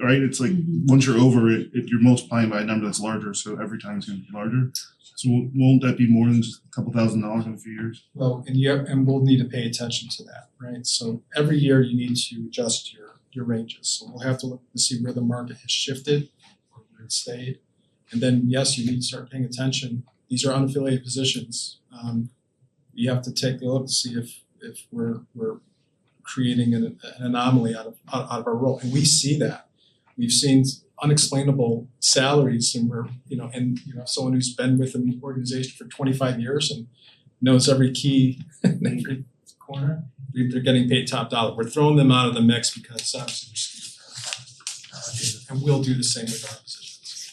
right? It's like once you're over it, you're multiplying by a number that's larger, so every time it's gonna be larger. So won't that be more than just a couple $1,000s in a few years? Well, and we'll need to pay attention to that, right? So every year you need to adjust your ranges. So we'll have to look to see where the market has shifted or where it stayed. And then, yes, you need to start paying attention. These are unaffiliated positions. You have to take a look to see if we're creating an anomaly out of our role. And we see that. We've seen unexplainable salaries and someone who's been with an organization for 25 years and knows every key in every corner, they're getting paid top dollar. We're throwing them out of the mix because obviously we're skewing our data, and we'll do the same with our positions.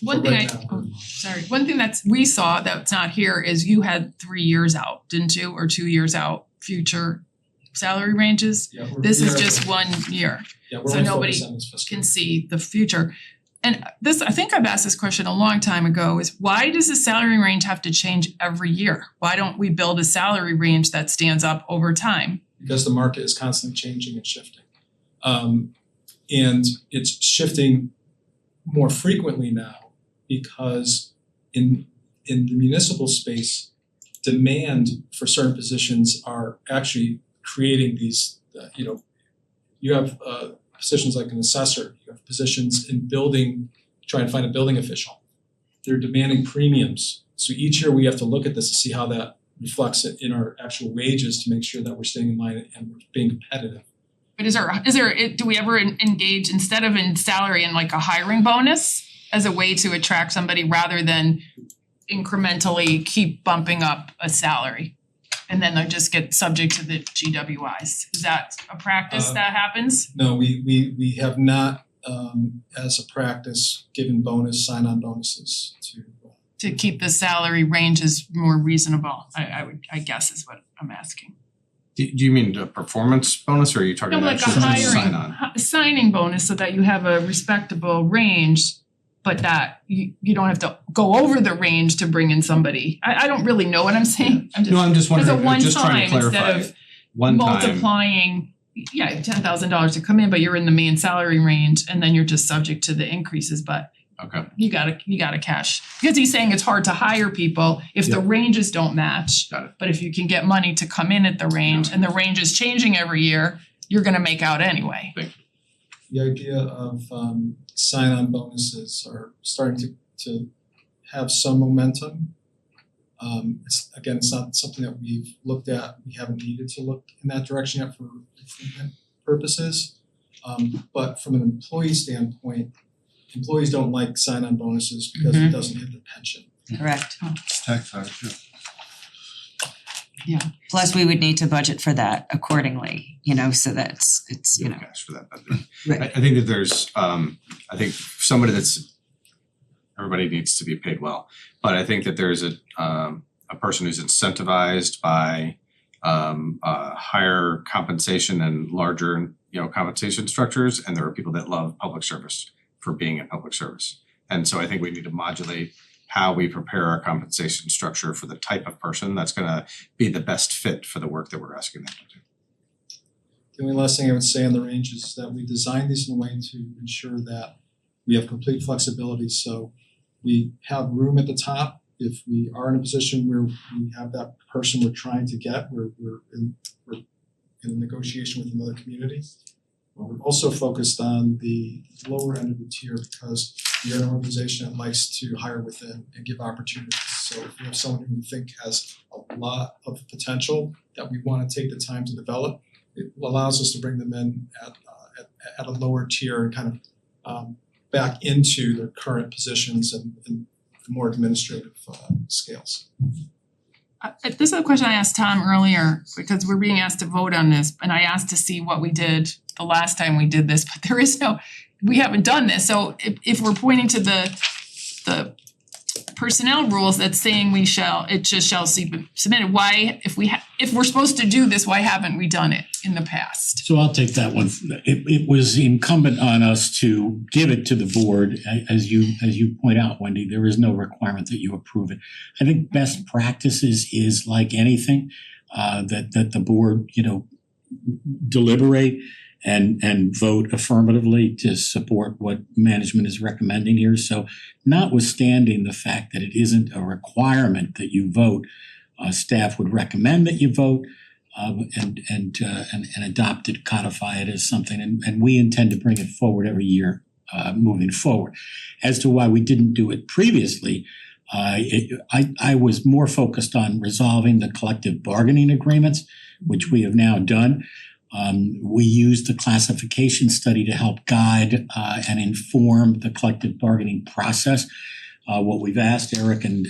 One thing that we saw that's not here is you had 3 years out, didn't you, or 2 years out, future salary ranges? Yeah, This is just 1 year. Yeah, we're So only nobody focused on this fiscal can see the future. And this, I think I've asked this question a long time ago, is why does the salary range have to change every year? Why don't we build a salary range that stands up over time? because the market is constantly changing and shifting. And it's shifting more frequently now because in the municipal space, demand for certain positions are actually creating these, you have positions like an assessor, you have positions in building, trying to find a building official. They're demanding premiums. So each year we have to look at this to see how that reflects it in our actual wages to make sure that we're staying in line and we're being competitive. But do we ever engage instead of in salary in like a hiring bonus as a way to attract somebody rather than incrementally keep bumping up a salary? And then they just get subject to the GWIs. Is that a practice that happens? No, we have not as a practice given sign-on bonuses to keep the salary ranges more reasonable, I guess is what I'm asking. Do you mean a performance bonus or are you talking No, about like a actual sign-on? signing bonus so that you have a respectable range, but that you don't have to go over the range to bring in somebody. I don't really know what I'm saying. I'm just wondering, one just trying to time clarify. instead of One time, multiplying, $10,000 to come in, but you're in the main salary range and then you're just subject to the increases, but okay. you gotta cash. Because he's saying it's hard to hire people if the ranges don't match. Got it. But if you can get money to come in at the range and the range is changing every year, you're gonna make out anyway. The idea of sign-on bonuses are starting to have some momentum. It's not something that we've looked at. We haven't needed to look in that direction yet for recruitment purposes. But from an employee standpoint, employees don't like sign-on bonuses because it doesn't hit the pension. Correct. It's tax higher too. Yeah. Plus, we would need to budget for that accordingly, so that it's cash for that. But I think that there's I think somebody everybody needs to be paid well. But I think that there's a person who's incentivized by higher compensation and larger, compensation structures, and there are people that love public service for being in public service. And so I think we need to modulate how we prepare our compensation structure for the type of person that's gonna be the best fit for the work that we're asking them to do. The only last thing I would say on the range is that we designed these in a way to ensure that we have complete flexibility. So we have room at the top if we are in a position where we have that person we're trying to get, we're in a negotiation with another community. We're also focused on the lower end of the tier because we are an organization that likes to hire within and give opportunities. So if we have someone who we think has a lot of potential that we want to take the time to develop, it allows us to bring them in at a lower tier and kind of back into their current positions and more administrative scales. This is a question I asked Tom earlier because we're being asked to vote on this, and I asked to see what we did the last time we did this, but we haven't done this. So if we're pointing to the personnel rules that's saying it just shall be submitted. Why, if we're supposed to do this, why haven't we done it in the past? So I'll take that one. It was incumbent on us to give it to the board. As you point out, Wendy, there is no requirement that you approve it. I think best practices is like anything, that the board, deliberate and vote affirmatively to support what management is recommending here. So notwithstanding the fact that it isn't a requirement that you vote, staff would recommend that you vote and adopt it, codify it as something, and we intend to bring it forward every year moving forward. As to why we didn't do it previously, I was more focused on resolving the collective bargaining agreements, which we have now done. We used the classification study to help guide and inform the collective bargaining process. What we've asked Eric and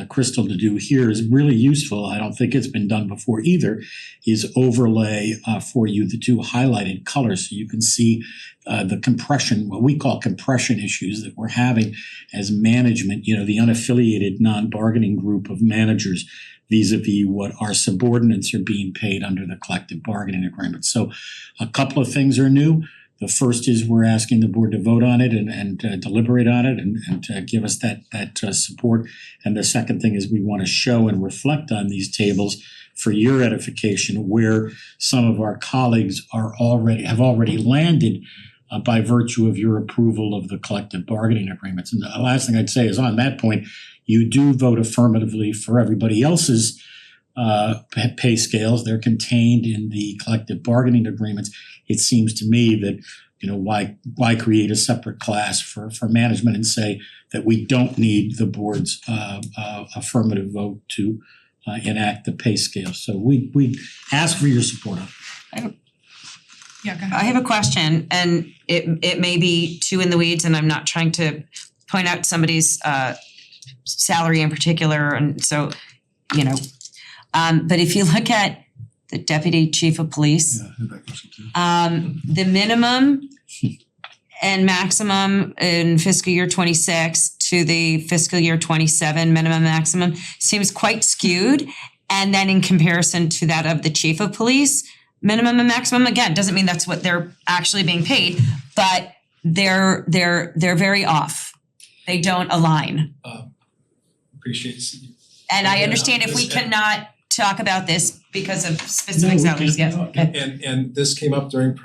Crystal to do here is really useful. I don't think it's been done before either, is overlay for you the two highlighted colors so you can see the compression, what we call compression issues that we're having as management, the unaffiliated non-bargaining group of managers vis-a-vis what our subordinates are being paid under the collective bargaining agreement. So a couple of things are new. The first is we're asking the board to vote on it and deliberate on it and give us that support. And the second thing is we want to show and reflect on these tables for your edification where some of our colleagues have already landed by virtue of your approval of the collective bargaining agreements. And the last thing I'd say is on that point, you do vote affirmatively for everybody else's pay scales. They're contained in the collective bargaining agreements. It seems to me that, why create a separate class for management and say that we don't need the board's affirmative vote to enact the pay scale. So we ask for your support on it. Yeah, go ahead. I have a question, and it may be too in the weeds, and I'm not trying to point out somebody's salary in particular, and so, but if you look at the deputy chief of police, the minimum and maximum in fiscal year 26 to the fiscal year 27 minimum maximum seems quite skewed. And then in comparison to that of the chief of police, minimum and maximum, again, doesn't mean that's what they're actually being paid, but they're very off. They don't align. Appreciate it. And I understand if we cannot talk about this because of specific salaries, yes. And this came up during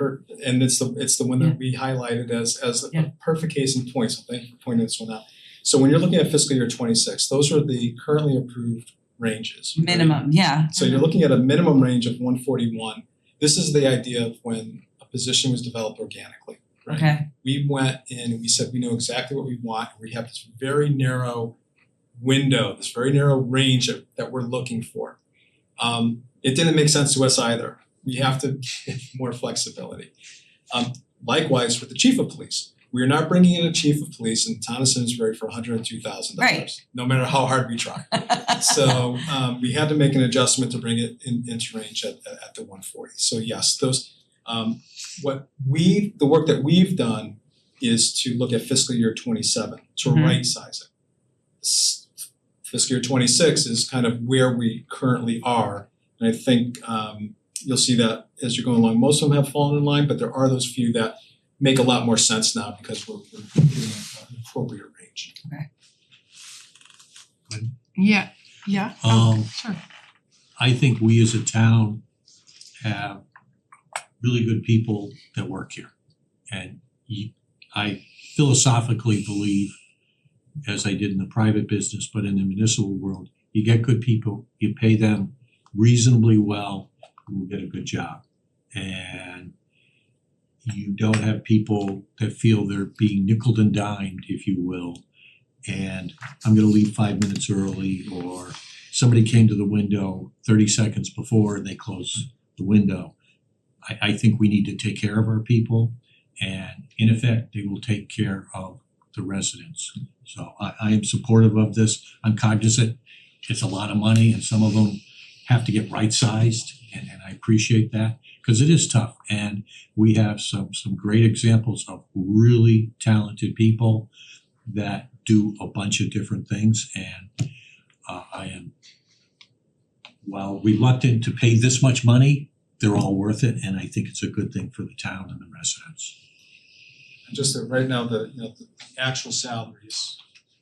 and it's the one that we highlighted as a perfect case in point, so thank you for pointing this one out. So when you're looking at fiscal year 26, those are the currently approved ranges. Minimum, yeah. So you're looking at a minimum range of 141. This is the idea of when a position was developed organically, right? Okay. We went in and we said we know exactly what we want. We have this very narrow window, this very narrow range that we're looking for. It didn't make sense to us either. We have to get more flexibility. Likewise, with the chief of police, we are not bringing in a chief of police in the town of Simsbury for $102,000, right, no matter how hard we try. So we had to make an adjustment to bring it into range at the 140. So yes, those the work that we've done is to look at fiscal year 27 to right size it. Fiscal year 26 is kind of where we currently are. And I think you'll see that as you're going along. Most of them have fallen in line, but there are those few that make a lot more sense now because we're getting an appropriate range. Okay. Yeah. Sure. I think we as a town have really good people that work here. And I philosophically believe, as I did in the private business, but in the municipal world, you get good people, you pay them reasonably well, and will get a good job. And you don't have people that feel they're being nickeled and dimed, if you will, and I'm gonna leave 5 minutes early, or somebody came to the window 30 seconds before and they close the window. I think we need to take care of our people, and in effect, they will take care of the residents. So I am supportive of this. I'm cognizant it's a lot of money and some of them have to get right-sized, and I appreciate that because it is tough. And we have some great examples of really talented people that do a bunch of different things, and I am, while reluctant to pay this much money, they're all worth it, and I think it's a good thing for the town and the residents. And just that right now, the actual salaries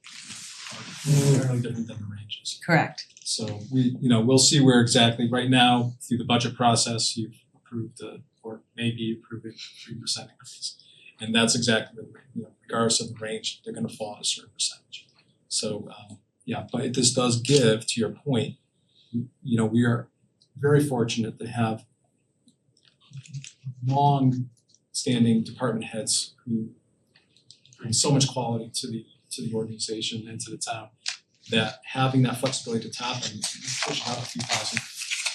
are fairly different than the ranges. Correct. So we'll see where exactly, right now, through the budget process, you've approved or maybe approving 3% increase. And that's exactly what, regardless of the range, they're gonna fall at a certain percentage. So, but this does give, to your point, we are very fortunate to have long-standing department heads who bring so much quality to the organization and to the town, that having that flexibility to tap and push out a few thousand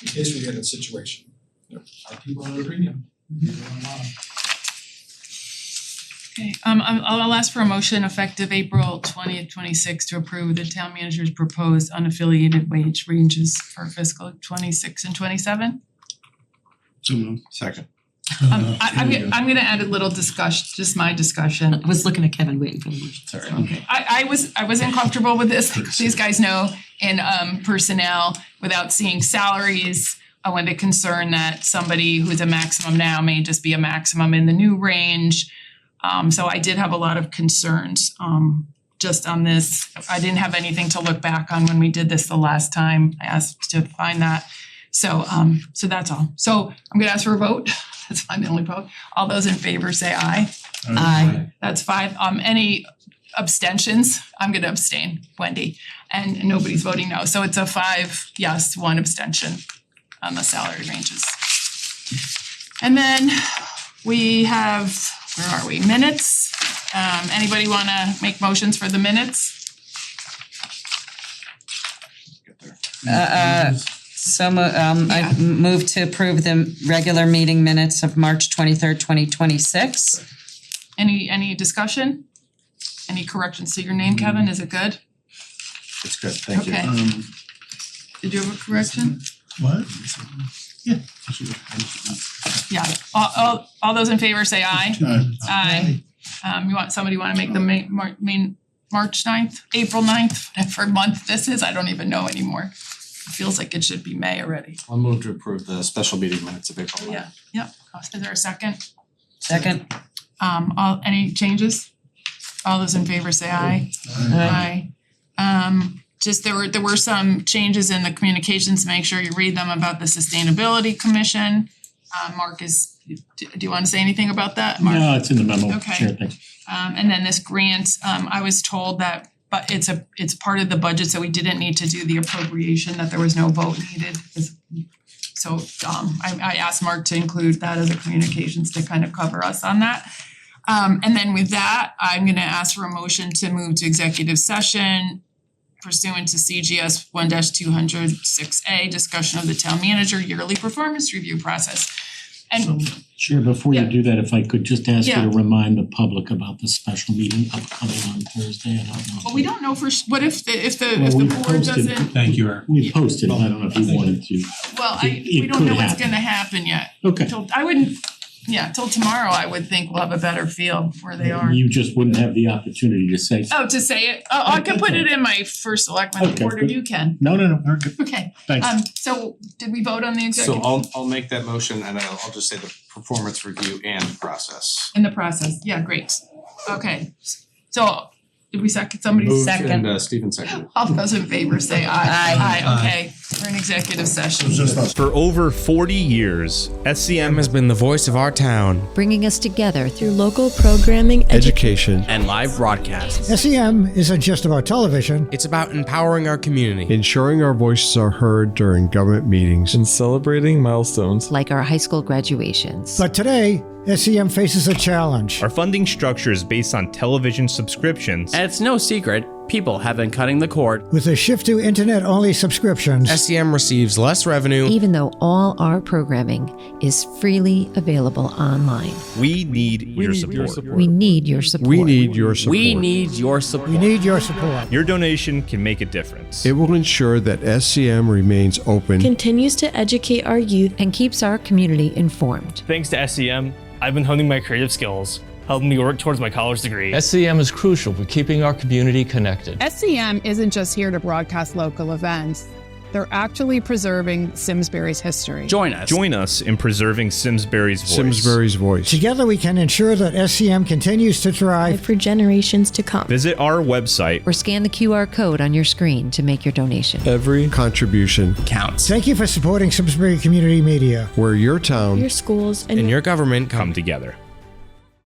in case we get in a situation. Our people are at a premium. Okay, I'll ask for a motion effective April 20th, 26 to approve the town manager's proposed unaffiliated wage ranges for fiscal 26 and 27. So moved. Second. I'm gonna add a little discussion, just my discussion. I was looking at Kevin waiting for the motion. Sorry. Okay, I wasn't comfortable with this, these guys know, in personnel without seeing salaries. I wanted to concern that somebody who's a maximum now may just be a maximum in the new range. So I did have a lot of concerns just on this. I didn't have anything to look back on when we did this the last time. I asked to find that. So that's all. So I'm gonna ask for a vote. That's fine, the only vote. All those in favor say aye. Aye. That's 5. Any abstentions? I'm gonna abstain, Wendy. And nobody's voting no. So it's a 5 yes, 1 abstention on the salary ranges. And then we have, where are we? Minutes. Anybody wanna make motions for the minutes? I move to approve the regular meeting minutes of March 23rd, 2026. Any discussion? Any corrections to your name, Kevin? Is it good? It's good, thank you. Okay. Did you have a correction? What? Yeah, all those in favor say aye. Aye. Somebody wanna make the main March 9th, April 9th, whatever month this is, I don't even know anymore. It feels like it should be May already. I'll move to approve the special meeting minutes of April 9th. Yeah. Is there a second? Second. Any changes? All those in favor say aye. Aye. Just there were some changes in the communications, make sure you read them, about the Sustainability Commission. Mark do you wanna say anything about that, Mark? No, it's in the memo. Okay. Sure, thanks. And then this grant, I was told that, but it's part of the budget, so we didn't need to do the appropriation, that there was no vote needed. So I asked Mark to include that as a communications to kind of cover us on that. And then with that, I'm gonna ask for a motion to move to executive session pursuant to CGS 1-206A, discussion of the town manager yearly performance review process. And Sure, before you Yeah. do that, if I could just ask you Yeah. to remind the public about the special meeting upcoming on Thursday, I don't know. well, we don't know what if the Well, we board posted- doesn't, Thank you, Eric. We posted, I don't know if you wanted to. well, It we don't could know what's happen. gonna happen yet. Okay. Till tomorrow, I would think we'll have a better feel where they are. You just wouldn't have the opportunity to say. Oh, to say it, I can put it in my first selectman Okay, report, or good. you can. No, we're good. Okay, Thanks. so did we vote on the So executive I'll make that motion and I'll just say the performance review and process. in the process? Yeah, great. Okay, so did we somebody Moved second? and Stephen seconded. All those in favor say aye. Aye. Okay, we're in executive session. For over 40 years, SCM has been the voice of our town. Bringing us together through local programming, Education and live broadcasts. SEM isn't just about television. It's about empowering our community, ensuring our voices are heard during government meetings, and celebrating milestones. like our high school graduations. But today, SEM faces a challenge. Our funding structure is based on television subscriptions. And it's no secret, people have been cutting the cord. With a shift to internet-only subscriptions, SEM receives less revenue. Even though all our programming is freely available online. We need your support. We need your support. We need your support. We need your support. we need your support. Your donation can make a difference. It will ensure that SCM remains open. Continues to educate our youth and keeps our community informed. Thanks to SEM, I've been honing my creative skills, helping me work towards my college degree. SCM is crucial for keeping our community connected. SCM isn't just here to broadcast local events. They're actually preserving Simsbury's history. Join us in preserving Simsbury's voice. Simsbury's voice. Together we can ensure that SCM continues to thrive For generations to come. Visit our website Or scan the QR code on your screen to make your donation. Every contribution counts. Thank you for supporting Simsbury Community Media. where your town Your schools and your government come together.